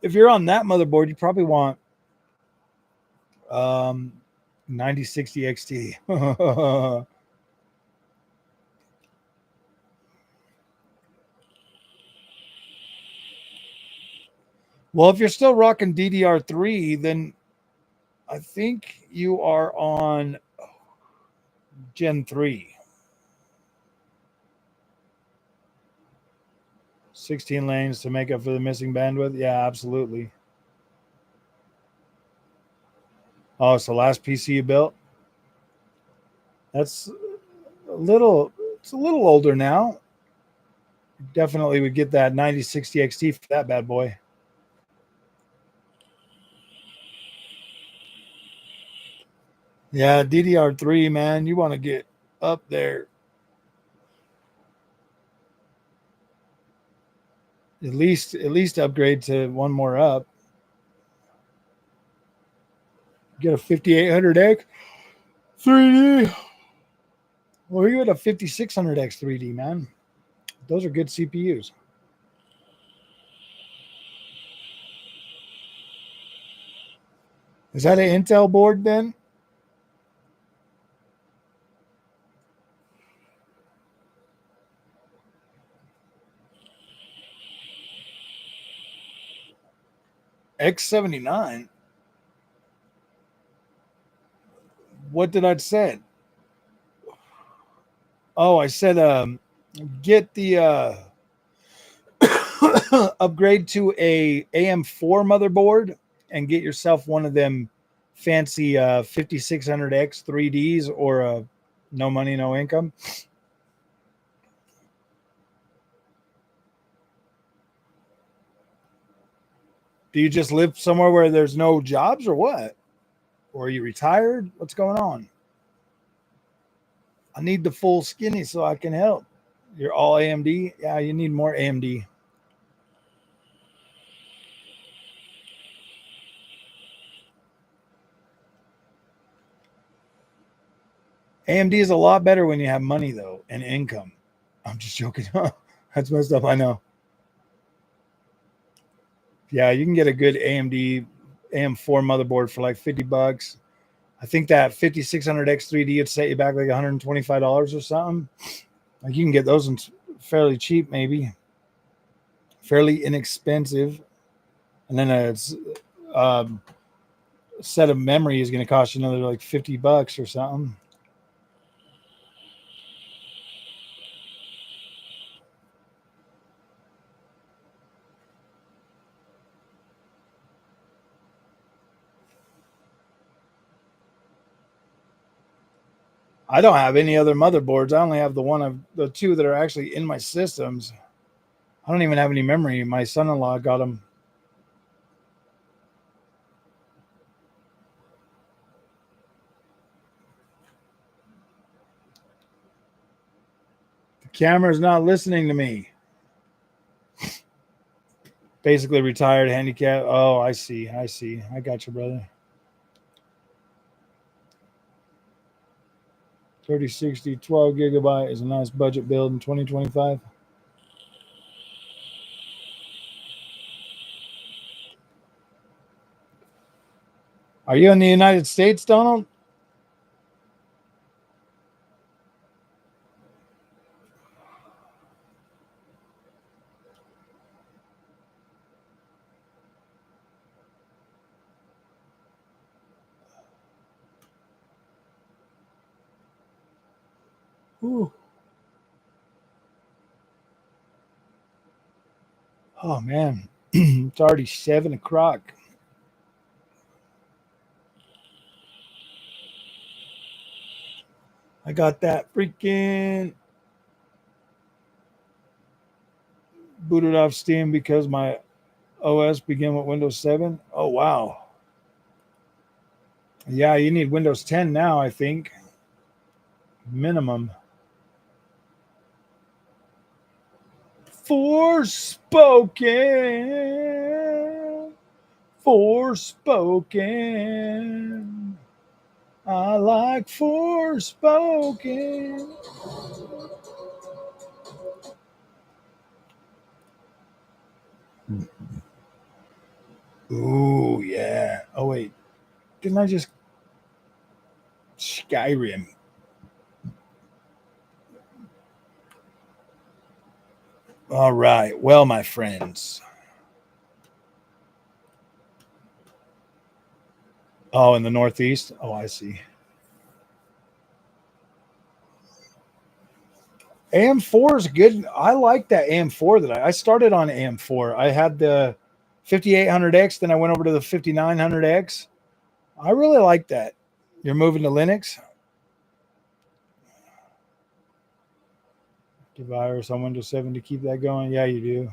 If you're on that motherboard, you probably want 9060 XT. Well, if you're still rocking DDR3, then I think you are on Gen 3. 16 lanes to make up for the missing bandwidth. Yeah, absolutely. Oh, it's the last PC you built? That's it's a little older now. Definitely would get that 9060 XT for that bad boy. Yeah, DDR3, man, you want to get up there. At least upgrade to one more up. Get a 5800X 3D. Or you get a 5600X 3D, man. Those are good CPUs. Is that an Intel board then? X79. What did I say? Oh, I said get the upgrade to a AM4 motherboard and get yourself one of them fancy 5600X 3Ds or a no money, no income. Do you just live somewhere where there's no jobs or what? Or are you retired? What's going on? I need the full skinny so I can help. You're all AMD? Yeah, you need more AMD. AMD is a lot better when you have money, though, and income. I'm just joking. That's messed up, I know. Yeah, you can get a good AMD AM4 motherboard for like $50. I think that 5600X 3D would set you back like $125 or something. Like you can get those fairly cheap, maybe. Fairly inexpensive. And then a set of memory is going to cost you another like $50 or something. I don't have any other motherboards. I only have the two that are actually in my systems. I don't even have any memory. My son-in-law got them. The camera's not listening to me. Basically retired, handicap. Oh, I see. I got you, brother. 3060, 12 gigabyte is a nice budget build in 2025. Are you in the United States, Donald? Ooh. Oh, man. It's already 7 o'clock. I got that freaking booted off Steam because my OS began with Windows 7. Oh, wow. Yeah, you need Windows 10 now, I think. Minimum. Forspoken. Forspoken. I like Forspoken. Ooh, yeah. Oh, wait. Didn't I just... Skyrim. All right. Well, my friends. Oh, in the Northeast? Oh, I see. AM4 is good. I like that AM4 that I started on AM4. I had the 5800X, then I went over to the 5900X. I really like that. You're moving to Linux? Do virus on Windows 7 to keep that going? Yeah, you do.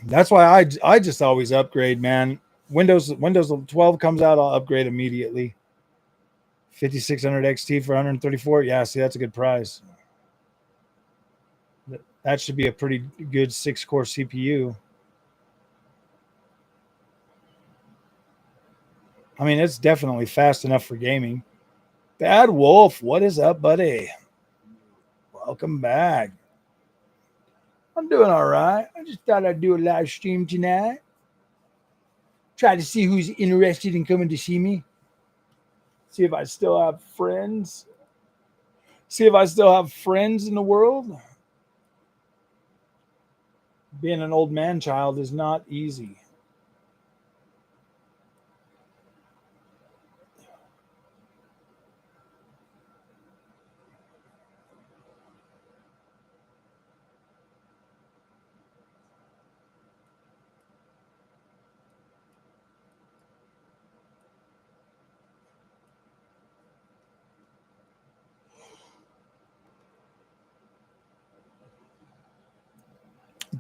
That's why I just always upgrade, man. Windows 12 comes out, I'll upgrade immediately. 5600 XT for 134. Yeah, see, that's a good price. That should be a pretty good 6-core CPU. I mean, it's definitely fast enough for gaming. Bad Wolf, what is up, buddy? Welcome back. I'm doing all right. I just thought I'd do a live stream tonight. Try to see who's interested in coming to see me. See if I still have friends. See if I still have friends in the world. Being an old man child is not easy.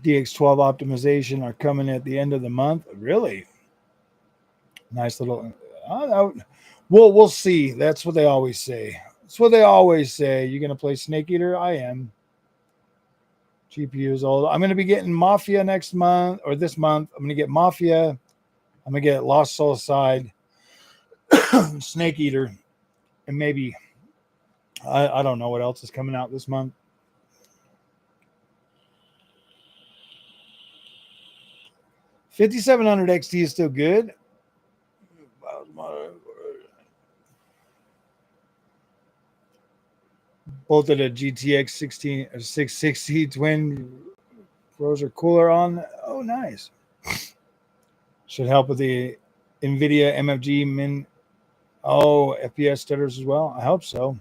DX12 optimization are coming at the end of the month. Really? Nice little. We'll see. That's what they always say. That's what they always say. You gonna play Snake Eater? I am. GPU is old. I'm gonna be getting Mafia next month or this month. I'm gonna get Mafia. I'm gonna get Lost Soul Side, Snake Eater, and maybe I don't know what else is coming out this month. 5700 XT is still good. Both of the GTX 660 twin rows are cooler on. Oh, nice. Should help with the NVIDIA MFG min. Oh, FPS stutters as well. I hope so.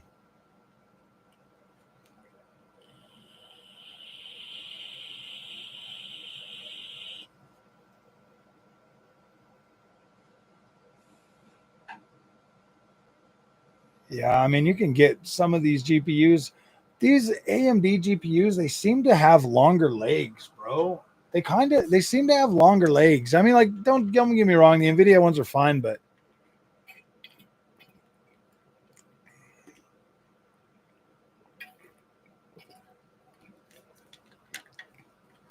Yeah, I mean, you can get some of these GPUs. These AMD GPUs, they seem to have longer legs, bro. They seem to have longer legs. I mean, like, don't get me wrong, the NVIDIA ones are fine, but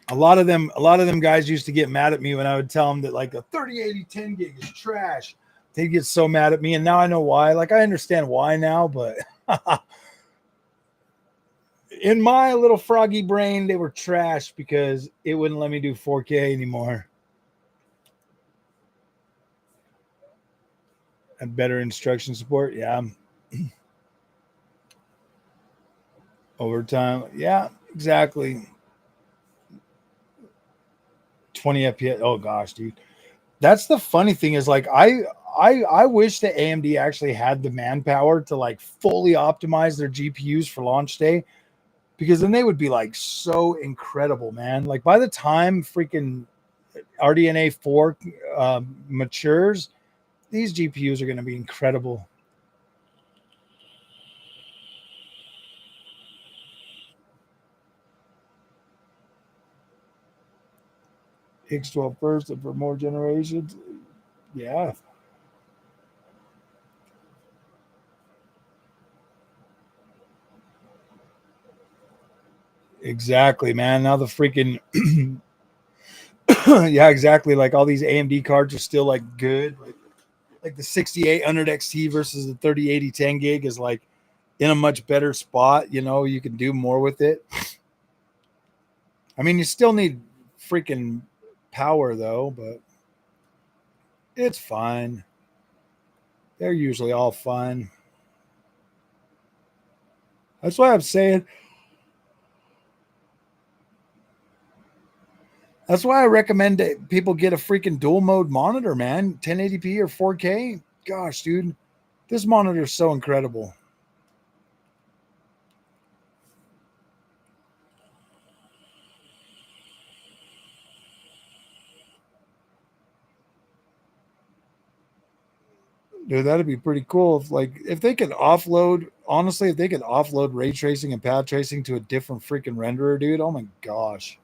a lot of them guys used to get mad at me when I would tell them that like a 3080 10 gig is trash. They'd get so mad at me, and now I know why. Like, I understand why now, but in my little froggy brain, they were trash because it wouldn't let me do 4K anymore. And better instruction support, yeah. Overtime, yeah, exactly. 20 FPS. Oh gosh, dude. That's the funny thing is like I wish that AMD actually had the manpower to like fully optimize their GPUs for launch day, because then they would be like so incredible, man. Like by the time freaking RDNA 4 matures, these GPUs are going to be incredible. X12 first and for more generations. Yeah. Exactly, man. Now the freaking yeah, exactly. Like all these AMD cards are still like good. Like the 6800 XT versus the 3080 10 gig is like in a much better spot. You know, you can do more with it. I mean, you still need freaking power though, but it's fine. They're usually all fine. That's why I'm saying. That's why I recommend that people get a freaking dual mode monitor, man. 1080p or 4K. Gosh, dude, this monitor is so incredible. Dude, that'd be pretty cool if they could offload, honestly, if they could offload ray tracing and path tracing to a different freaking renderer, dude. Oh my gosh.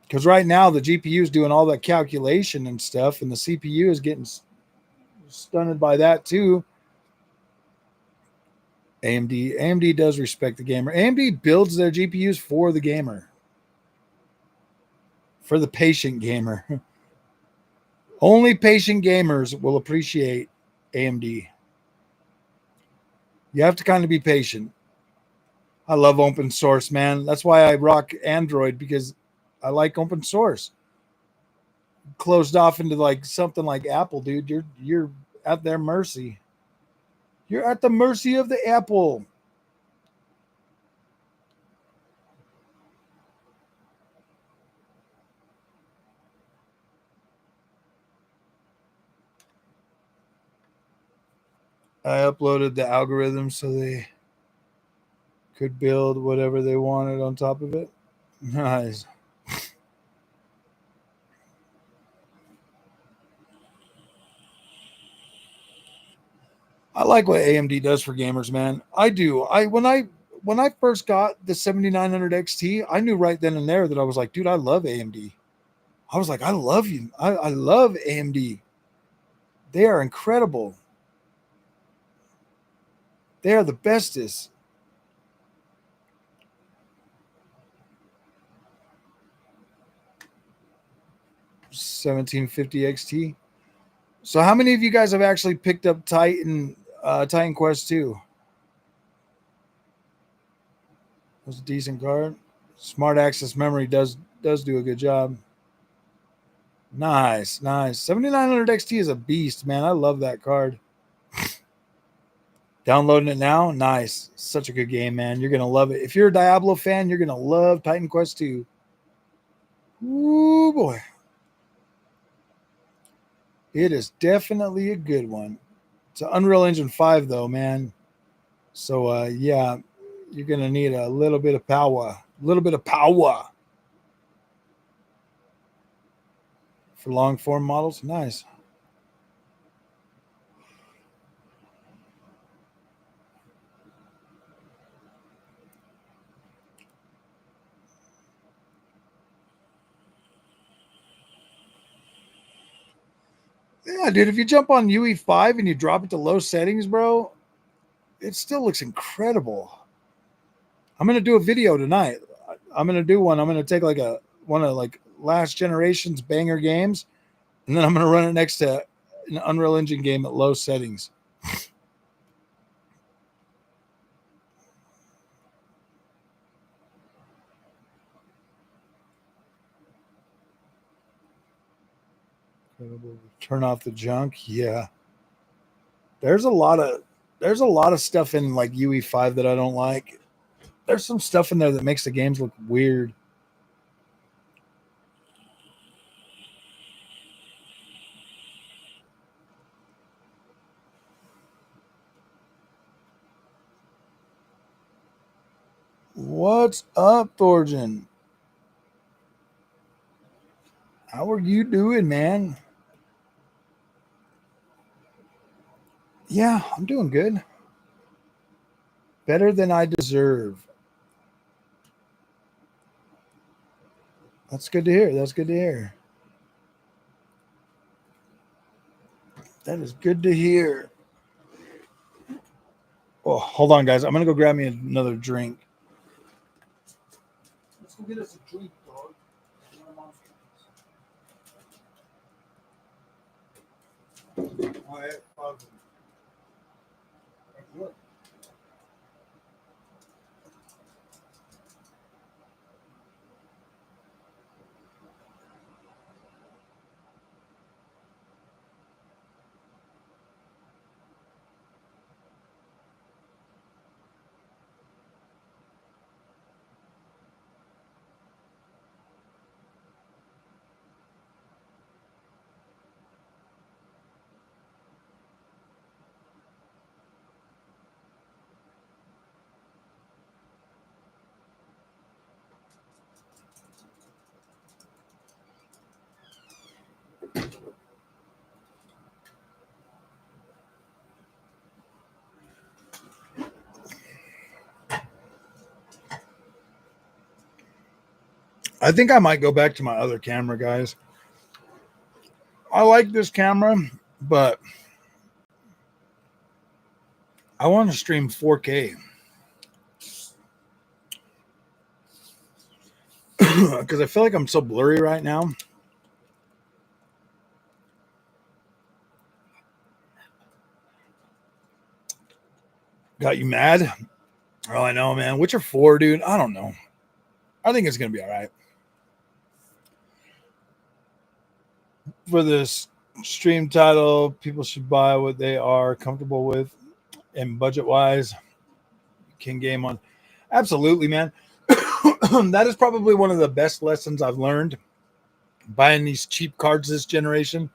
Because right now the GPU is doing all that calculation and stuff, and the CPU is getting stunted by that too. AMD does respect the gamer. AMD builds their GPUs for the gamer, for the patient gamer. Only patient gamers will appreciate AMD. You have to kind of be patient. I love open source, man. That's why I rock Android, because I like open source. Closed off into like something like Apple, dude. You're at their mercy. You're at the mercy of the Apple. I uploaded the algorithm so they could build whatever they wanted on top of it. Nice. I like what AMD does for gamers, man. I do. when I first got the 7900 XT, I knew right then and there that I was like, dude, I love AMD. I was like, I love you. I love AMD. They are incredible. They are the bestest. $1750 XT. So how many of you guys have actually picked up Titan Quest 2? Was a decent card. Smart access memory does do a good job. Nice. 7900 XT is a beast, man. I love that card. Downloading it now. Nice. Such a good game, man. You're going to love it. If you're a Diablo fan, you're going to love Titan Quest 2. Ooh, boy. It is definitely a good one. It's an Unreal Engine 5, though, man. So, yeah, you're going to need a little bit of power. A little bit of power. For long form models. Nice. Yeah, dude, if you jump on UE5 and you drop it to low settings, bro, it still looks incredible. I'm going to do a video tonight. I'm going to do one. I'm going to take like one of like last generation's banger games, and then I'm going to run it next to an Unreal Engine game at low settings. Turn off the junk. Yeah. There's a lot of stuff in like UE5 that I don't like. There's some stuff in there that makes the games look weird. What's up, Thorjan? How are you doing, man? Yeah, I'm doing good. Better than I deserve. That's good to hear. That's good to hear. That is good to hear. Oh, hold on, guys. I'm going to go grab me another drink. Let's go get us a drink, dog. All right. Look. I think I might go back to my other camera, guys. I like this camera, but I want to stream 4K. Because I feel like I'm so blurry right now. Got you mad? Oh, I know, man. Witcher 4, dude. I don't know. I think it's going to be all right. For this stream title, people should buy what they are comfortable with, and budget-wise, can game on. Absolutely, man. That is probably one of the best lessons I've learned buying these cheap cards this generation,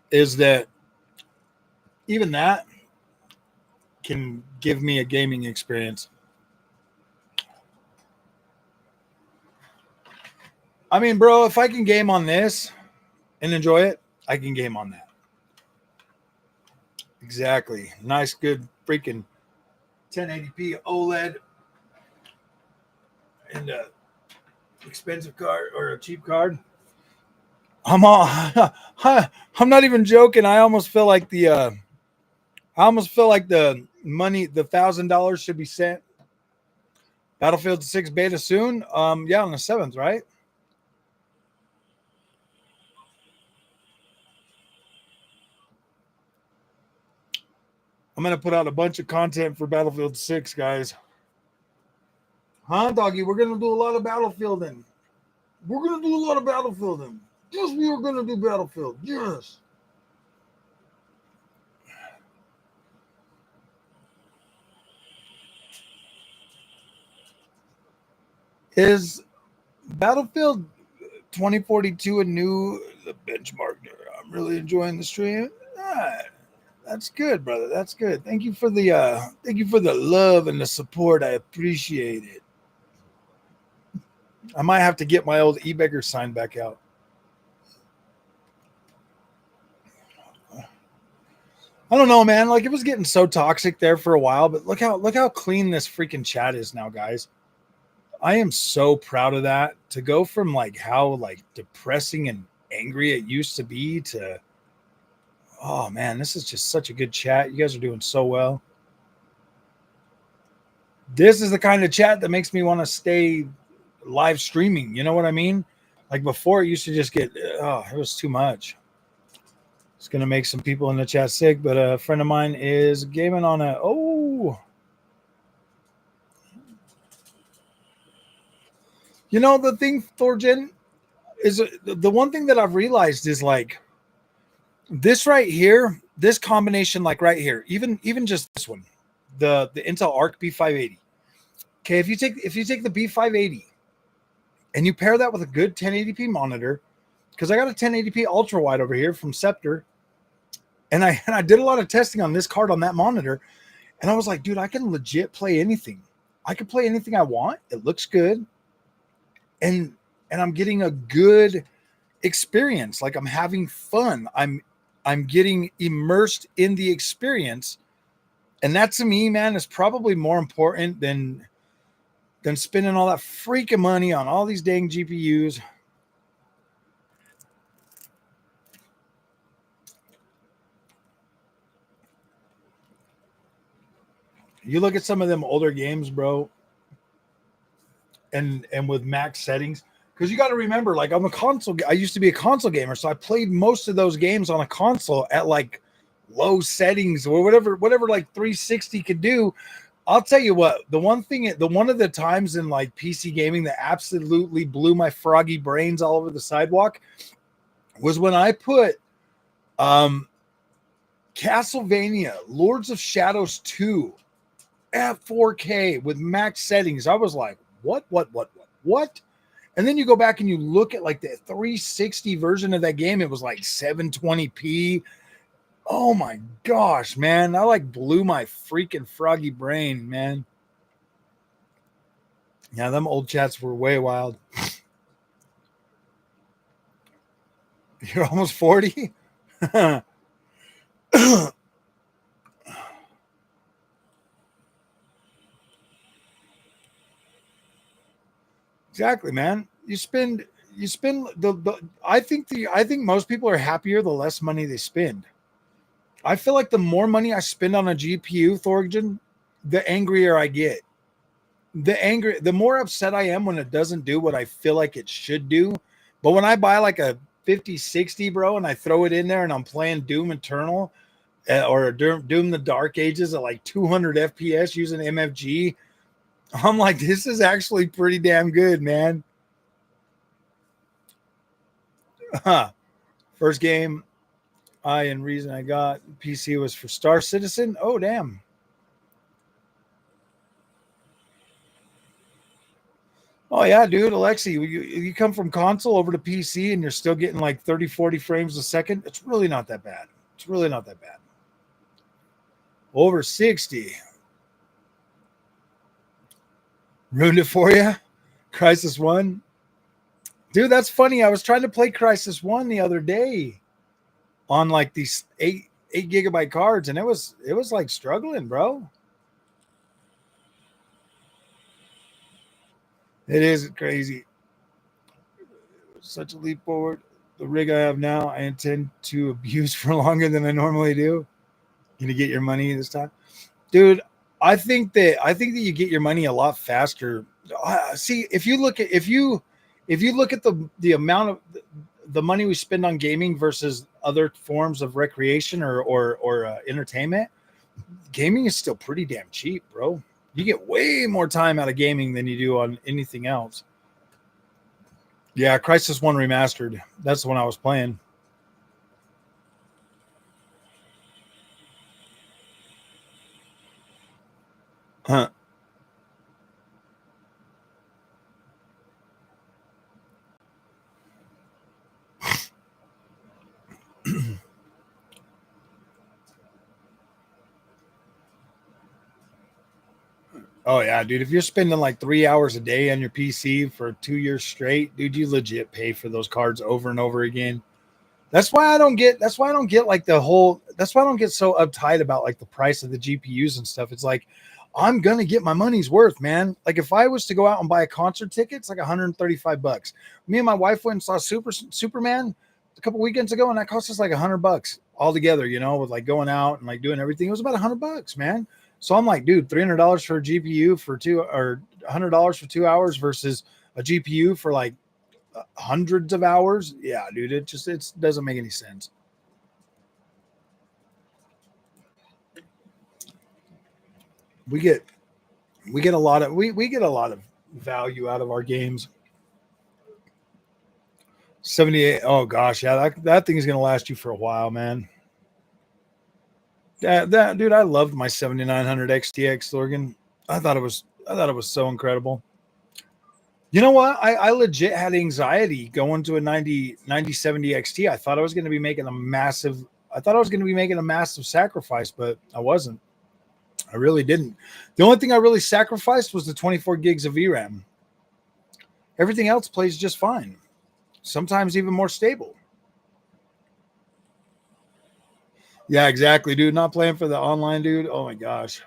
is that even that can give me a gaming experience. I mean, bro, if I can game on this and enjoy it, I can game on that. Exactly. Nice, good freaking 1080p OLED and a expensive card or a cheap card. I'm not even joking. I almost feel like the money, the $1,000 should be sent. Battlefield 6 beta soon. Yeah, on the 7th, right? I'm gonna put out a bunch of content for Battlefield 6, guys. Huh, doggy? We're gonna do a lot of Battlefielding. We're gonna do a lot of Battlefielding. Yes, we are gonna do Battlefield. Yes. Is Battlefield 2042 a new benchmark? I'm really enjoying the stream. That's good, brother. That's good. Thank you for the love and the support. I appreciate it. I might have to get my old e-beggar sign back out. I don't know, man. Like, it was getting so toxic there for a while, but look how clean this freaking chat is now, guys. I am so proud of that. To go from like how like depressing and angry it used to be to, oh man, this is just such a good chat. You guys are doing so well. This is the kind of chat that makes me want to stay live streaming. You know what I mean? Like before, it used to just get, it was too much. It's going to make some people in the chat sick, but a friend of mine is gaming on a, you know, the thing, Thorgen, is the one thing that I've realized is like this right here, this combination, like right here, even just this one, the Intel Arc B580. Okay, if you take the B580 and you pair that with a good 1080p monitor, because I got a 1080p ultra wide over here from Scepter, and I did a lot of testing on this card on that monitor, and I was like, dude, I can legit play anything. I can play anything I want. It looks good, and I'm getting a good experience. Like I'm having fun. I'm getting immersed in the experience, and that to me, man, is probably more important than spending all that freaking money on all these dang GPUs. You look at some of them older games, bro, and with max settings, because you got to remember, like I'm a console. I used to be a console gamer, so I played most of those games on a console at like low settings or whatever like 360 could do. I'll tell you what, one of the times in like PC gaming that absolutely blew my froggy brains all over the sidewalk was when I put Castlevania Lords of Shadows 2 at 4K with max settings. I was like, what? And then you go back and you look at like the 360 version of that game. It was like 720p. Oh my gosh, man. That like blew my freaking froggy brain, man. Yeah, them old chats were way wild. You're almost 40? Exactly, man. You spend I think most people are happier the less money they spend. I feel like the more money I spend on a GPU, Thorgen, the angrier I get. The more upset I am when it doesn't do what I feel like it should do. But when I buy like a 5060, bro, and I throw it in there and I'm playing Doom Eternal or Doom the Dark Ages at like 200 FPS using MFG, I'm like, this is actually pretty damn good, man. First game and reason I got PC was for Star Citizen. Oh, damn. Oh, yeah, dude. Alexi, you come from console over to PC and you're still getting like 30, 40 frames a second. It's really not that bad. It's really not that bad. Over 60. Ruined it for you? Crisis 1? Dude, that's funny. I was trying to play Crisis 1 the other day on like these 8 gigabyte cards, and it was like struggling, bro. It is crazy. Such a leap forward. The rig I have now, I intend to abuse for longer than I normally do. You to get your money this time, dude. I think that you get your money a lot faster. See, if you look at the amount of the money we spend on gaming versus other forms of recreation or entertainment, gaming is still pretty damn cheap, bro. You get way more time out of gaming than you do on anything else. Yeah, Crisis 1 Remastered. That's the one I was playing. Huh. Oh yeah, dude. If you're spending like 3 hours a day on your PC for 2 years straight, dude, you legit pay for those cards over and over again. That's why I don't get. That's why I don't get like the whole. That's why I don't get so uptight about like the price of the GPUs and stuff. It's like I'm gonna get my money's worth, man. Like if I was to go out and buy a concert ticket, it's like $135. Me and my wife went and saw Superman a couple weekends ago, and that cost us like $100 all together. You know, with like going out and like doing everything, it was about $100, man. So I'm like, dude, $300 for a GPU for two, or $100 for 2 hours versus a GPU for like hundreds of hours. Yeah, dude, it doesn't make any sense. We get we get a lot of we get a lot of value out of our games. 78. Oh gosh, yeah, that thing is gonna last you for a while, man. That dude, I loved my 7900 XTX Lorgan. I thought it was so incredible. You know what? I legit had anxiety going to a 9070 XT. I thought I was going to be making a massive sacrifice, but I wasn't. I really didn't. The only thing I really sacrificed was the 24 gigs of VRAM. Everything else plays just fine. Sometimes even more stable. Yeah, exactly, dude. Not playing for the online, dude. Oh my gosh.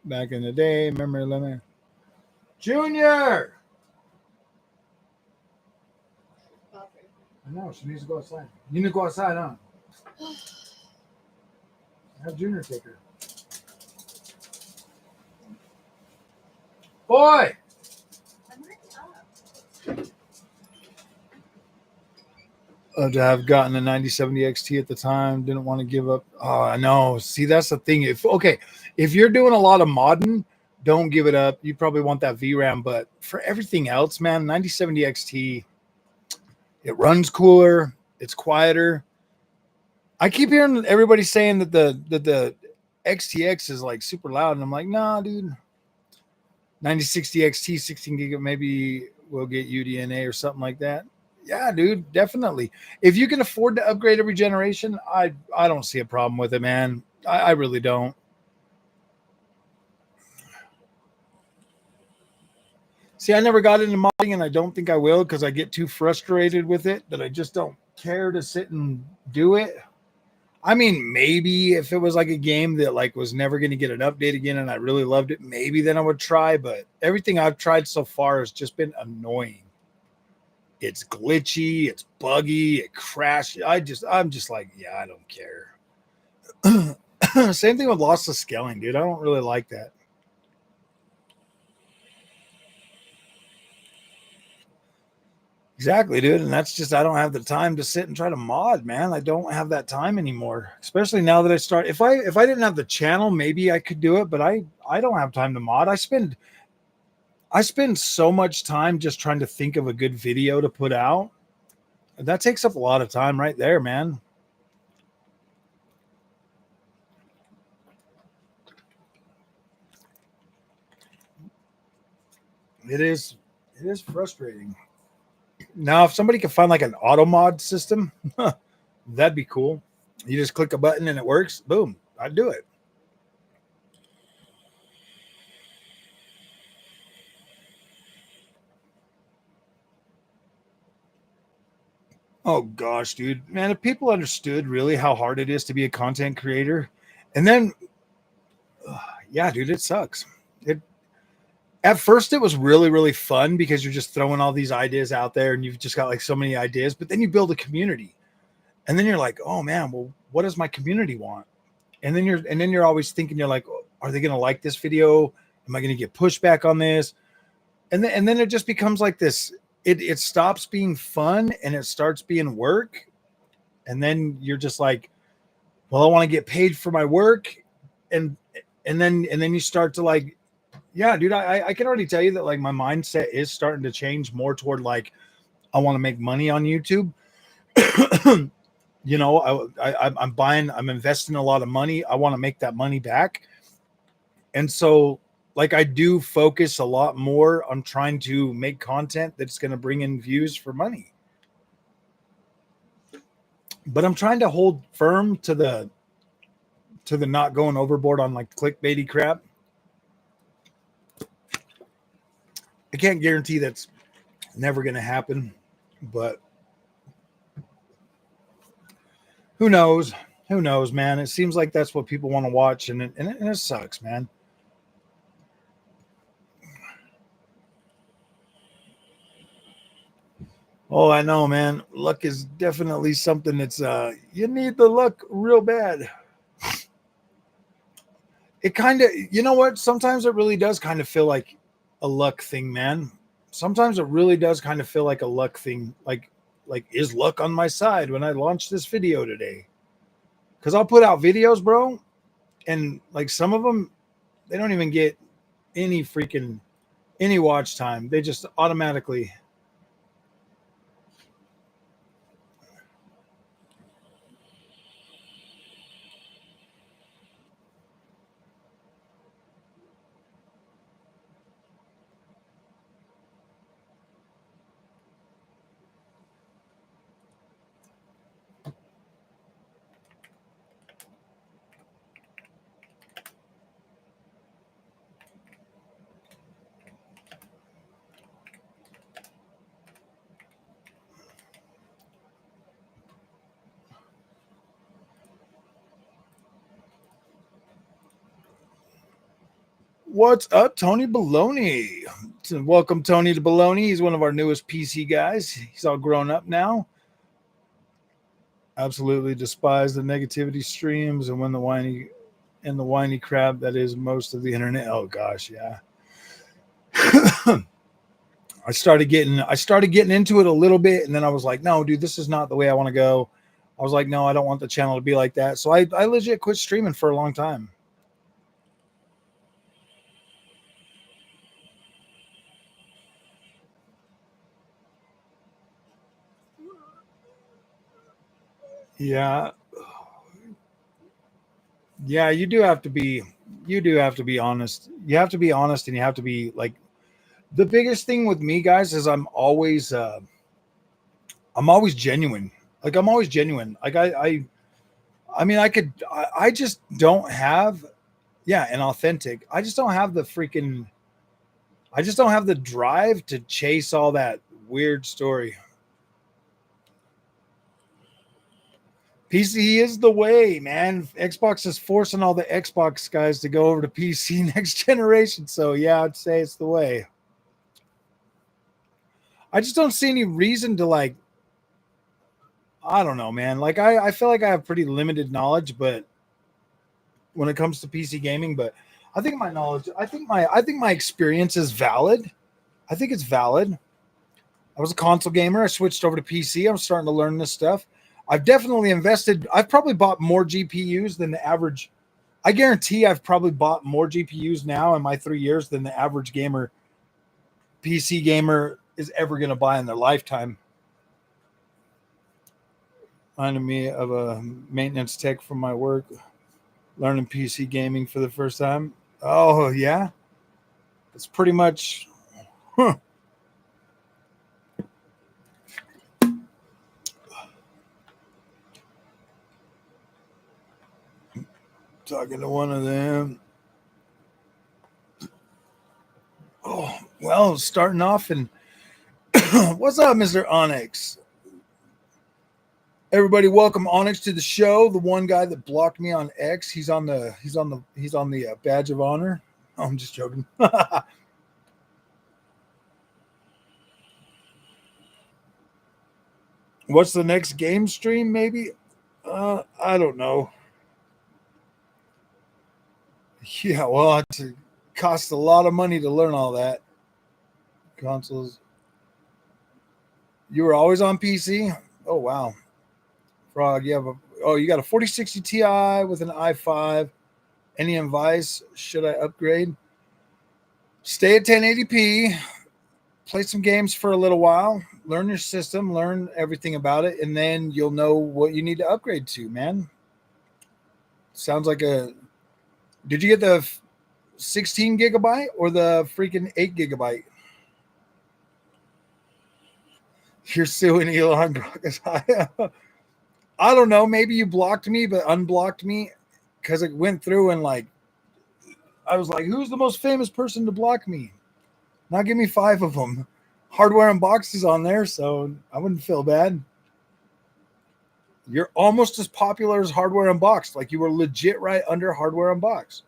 Back in the day, memory limit. Junior. I know she needs to go outside. You need to go outside, huh? Have Junior take her. Boy. To have gotten a 9070 XT at the time, didn't want to give up. Oh, I know. See, that's the thing. If you're doing a lot of modding, don't give it up. You probably want that VRAM, but for everything else, man, 9070 XT, it runs cooler, it's quieter. I keep hearing everybody saying that the XTX is like super loud, and I'm like, nah, dude. 9060 XT 16 gig maybe will get UDNA or something like that. Yeah, dude, definitely. If you can afford to upgrade every generation, I don't see a problem with it, man. I really don't. See, I never got into modding, and I don't think I will because I get too frustrated with it that I just don't care to sit and do it. I mean, maybe if it was like a game that like was never going to get an update again and I really loved it, maybe then I would try. But everything I've tried so far has just been annoying. It's glitchy, it's buggy, it crashes. I'm just like, yeah, I don't care. Same thing with lossless scaling, dude. I don't really like that. Exactly, dude. And that's just I don't have the time to sit and try to mod, man. I don't have that time anymore. Especially now that I start. If I didn't have the channel, maybe I could do it, but I don't have time to mod. I spend so much time just trying to think of a good video to put out. That takes up a lot of time right there, man. It is frustrating. Now, if somebody could find like an auto mod system, that'd be cool. You just click a button and it works. Boom, I'd do it. Oh gosh, dude, man, if people understood really how hard it is to be a content creator, and then, yeah, dude, it sucks. at first it was really, really fun because you're just throwing all these ideas out there and you've just got like so many ideas, but then you build a community and then you're like, oh man, well, what does my community want? And then you're always thinking, you're like, are they going to like this video? Am I going to get pushback on this? And then it just becomes like this. It stops being fun and it starts being work. And then you're just like, well, I want to get paid for my work. And then you start to like, yeah, dude, I can already tell you that like my mindset is starting to change more toward like, I want to make money on YouTube. You know, I'm investing a lot of money. I want to make that money back. And so like I do focus a lot more on trying to make content that's going to bring in views for money. But I'm trying to hold firm to the not going overboard on like clickbaity crap. I can't guarantee that's never going to happen, but who knows? Who knows, man? It seems like that's what people want to watch, and it sucks, man. Oh, I know, man. Luck is definitely something that's you need the luck real bad. It kind of, you know what? Sometimes it really does kind of feel like a luck thing, man. Sometimes it really does kind of feel like a luck thing. Like is luck on my side when I launched this video today? Because I'll put out videos, bro, and like some of them, they don't even get any watch time. They just automatically. What's up, Tony Baloney? Welcome, Tony to Baloney. He's one of our newest PC guys. He's all grown up now. Absolutely despise the negativity streams and the whiny crap that is most of the internet. Oh gosh, yeah. I started getting into it a little bit, and then I was like, no, dude, this is not the way I want to go. I was like, no, I don't want the channel to be like that. So I legit quit streaming for a long time. Yeah. Yeah, you do have to be honest. You have to be honest, and you have to be like, the biggest thing with me, guys, is I'm always genuine. Like I'm always genuine. Like I mean, I just don't have, yeah, and authentic. I just don't have the drive to chase all that weird story. PC is the way, man. Xbox is forcing all the Xbox guys to go over to PC next generation. So yeah, I'd say it's the way. I just don't see any reason to like, I don't know, man. Like I feel like I have pretty limited knowledge, but when it comes to PC gaming, but I think my knowledge, I think my experience is valid. I think it's valid. I was a console gamer. I switched over to PC. I'm starting to learn this stuff. I've definitely invested. I've probably bought more GPUs than the average. I guarantee I've probably bought more GPUs now in my 3 years than the average gamer, PC gamer, is ever going to buy in their lifetime. Reminded me of a maintenance tech from my work, learning PC gaming for the first time. Oh, yeah. It's pretty much. Huh. Talking to one of them. Oh, well, starting off, and what's up, Mr. Onyx? Everybody, welcome Onyx to the show. The one guy that blocked me on X. He's on the badge of honor. Oh, I'm just joking. What's the next game stream? Maybe. I don't know. Yeah, well, it costs a lot of money to learn all that. Consoles. You were always on PC? Oh wow. Frog, you got a 4060 Ti with an i5. Any advice? Should I upgrade? Stay at 1080p. Play some games for a little while. Learn your system. Learn everything about it, and then you'll know what you need to upgrade to. Man, sounds like a. Did you get the 16 gigabyte or the freaking 8 gigabyte? You're suing Elon. I don't know. Maybe you blocked me, but unblocked me because it went through and like I was like, who's the most famous person to block me? Now give me 5 of them. Hardware Unboxed is on there, so I wouldn't feel bad. You're almost as popular as Hardware Unboxed. Like you were legit right under Hardware Unboxed.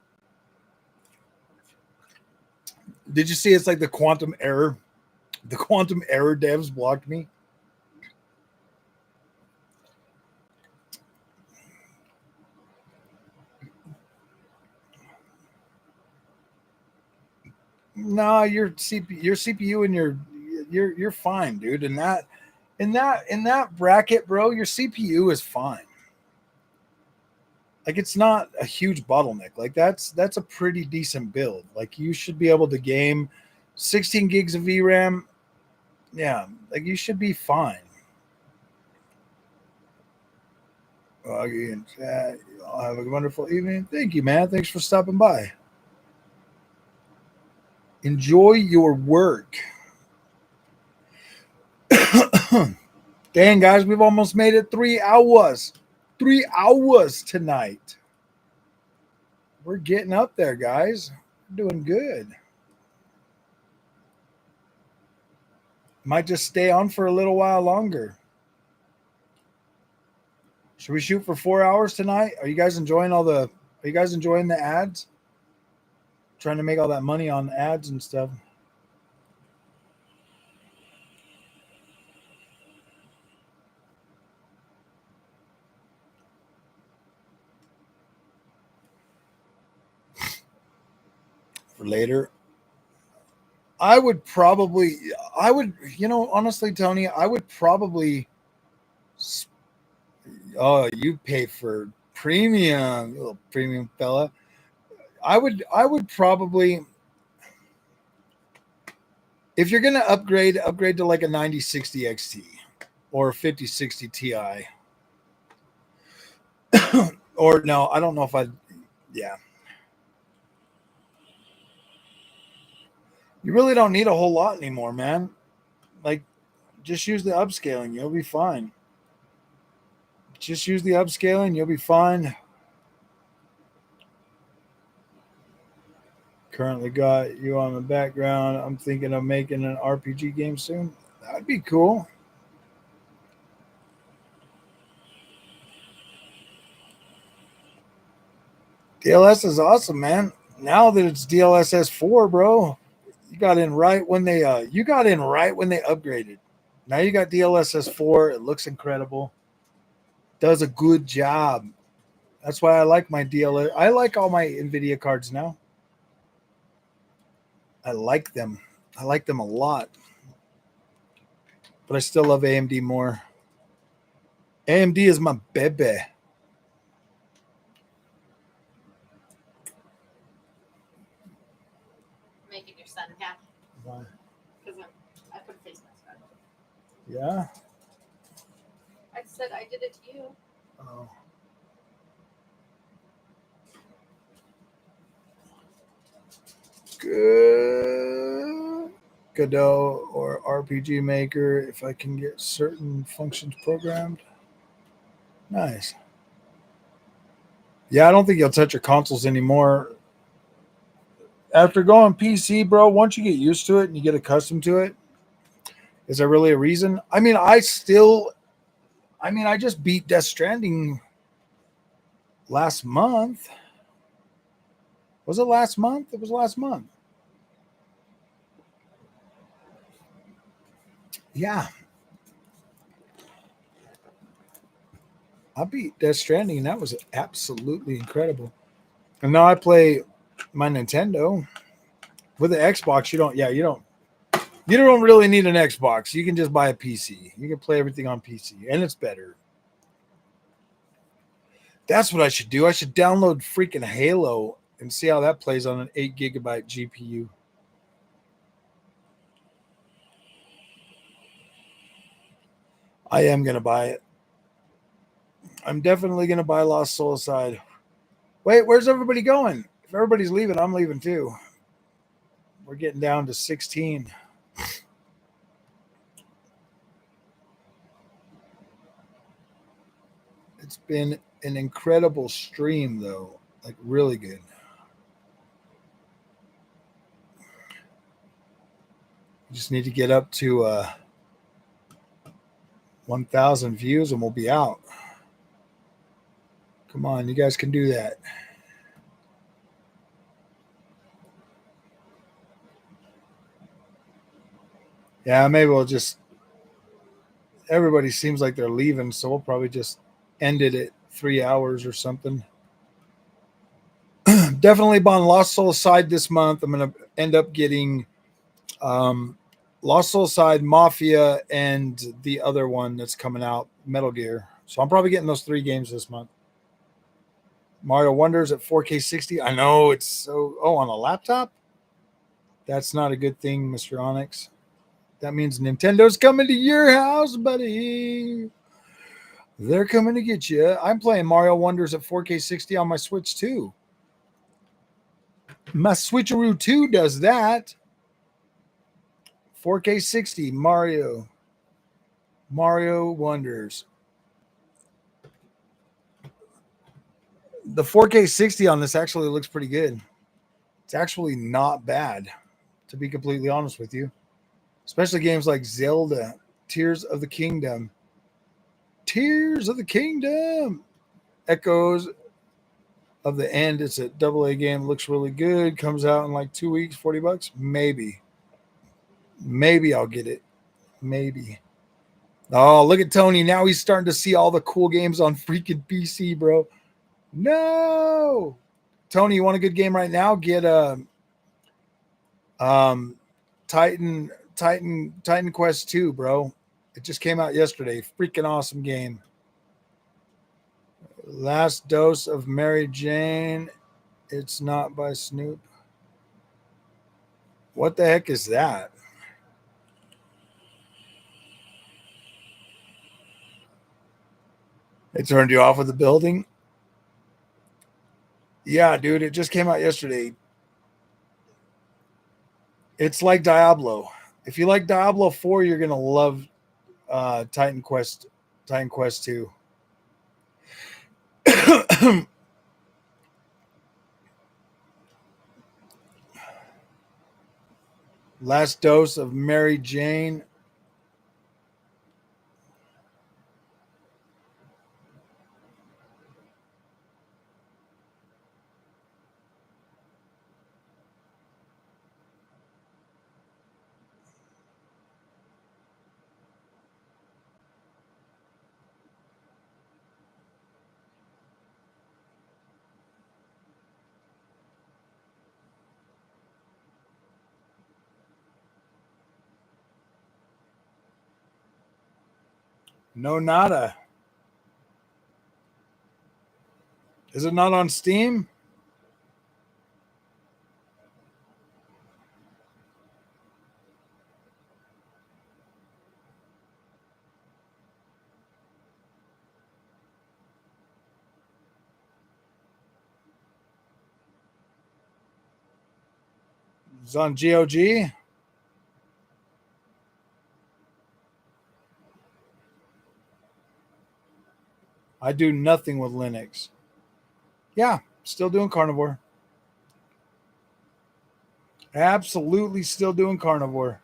Did you see it's like the quantum error? The quantum error devs blocked me. No, your CPU and you're fine, dude. And in that bracket, bro, your CPU is fine. Like it's not a huge bottleneck. Like that's a pretty decent build. Like you should be able to game 16 gigs of VRAM. Yeah, like you should be fine. I'll have a wonderful evening. Thank you, man. Thanks for stopping by. Enjoy your work. Dang, guys, we've almost made it 3 hours. 3 hours tonight. We're getting up there, guys. We're doing good. Might just stay on for a little while longer. Should we shoot for 4 hours tonight? Are you guys enjoying the ads? Trying to make all that money on ads and stuff. For later. Honestly, Tony, I would probably. Oh, you pay for premium, you little premium fella. I would probably, if you're gonna upgrade to like a 9060 XT or a 5060 Ti. Or no, I don't know if yeah. You really don't need a whole lot anymore, man. Like, just use the upscaling. You'll be fine. Just use the upscaling. You'll be fine. Currently got you on the background. I'm thinking of making an RPG game soon. That'd be cool. DLS is awesome, man. Now that it's DLSS 4, bro, you got in right when they upgraded. Now you got DLSS 4. It looks incredible. Does a good job. That's why I like my DLSS. I like all my NVIDIA cards now. I like them. I like them a lot. But I still love AMD more. AMD is my baby. Making your son happy. Why? Because I put a face mask on. Yeah? I said I did it to you. Oh. Good. Godot or RPG Maker if I can get certain functions programmed. Nice. Yeah, I don't think you'll touch your consoles anymore. After going PC, bro, once you get used to it and you get accustomed to it, is there really a reason? I mean, I just beat Death Stranding last month. Was it last month? It was last month. Yeah. I beat Death Stranding, and that was absolutely incredible. And now I play my Nintendo. With the Xbox, you don't really need an Xbox. You can just buy a PC. You can play everything on PC, and it's better. That's what I should do. I should download freaking Halo and see how that plays on an 8 gigabyte GPU. I am going to buy it. I'm definitely going to buy Lost Soul Aside. Wait, where's everybody going? If everybody's leaving, I'm leaving too. We're getting down to 16. It's been an incredible stream, though. Like, really good. Just need to get up to 1,000 views and we'll be out. Come on, you guys can do that. Yeah, maybe we'll just... Everybody seems like they're leaving, so we'll probably just end it at 3 hours or something. Definitely buying Lost Soul Aside this month. I'm going to end up getting Lost Soul Aside, Mafia, and the other one that's coming out, Metal Gear. So I'm probably getting those 3 games this month. Mario Wonders at 4K 60. I know it's so... Oh, on a laptop? That's not a good thing, Mr. Onyx. That means Nintendo's coming to your house, buddy. They're coming to get you. I'm playing Mario Wonders at 4K 60 on my Switch 2. My Switcheroo 2 does that. 4K 60 Mario Wonders. The 4K 60 on this actually looks pretty good. It's actually not bad, to be completely honest with you. Especially games like Zelda, Tears of the Kingdom. Tears of the Kingdom. Echoes of the End. It's a AA game. Looks really good. Comes out in like 2 weeks, $40. Maybe I'll get it. Maybe. Oh, look at Tony. Now he's starting to see all the cool games on freaking PC, bro. No. Tony, you want a good game right now? Get Titan Quest 2, bro. It just came out yesterday. Freaking awesome game. Last Dose of Mary Jane. It's not by Snoop. What the heck is that? It turned you off of the building? Yeah, dude, it just came out yesterday. It's like Diablo. If you like Diablo 4, you're going to love Titan Quest 2. Last Dose of Mary Jane. No, nada. Is it not on Steam? It's on GOG. I do nothing with Linux. Yeah, still doing carnivore. Absolutely still doing carnivore.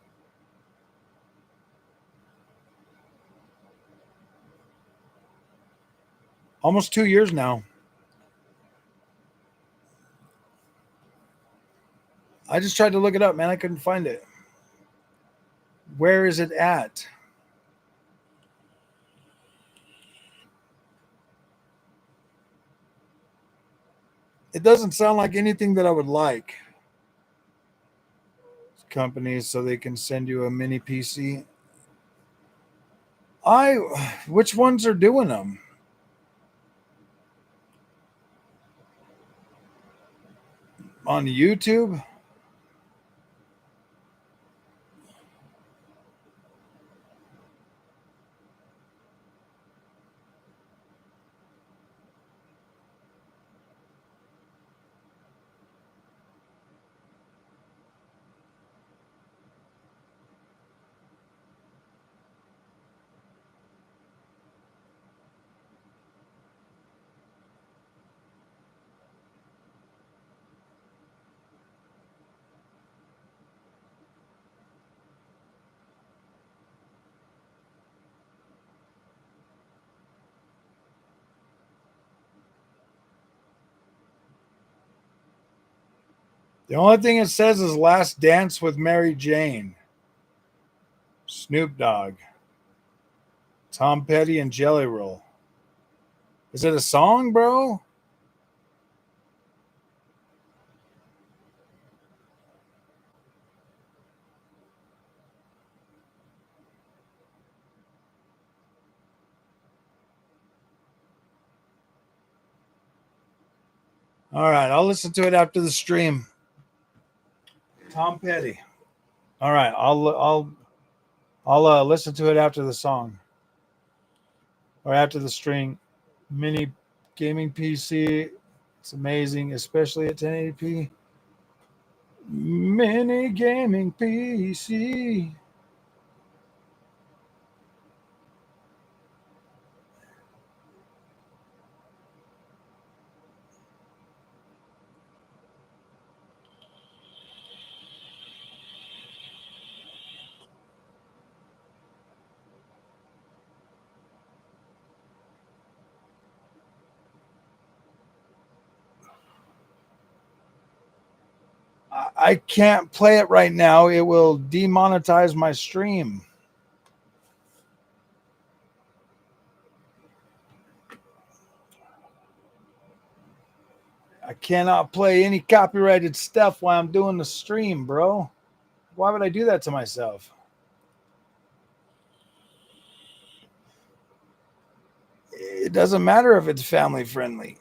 Almost 2 years now. I just tried to look it up, man. I couldn't find it. Where is it at? It doesn't sound like anything that I would like. Companies so they can send you a mini PC. Which ones are doing them? On YouTube? The only thing it says is Last Dance with Mary Jane. Snoop Dogg. Tom Petty and Jelly Roll. Is it a song, bro? All right, I'll listen to it after the stream. Tom Petty. All right, I'll listen to it after the song or after the stream. Mini gaming PC. It's amazing, especially at 1080p. Mini gaming PC. I can't play it right now. It will demonetize my stream. I cannot play any copyrighted stuff while I'm doing the stream, bro. Why would I do that to myself? It doesn't matter if it's family friendly.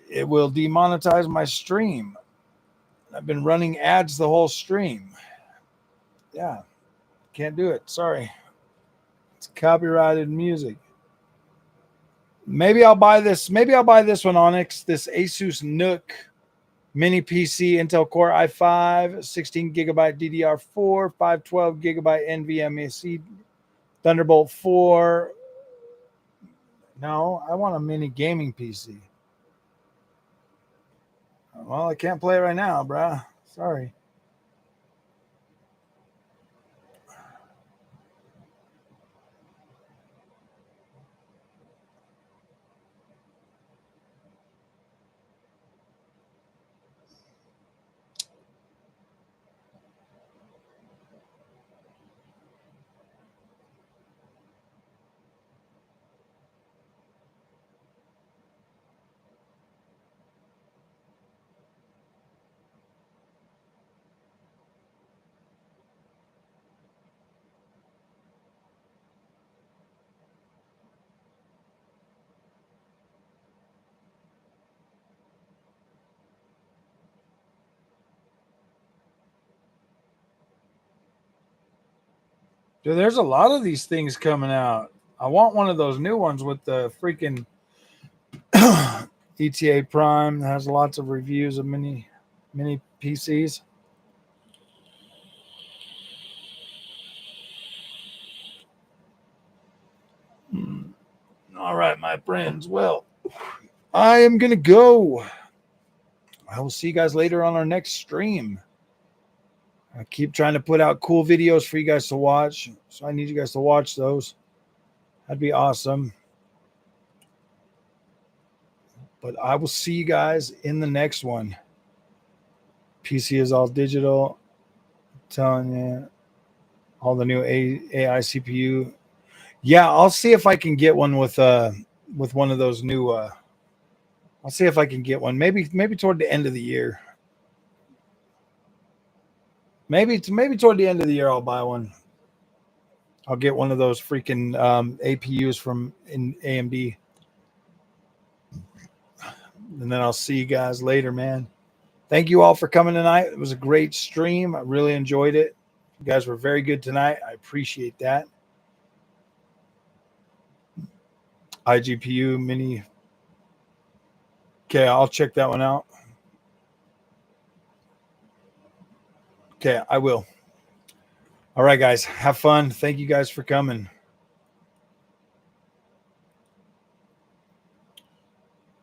It will demonetize my stream. I've been running ads the whole stream. Yeah, can't do it. Sorry. It's copyrighted music. Maybe I'll buy this. Maybe I'll buy this one, Onyx. This Asus Nook mini PC, Intel Core i5, 16 gigabyte DDR4, 512 gigabyte NVMe Thunderbolt 4. No, I want a mini gaming PC. Well, I can't play it right now, bruh. Sorry. Dude, there's a lot of these things coming out. I want one of those new ones with the freaking ETA Prime that has lots of reviews of mini PCs. All right, my friends. Well, I am going to go. I will see you guys later on our next stream. I keep trying to put out cool videos for you guys to watch. So I need you guys to watch those. That'd be awesome. But I will see you guys in the next one. PC is all digital. I'm telling you. All the new AI CPU. Yeah, I'll see if I can get one with one of those new I'll see if I can get one. Maybe toward the end of the year. Maybe toward the end of the year I'll buy one. I'll get one of those freaking APUs from AMD. And then I'll see you guys later, man. Thank you all for coming tonight. It was a great stream. I really enjoyed it. You guys were very good tonight. I appreciate that. iGPU mini. Okay, I'll check that one out. Okay, I will. All right, guys. Have fun. Thank you guys for coming.